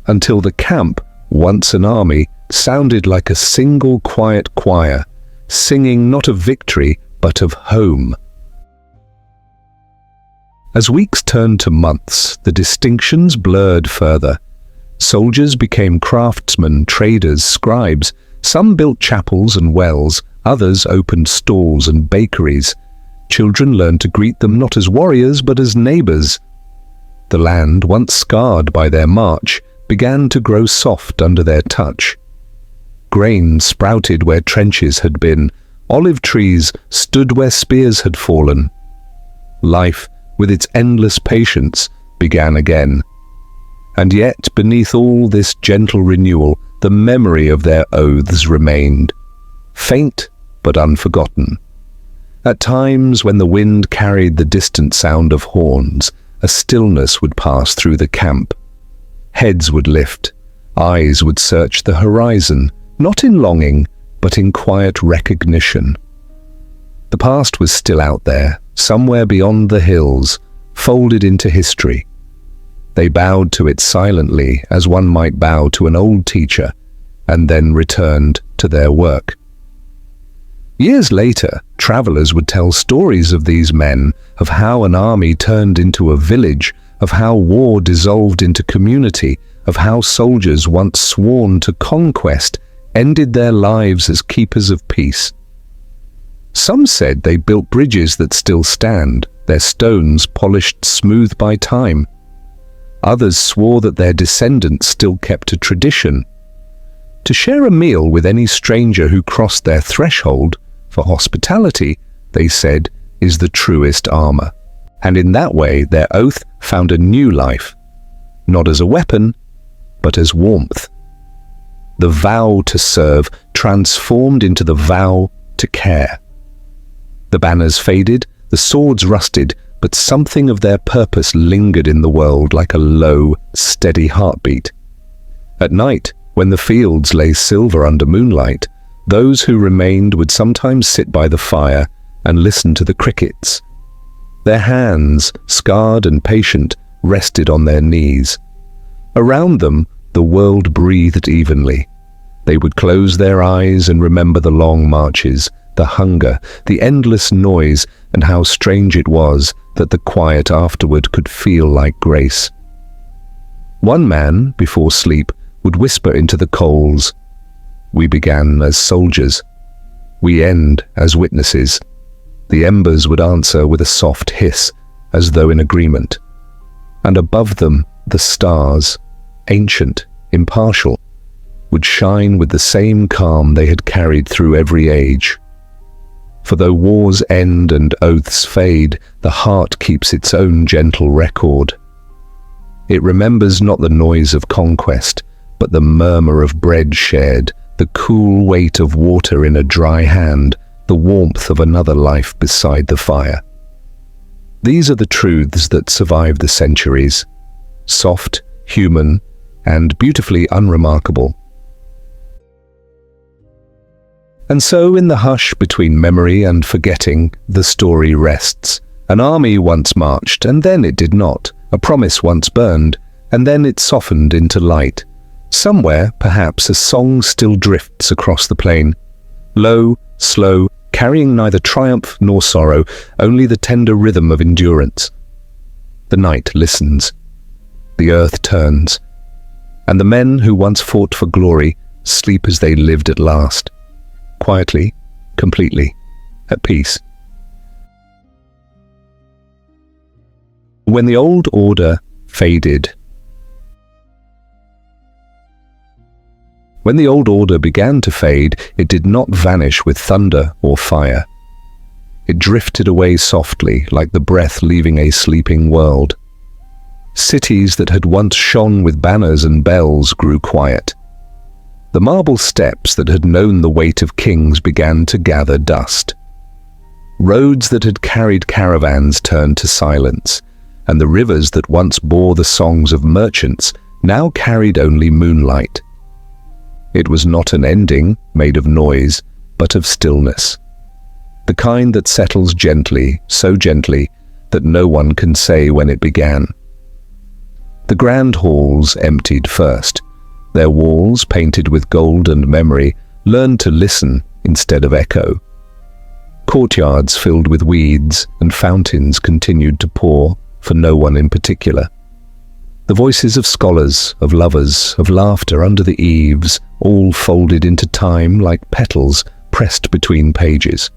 until the camp, once an army, sounded like a single quiet choir, singing not of victory, but of home. As weeks turned to months, the distinctions blurred further. Soldiers became craftsmen, traders, scribes. Some built chapels and wells, others opened stalls and bakeries. Children learned to greet them not as warriors, but as neighbors. The land, once scarred by their march, began to grow soft under their touch. Grain sprouted where trenches had been. Olive trees stood where spears had fallen. Life, with its endless patience, began again. And yet, beneath all this gentle renewal, the memory of their oaths remained, faint but unforgotten. At times, when the wind carried the distant sound of horns, a stillness would pass through the camp. Heads would lift, eyes would search the horizon, not in longing, but in quiet recognition. The past was still out there, somewhere beyond the hills, folded into history. They bowed to it silently, as one might bow to an old teacher, and then returned to their work. Years later, travelers would tell stories of these men, of how an army turned into a village, of how war dissolved into community, of how soldiers once sworn to conquest ended their lives as keepers of peace. Some said they built bridges that still stand, their stones polished smooth by time. Others swore that their descendants still kept a tradition. To share a meal with any stranger who crossed their threshold, for hospitality, they said, is the truest armor. And in that way their oath found a new life, not as a weapon, but as warmth. The vow to serve transformed into the vow to care. The banners faded, the swords rusted, but something of their purpose lingered in the world like a low, steady heartbeat. At night, when the fields lay silver under moonlight, those who remained would sometimes sit by the fire and listen to the crickets. Their hands, scarred and patient, rested on their knees. Around them, the world breathed evenly. They would close their eyes and remember the long marches, the hunger, the endless noise, and how strange it was that the quiet afterward could feel like grace. One man, before sleep, would whisper into the coals, "We began as soldiers. We end as witnesses." The embers would answer with a soft hiss, as though in agreement. And above them, the stars, ancient, impartial, would shine with the same calm they had carried through every age. For though wars end and oaths fade, the heart keeps its own gentle record. It remembers not the noise of conquest, but the murmur of bread shared, the cool weight of water in a dry hand, the warmth of another life beside the fire. These are the truths that survive the centuries, soft, human, and beautifully unremarkable. And so in the hush between memory and forgetting, the story rests. An army once marched, and then it did not. A promise once burned, and then it softened into light. Somewhere, perhaps, a song still drifts across the plain. Low, slow, carrying neither triumph nor sorrow, only the tender rhythm of endurance. The night listens. The earth turns. And the men who once fought for glory sleep as they lived at last. Quietly, completely, at peace. When the old order faded. When the old order began to fade, it did not vanish with thunder or fire. It drifted away softly, like the breath leaving a sleeping world. Cities that had once shone with banners and bells grew quiet. The marble steps that had known the weight of kings began to gather dust. Roads that had carried caravans turned to silence, and the rivers that once bore the songs of merchants now carried only moonlight. It was not an ending made of noise, but of stillness. The kind that settles gently, so gently that no one can say when it began. The grand halls emptied first. Their walls, painted with gold and memory, learned to listen instead of echo. Courtyards filled with weeds and fountains continued to pour, for no one in particular. The voices of scholars, of lovers, of laughter under the eaves, all folded into time like petals pressed between pages.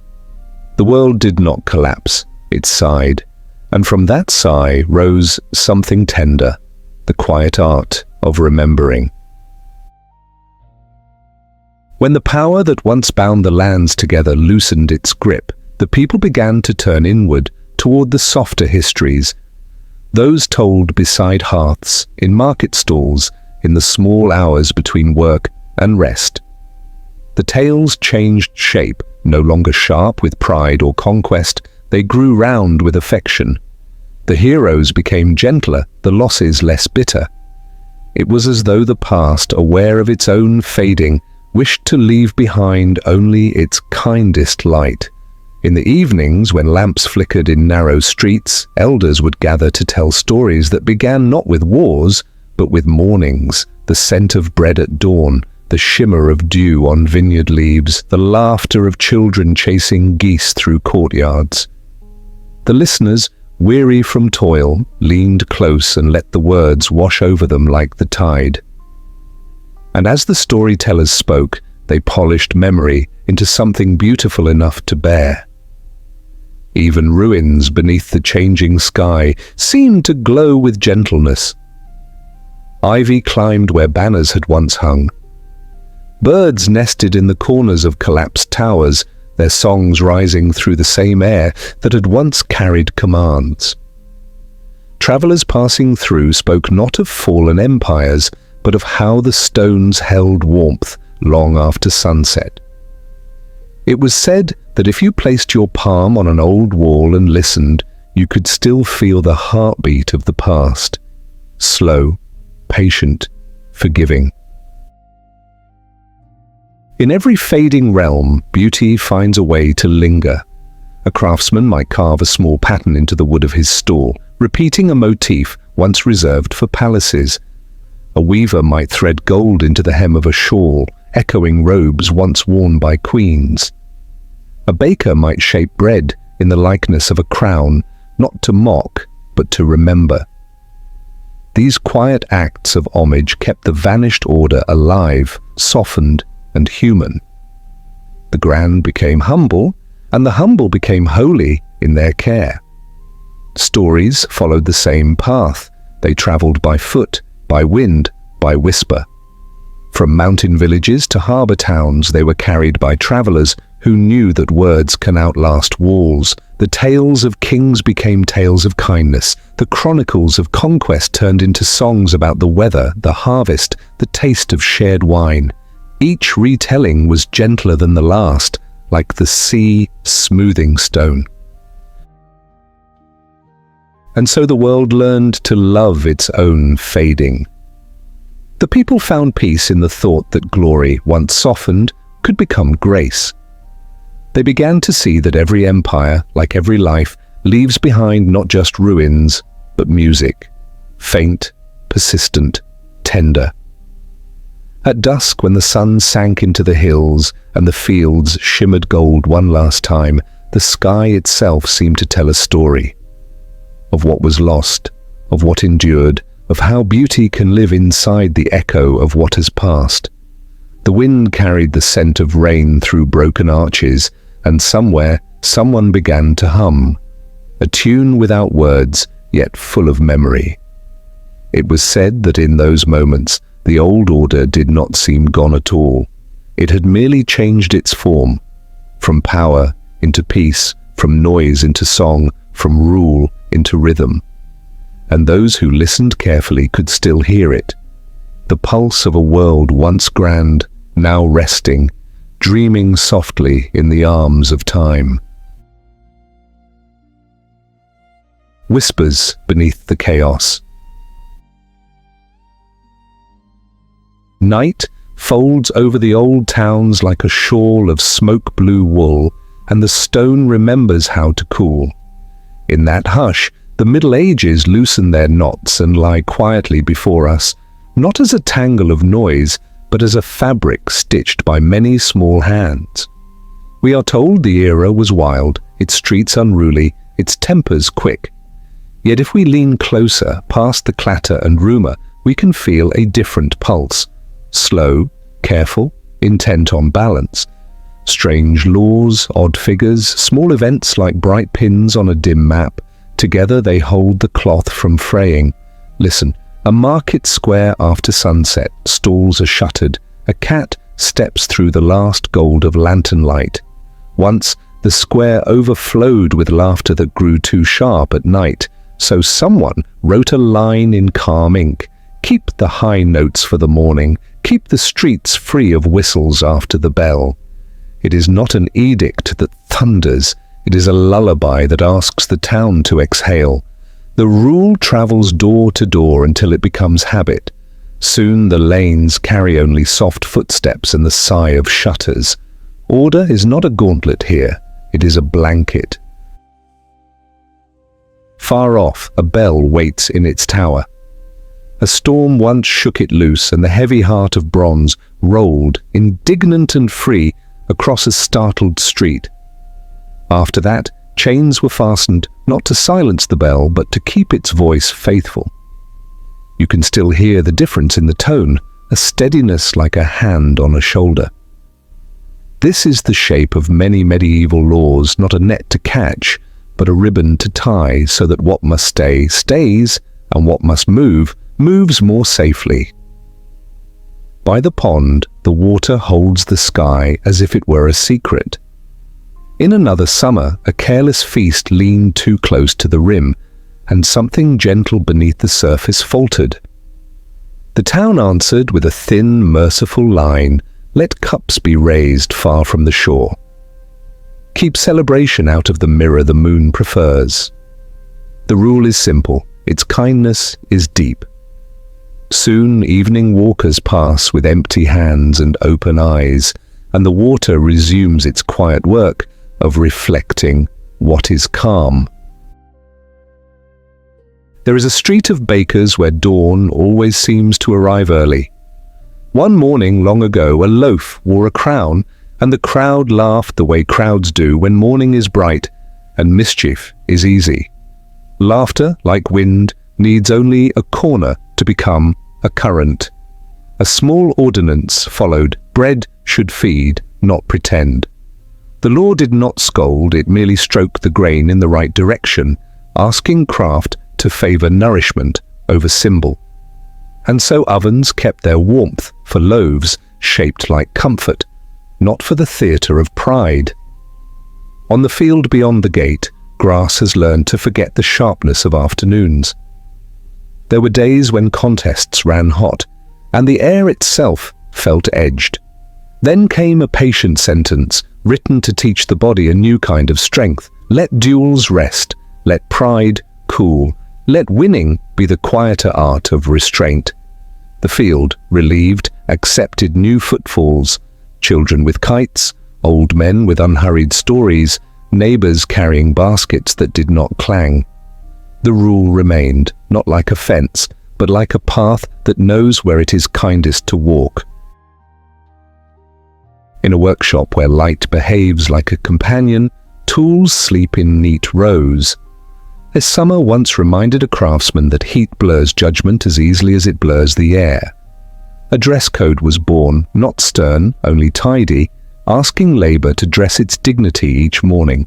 The world did not collapse, it sighed, and from that sigh rose something tender, the quiet art of remembering. When the power that once bound the lands together loosened its grip, the people began to turn inward toward the softer histories, those told beside hearths, in market stalls, in the small hours between work and rest. The tales changed shape, no longer sharp with pride or conquest, they grew round with affection. The heroes became gentler, the losses less bitter. It was as though the past, aware of its own fading, wished to leave behind only its kindest light. In the evenings, when lamps flickered in narrow streets, elders would gather to tell stories that began not with wars, but with mornings, the scent of bread at dawn, the shimmer of dew on vineyard leaves, the laughter of children chasing geese through courtyards. The listeners, weary from toil, leaned close and let the words wash over them like the tide. And as the storytellers spoke, they polished memory into something beautiful enough to bear. Even ruins beneath the changing sky seemed to glow with gentleness. Ivy climbed where banners had once hung. Birds nested in the corners of collapsed towers, their songs rising through the same air that had once carried commands. Travelers passing through spoke not of fallen empires, but of how the stones held warmth long after sunset. It was said that if you placed your palm on an old wall and listened, you could still feel the heartbeat of the past, slow, patient, forgiving. In every fading realm, beauty finds a way to linger. A craftsman might carve a small pattern into the wood of his stall, repeating a motif once reserved for palaces. A weaver might thread gold into the hem of a shawl, echoing robes once worn by queens. A baker might shape bread in the likeness of a crown, not to mock, but to remember. These quiet acts of homage kept the vanished order alive, softened, and human. The grand became humble, and the humble became holy in their care. Stories followed the same path. They traveled by foot, by wind, by whisper. From mountain villages to harbor towns, they were carried by travelers who knew that words can outlast walls. The tales of kings became tales of kindness. The chronicles of conquest turned into songs about the weather, the harvest, the taste of shared wine. Each retelling was gentler than the last, like the sea smoothing stone. And so the world learned to love its own fading. The people found peace in the thought that glory, once softened, could become grace. They began to see that every empire, like every life, leaves behind not just ruins, but music, faint, persistent, tender. At dusk, when the sun sank into the hills and the fields shimmered gold one last time, the sky itself seemed to tell a story of what was lost, of what endured, of how beauty can live inside the echo of what has passed. The wind carried the scent of rain through broken arches, and somewhere someone began to hum, a tune without words, yet full of memory. It was said that in those moments, the old order did not seem gone at all. It had merely changed its form, from power into peace, from noise into song, from rule into rhythm. And those who listened carefully could still hear it, the pulse of a world once grand, now resting, dreaming softly in the arms of time. Whispers beneath the chaos. Night folds over the old towns like a shawl of smoke-blue wool, and the stone remembers how to cool. In that hush, the Middle Ages loosen their knots and lie quietly before us, not as a tangle of noise, but as a fabric stitched by many small hands. We are told the era was wild, its streets unruly, its tempers quick. Yet if we lean closer, past the clatter and rumor, we can feel a different pulse. Slow, careful, intent on balance. Strange laws, odd figures, small events like bright pins on a dim map. Together they hold the cloth from fraying. Listen, a market square after sunset, stalls are shuttered. A cat steps through the last gold of lantern light. Once, the square overflowed with laughter that grew too sharp at night. So someone wrote a line in calm ink. Keep the high notes for the morning. Keep the streets free of whistles after the bell. It is not an edict that thunders. It is a lullaby that asks the town to exhale. The rule travels door to door until it becomes habit. Soon the lanes carry only soft footsteps and the sigh of shutters. Order is not a gauntlet here. It is a blanket. Far off, a bell waits in its tower. A storm once shook it loose, and the heavy heart of bronze rolled, indignant and free, across a startled street. After that, chains were fastened, not to silence the bell, but to keep its voice faithful. You can still hear the difference in the tone, a steadiness like a hand on a shoulder. This is the shape of many medieval laws, not a net to catch, but a ribbon to tie, so that what must stay, stays, and what must move, moves more safely. By the pond, the water holds the sky as if it were a secret. In another summer, a careless feast leaned too close to the rim, and something gentle beneath the surface faltered. The town answered with a thin, merciful line, "Let cups be raised far from the shore. Keep celebration out of the mirror the moon prefers." The rule is simple. Its kindness is deep. Soon evening walkers pass with empty hands and open eyes, and the water resumes its quiet work of reflecting what is calm. There is a street of bakers where dawn always seems to arrive early. One morning long ago, a loaf wore a crown, and the crowd laughed the way crowds do when morning is bright and mischief is easy. Laughter, like wind, needs only a corner to become a current. A small ordinance followed: bread should feed, not pretend. The law did not scold, it merely stroked the grain in the right direction, asking craft to favor nourishment over symbol. And so ovens kept their warmth for loaves shaped like comfort, not for the theater of pride. On the field beyond the gate, grass has learned to forget the sharpness of afternoons. There were days when contests ran hot, and the air itself felt edged. Then came a patient sentence, written to teach the body a new kind of strength. Let duels rest, let pride cool, let winning be the quieter art of restraint. The field, relieved, accepted new footfalls, children with kites, old men with unhurried stories, neighbors carrying baskets that did not clang. The rule remained, not like a fence, but like a path that knows where it is kindest to walk. In a workshop where light behaves like a companion, tools sleep in neat rows. A summer once reminded a craftsman that heat blurs judgment as easily as it blurs the air. A dress code was born, not stern, only tidy, asking labor to dress its dignity each morning.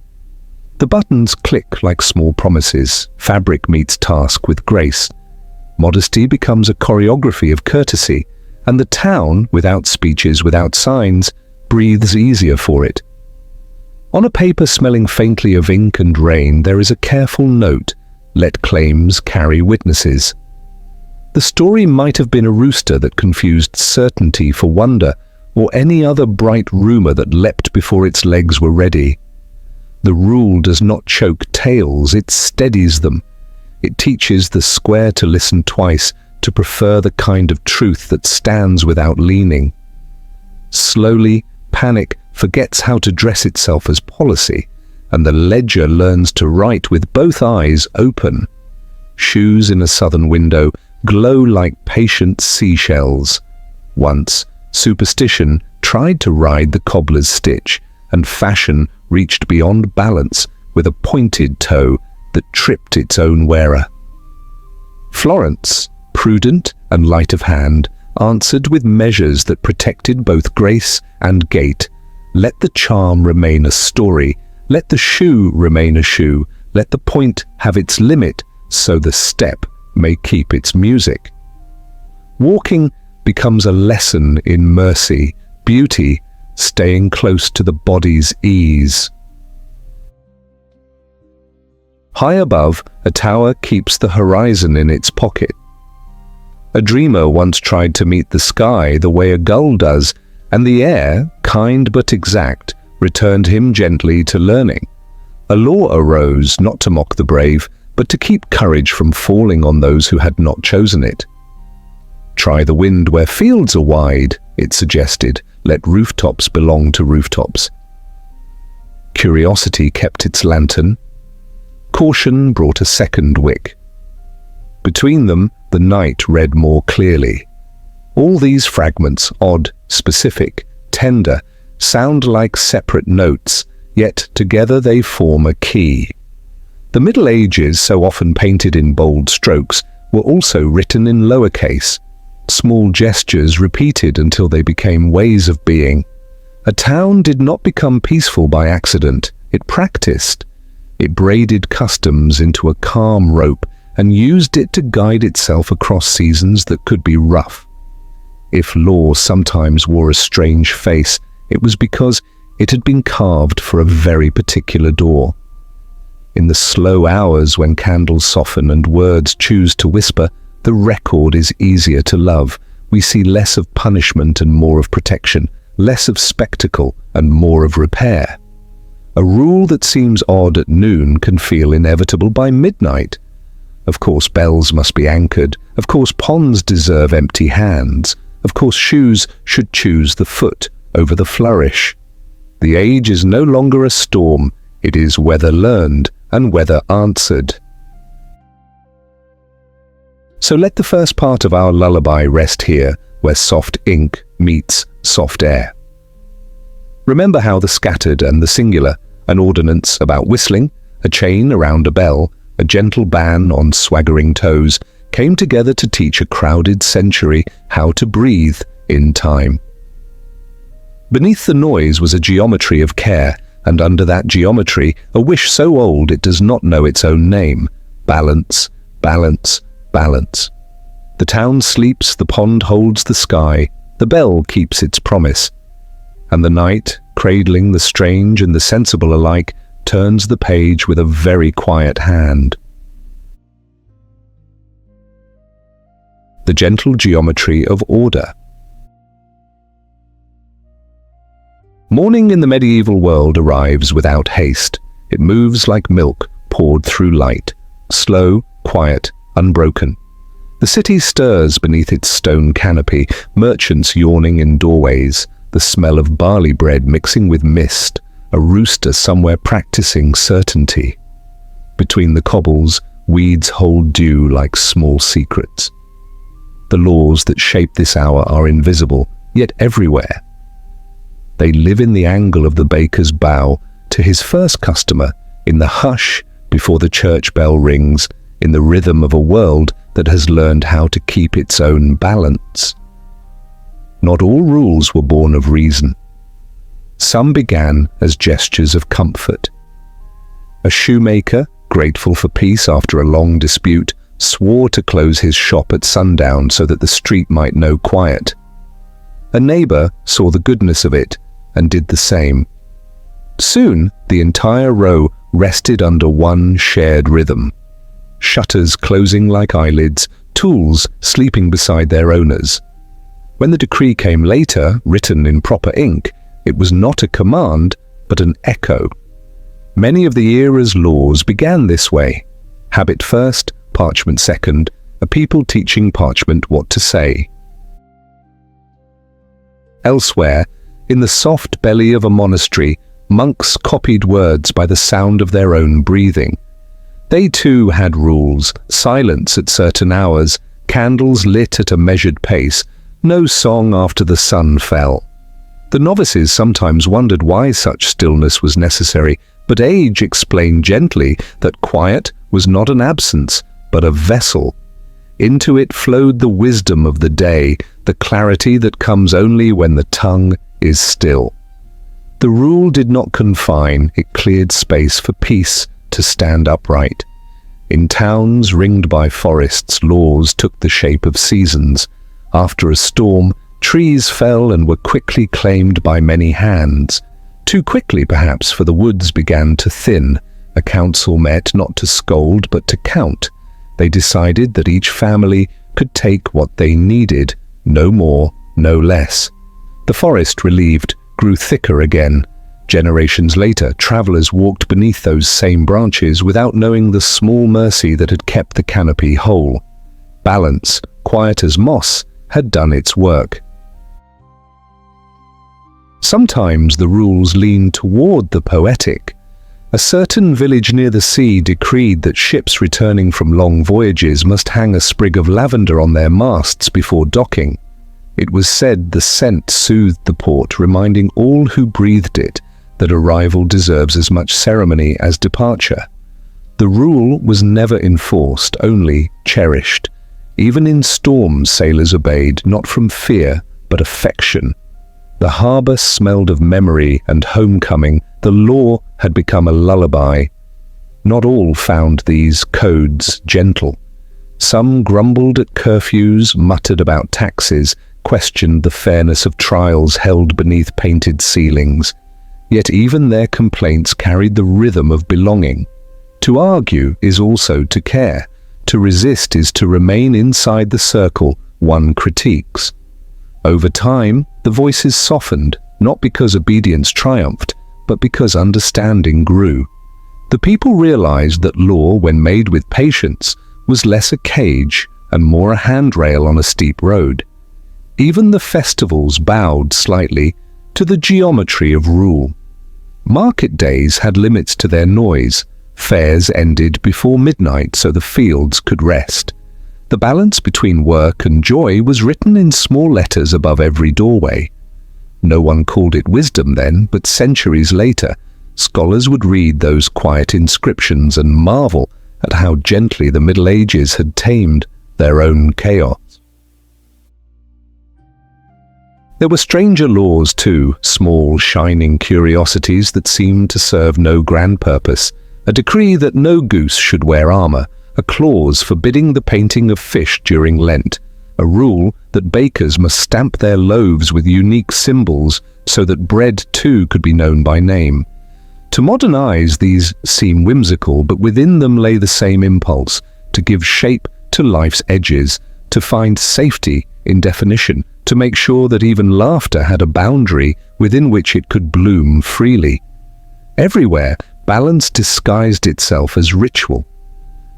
The buttons click like small promises. Fabric meets task with grace. Modesty becomes a choreography of courtesy, and the town, without speeches, without signs, breathes easier for it. On a paper smelling faintly of ink and rain, there is a careful note: let claims carry witnesses. The story might have been a rooster that confused certainty for wonder, or any other bright rumor that leapt before its legs were ready. The rule does not choke tales, it steadies them. It teaches the square to listen twice, to prefer the kind of truth that stands without leaning. Slowly, panic forgets how to dress itself as policy, and the ledger learns to write with both eyes open. Shoes in a southern window glow like patient seashells. Once, superstition tried to ride the cobbler's stitch, and fashion reached beyond balance with a pointed toe that tripped its own wearer. Florence, prudent and light of hand, answered with measures that protected both grace and gait. Let the charm remain a story, let the shoe remain a shoe, let the point have its limit, so the step may keep its music. Walking becomes a lesson in mercy, beauty, staying close to the body's ease. High above, a tower keeps the horizon in its pocket. A dreamer once tried to meet the sky the way a gull does, and the air, kind but exact, returned him gently to learning. A law arose not to mock the brave, but to keep courage from falling on those who had not chosen it. Try the wind where fields are wide, it suggested. Let rooftops belong to rooftops. Curiosity kept its lantern. Caution brought a second wick. Between them, the night read more clearly. All these fragments, odd, specific, tender, sound like separate notes, yet together they form a key. The Middle Ages, so often painted in bold strokes, were also written in lowercase. Small gestures repeated until they became ways of being. A town did not become peaceful by accident. It practiced. It braided customs into a calm rope and used it to guide itself across seasons that could be rough. If law sometimes wore a strange face, it was because it had been carved for a very particular door. In the slow hours when candles soften and words choose to whisper, the record is easier to love. We see less of punishment and more of protection, less of spectacle and more of repair. A rule that seems odd at noon can feel inevitable by midnight. Of course bells must be anchored. Of course ponds deserve empty hands. Of course shoes should choose the foot over the flourish. The age is no longer a storm. It is weather learned and weather answered. So let the first part of our lullaby rest here, where soft ink meets soft air. Remember how the scattered and the singular, an ordinance about whistling, a chain around a bell, a gentle ban on swaggering toes, came together to teach a crowded century how to breathe in time. Beneath the noise was a geometry of care, and under that geometry a wish so old it does not know its own name. Balance, balance, balance. The town sleeps, the pond holds the sky, the bell keeps its promise, and the night, cradling the strange and the sensible alike, turns the page with a very quiet hand. The gentle geometry of order. Morning in the medieval world arrives without haste. It moves like milk poured through light, slow, quiet, unbroken. The city stirs beneath its stone canopy, merchants yawning in doorways, the smell of barley bread mixing with mist, a rooster somewhere practicing certainty. Between the cobbles, weeds hold dew like small secrets. The laws that shape this hour are invisible, yet everywhere. They live in the angle of the baker's bow to his first customer, in the hush before the church bell rings, in the rhythm of a world that has learned how to keep its own balance. Not all rules were born of reason. Some began as gestures of comfort. A shoemaker, grateful for peace after a long dispute, swore to close his shop at sundown so that the street might know quiet. A neighbor saw the goodness of it and did the same. Soon, the entire row rested under one shared rhythm. Shutters closing like eyelids, tools sleeping beside their owners. When the decree came later, written in proper ink, it was not a command, but an echo. Many of the era's laws began this way. Habit first, parchment second, a people teaching parchment what to say. Elsewhere, in the soft belly of a monastery, monks copied words by the sound of their own breathing. They too had rules, silence at certain hours, candles lit at a measured pace, no song after the sun fell. The novices sometimes wondered why such stillness was necessary, but age explained gently that quiet was not an absence, but a vessel. Into it flowed the wisdom of the day, the clarity that comes only when the tongue is still. The rule did not confine, it cleared space for peace to stand upright. In towns ringed by forests, laws took the shape of seasons. After a storm, trees fell and were quickly claimed by many hands. Too quickly, perhaps, for the woods began to thin. A council met not to scold, but to count. They decided that each family could take what they needed, no more, no less. The forest, relieved, grew thicker again. Generations later, travelers walked beneath those same branches without knowing the small mercy that had kept the canopy whole. Balance, quiet as moss, had done its work. Sometimes the rules leaned toward the poetic. A certain village near the sea decreed that ships returning from long voyages must hang a sprig of lavender on their masts before docking. It was said the scent soothed the port, reminding all who breathed it that arrival deserves as much ceremony as departure. The rule was never enforced, only cherished. Even in storms, sailors obeyed, not from fear, but affection. The harbor smelled of memory and homecoming. The law had become a lullaby. Not all found these codes gentle. Some grumbled at curfews, muttered about taxes, questioned the fairness of trials held beneath painted ceilings. Yet even their complaints carried the rhythm of belonging. To argue is also to care. To resist is to remain inside the circle one critiques. Over time, the voices softened, not because obedience triumphed, but because understanding grew. The people realized that law, when made with patience, was less a cage and more a handrail on a steep road. Even the festivals bowed slightly to the geometry of rule. Market days had limits to their noise. Fairs ended before midnight so the fields could rest. The balance between work and joy was written in small letters above every doorway. No one called it wisdom then, but centuries later, scholars would read those quiet inscriptions and marvel at how gently the Middle Ages had tamed their own chaos. There were stranger laws too, small, shining curiosities that seemed to serve no grand purpose. A decree that no goose should wear armor, a clause forbidding the painting of fish during Lent, a rule that bakers must stamp their loaves with unique symbols so that bread too could be known by name. To modern eyes, these seem whimsical, but within them lay the same impulse, to give shape to life's edges, to find safety in definition, to make sure that even laughter had a boundary within which it could bloom freely. Everywhere, balance disguised itself as ritual.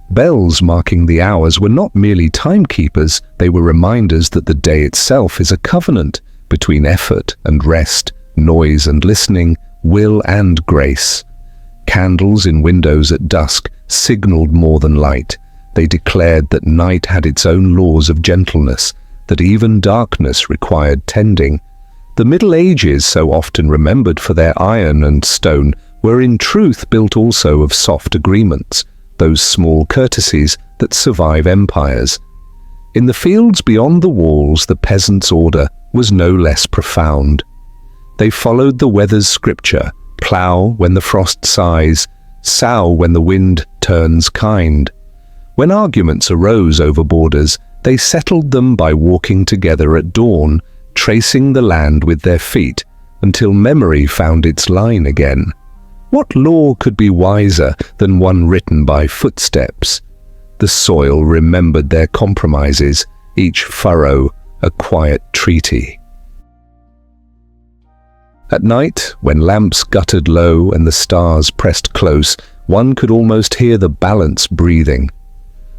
Bells marking the hours were not merely timekeepers, they were reminders that the day itself is a covenant between effort and rest, noise and listening, will and grace. Candles in windows at dusk signaled more than light. They declared that night had its own laws of gentleness, that even darkness required tending. The Middle Ages, so often remembered for their iron and stone, were in truth built also of soft agreements, those small courtesies that survive empires. In the fields beyond the walls, the peasants' order was no less profound. They followed the weather's scripture, plough when the frost sighs, sow when the wind turns kind. When arguments arose over borders, they settled them by walking together at dawn, tracing the land with their feet, until memory found its line again. What law could be wiser than one written by footsteps? The soil remembered their compromises, each furrow a quiet treaty. At night, when lamps guttered low and the stars pressed close, one could almost hear the balance breathing.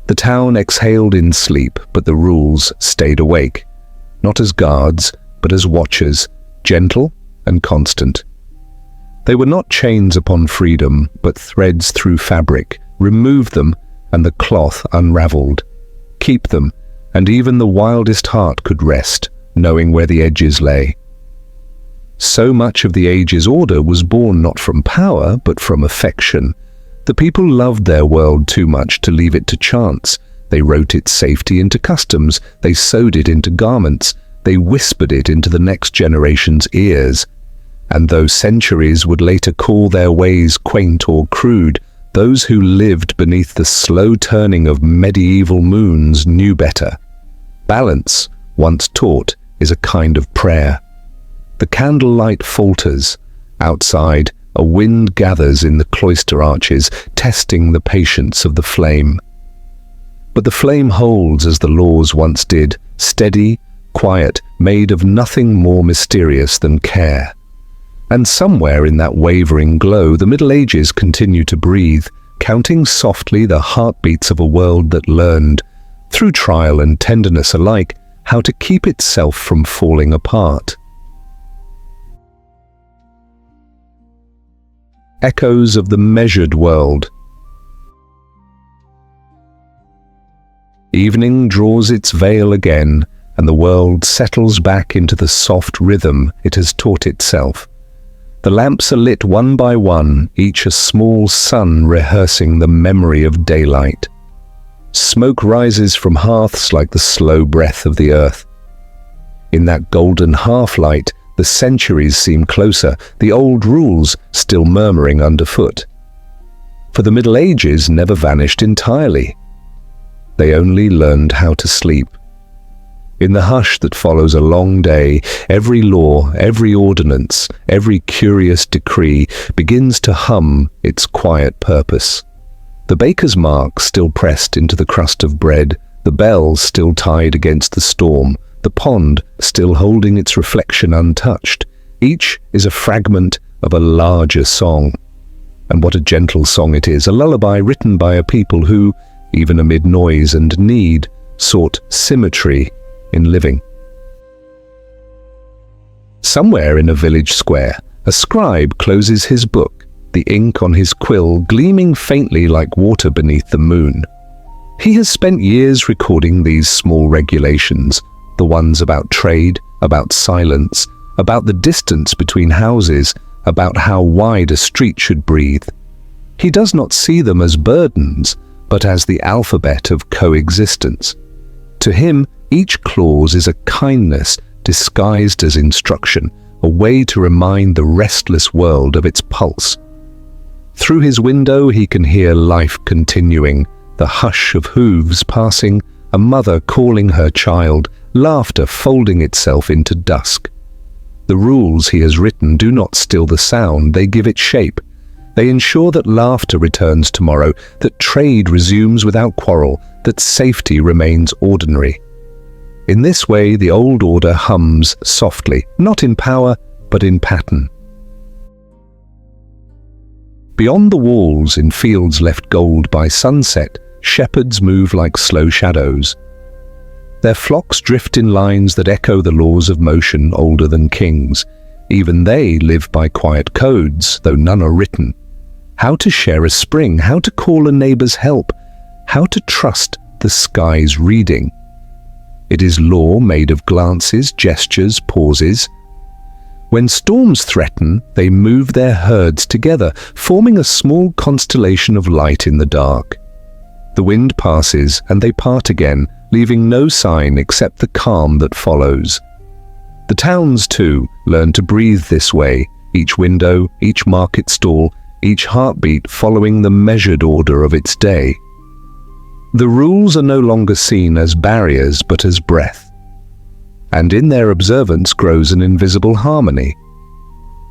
The town exhaled in sleep, but the rules stayed awake, not as guards, but as watchers, gentle and constant. They were not chains upon freedom, but threads through fabric. Remove them, and the cloth unraveled. Keep them, and even the wildest heart could rest, knowing where the edges lay. So much of the age's order was born not from power, but from affection. The people loved their world too much to leave it to chance. They wrote its safety into customs, they sewed it into garments, they whispered it into the next generation's ears. And though centuries would later call their ways quaint or crude, those who lived beneath the slow turning of medieval moons knew better. Balance, once taught, is a kind of prayer. The candlelight falters. Outside, a wind gathers in the cloister arches, testing the patience of the flame. But the flame holds as the laws once did, steady, quiet, made of nothing more mysterious than care. And somewhere in that wavering glow, the Middle Ages continue to breathe, counting softly the heartbeats of a world that learned, through trial and tenderness alike, how to keep itself from falling apart. Echoes of the measured world. Evening draws its veil again, and the world settles back into the soft rhythm it has taught itself. The lamps are lit one by one, each a small sun rehearsing the memory of daylight. Smoke rises from hearths like the slow breath of the earth. In that golden half-light, the centuries seem closer, the old rules still murmuring underfoot. For the Middle Ages never vanished entirely. They only learned how to sleep. In the hush that follows a long day, every law, every ordinance, every curious decree begins to hum its quiet purpose. The baker's mark still pressed into the crust of bread, the bell still tied against the storm, the pond still holding its reflection untouched. Each is a fragment of a larger song. And what a gentle song it is, a lullaby written by a people who, even amid noise and need, sought symmetry in living. Somewhere in a village square, a scribe closes his book, the ink on his quill gleaming faintly like water beneath the moon. He has spent years recording these small regulations, the ones about trade, about silence, about the distance between houses, about how wide a street should breathe. He does not see them as burdens, but as the alphabet of coexistence. To him, each clause is a kindness disguised as instruction, a way to remind the restless world of its pulse. Through his window he can hear life continuing, the hush of hooves passing, a mother calling her child, laughter folding itself into dusk. The rules he has written do not still the sound, they give it shape. They ensure that laughter returns tomorrow, that trade resumes without quarrel, that safety remains ordinary. In this way, the old order hums softly, not in power, but in pattern. Beyond the walls, in fields left gold by sunset, shepherds move like slow shadows. Their flocks drift in lines that echo the laws of motion older than kings. Even they live by quiet codes, though none are written. How to share a spring, how to call a neighbor's help, how to trust the sky's reading. It is law made of glances, gestures, pauses. When storms threaten, they move their herds together, forming a small constellation of light in the dark. The wind passes and they part again, leaving no sign except the calm that follows. The towns, too, learn to breathe this way, each window, each market stall, each heartbeat following the measured order of its day. The rules are no longer seen as barriers but as breath, and in their observance grows an invisible harmony.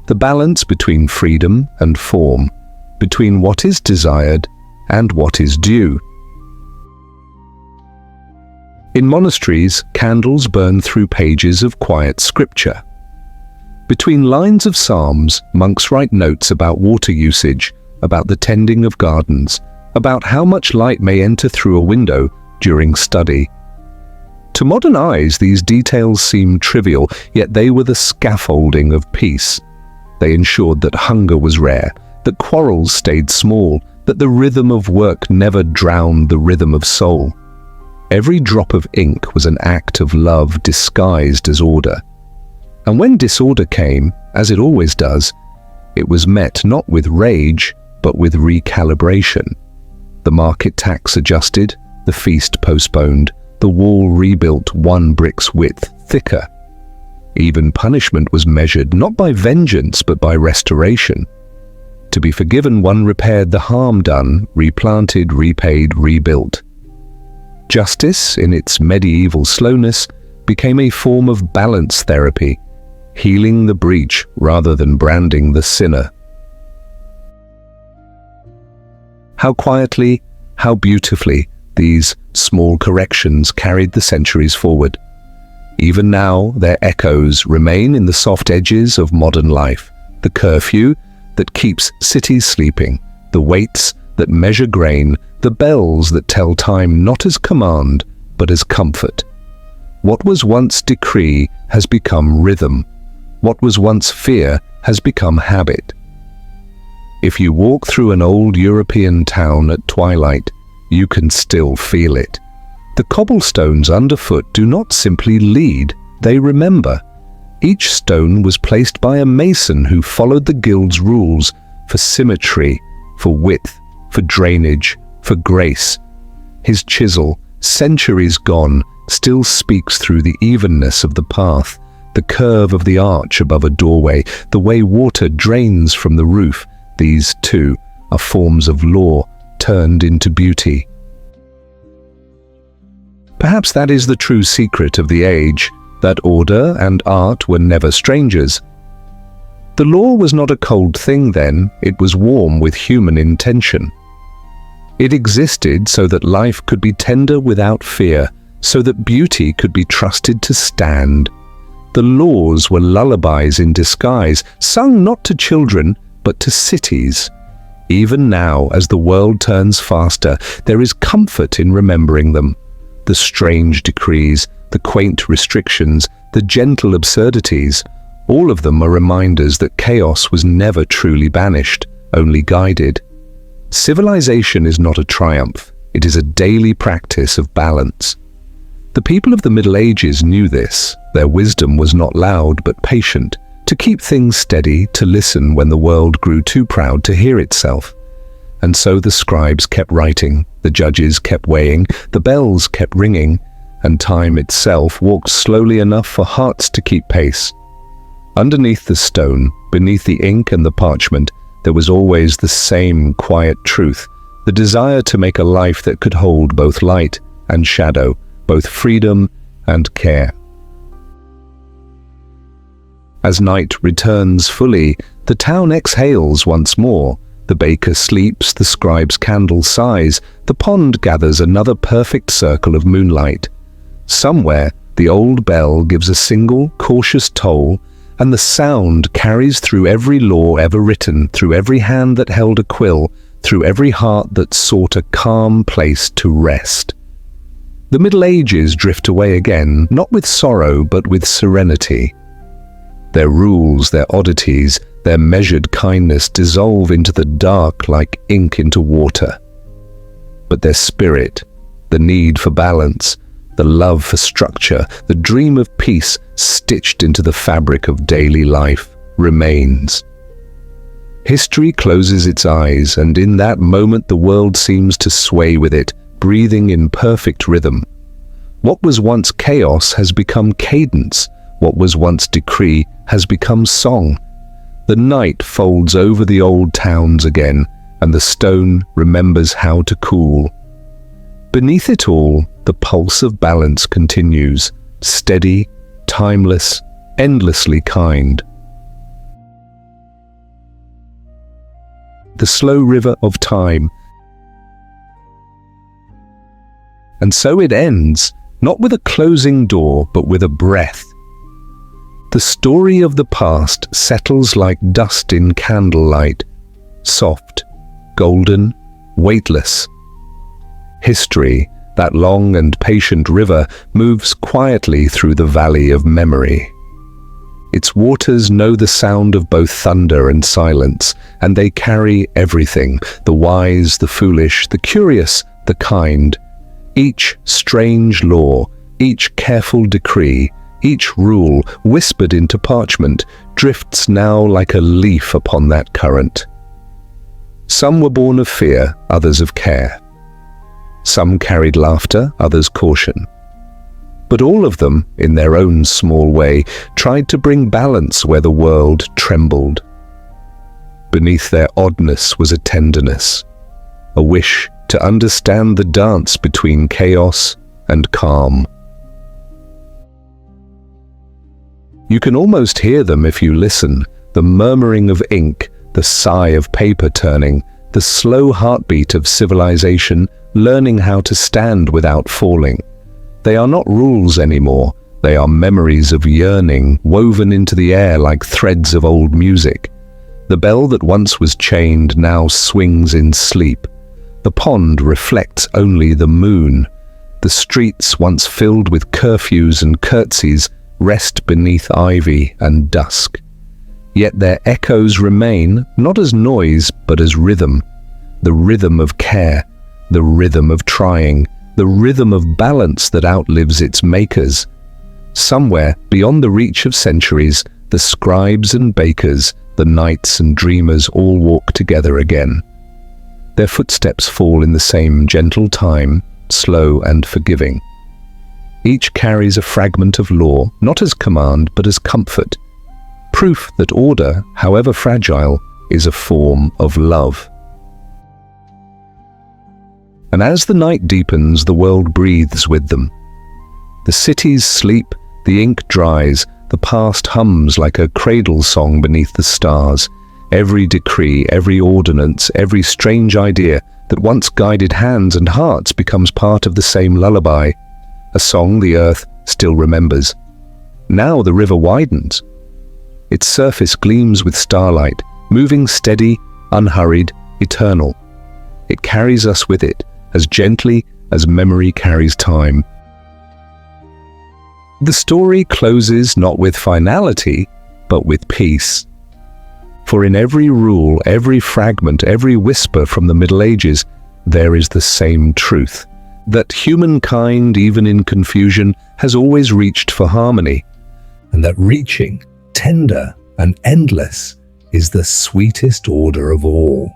The balance between freedom and form, between what is desired and what is due. In monasteries, candles burn through pages of quiet scripture. Between lines of psalms, monks write notes about water usage, about the tending of gardens, about how much light may enter through a window during study. To modern eyes, these details seem trivial, yet they were the scaffolding of peace. They ensured that hunger was rare, that quarrels stayed small, that the rhythm of work never drowned the rhythm of soul. Every drop of ink was an act of love disguised as order. And when disorder came, as it always does, it was met not with rage, but with recalibration. The market tax adjusted, the feast postponed, the wall rebuilt 1 brick's width thicker. Even punishment was measured not by vengeance but by restoration. To be forgiven, one repaired the harm done, replanted, repaid, rebuilt. Justice, in its medieval slowness, became a form of balance therapy, healing the breach rather than branding the sinner. How quietly, how beautifully these small corrections carried the centuries forward. Even now, their echoes remain in the soft edges of modern life, the curfew that keeps cities sleeping, the weights that measure grain, the bells that tell time not as command, but as comfort. What was once decree has become rhythm. What was once fear has become habit. If you walk through an old European town at twilight, you can still feel it. The cobblestones underfoot do not simply lead, they remember. Each stone was placed by a mason who followed the guild's rules for symmetry, for width, for drainage, for grace. His chisel, centuries gone, still speaks through the evenness of the path, the curve of the arch above a doorway, the way water drains from the roof. These, too, are forms of law turned into beauty. Perhaps that is the true secret of the age, that order and art were never strangers. The law was not a cold thing then, it was warm with human intention. It existed so that life could be tender without fear, so that beauty could be trusted to stand. The laws were lullabies in disguise, sung not to children, but to cities. Even now, as the world turns faster, there is comfort in remembering them. The strange decrees, the quaint restrictions, the gentle absurdities, all of them are reminders that chaos was never truly banished, only guided. Civilization is not a triumph, it is a daily practice of balance. The people of the Middle Ages knew this. Their wisdom was not loud but patient, to keep things steady, to listen when the world grew too proud to hear itself. And so the scribes kept writing, the judges kept weighing, the bells kept ringing, and time itself walked slowly enough for hearts to keep pace. Underneath the stone, beneath the ink and the parchment, there was always the same quiet truth, the desire to make a life that could hold both light and shadow, both freedom and care. As night returns fully, the town exhales once more. The baker sleeps, the scribe's candle sighs, the pond gathers another perfect circle of moonlight. Somewhere, the old bell gives a single, cautious toll, and the sound carries through every law ever written, through every hand that held a quill, through every heart that sought a calm place to rest. The Middle Ages drift away again, not with sorrow, but with serenity. Their rules, their oddities, their measured kindness dissolve into the dark like ink into water. But their spirit, the need for balance, the love for structure, the dream of peace stitched into the fabric of daily life, remains. History closes its eyes, and in that moment the world seems to sway with it, breathing in perfect rhythm. What was once chaos has become cadence. What was once decree has become song. The night folds over the old towns again, and the stone remembers how to cool. Beneath it all, the pulse of balance continues, steady, timeless, endlessly kind. The slow river of time. And so it ends, not with a closing door, but with a breath. The story of the past settles like dust in candlelight, soft, golden, weightless. History, that long and patient river, moves quietly through the valley of memory. Its waters know the sound of both thunder and silence, and they carry everything, the wise, the foolish, the curious, the kind. Each strange law, each careful decree, each rule, whispered into parchment, drifts now like a leaf upon that current. Some were born of fear, others of care. Some carried laughter, others caution. But all of them, in their own small way, tried to bring balance where the world trembled. Beneath their oddness was a tenderness, a wish to understand the dance between chaos and calm. You can almost hear them if you listen, the murmuring of ink, the sigh of paper turning, the slow heartbeat of civilization learning how to stand without falling. They are not rules anymore, they are memories of yearning woven into the air like threads of old music. The bell that once was chained now swings in sleep. The pond reflects only the moon. The streets, once filled with curfews and curtsies, rest beneath ivy and dusk. Yet their echoes remain, not as noise, but as rhythm. The rhythm of care, the rhythm of trying, the rhythm of balance that outlives its makers. Somewhere, beyond the reach of centuries, the scribes and bakers, the knights and dreamers all walk together again. Their footsteps fall in the same gentle time, slow and forgiving. Each carries a fragment of law, not as command, but as comfort. Proof that order, however fragile, is a form of love. And as the night deepens, the world breathes with them. The cities sleep, the ink dries, the past hums like a cradle song beneath the stars. Every decree, every ordinance, every strange idea that once guided hands and hearts becomes part of the same lullaby, a song the earth still remembers. Now the river widens. Its surface gleams with starlight, moving steady, unhurried, eternal. It carries us with it, as gently as memory carries time. The story closes not with finality, but with peace. For in every rule, every fragment, every whisper from the Middle Ages, there is the same truth, that humankind, even in confusion, has always reached for harmony, and that reaching, tender and endless, is the sweetest order of all.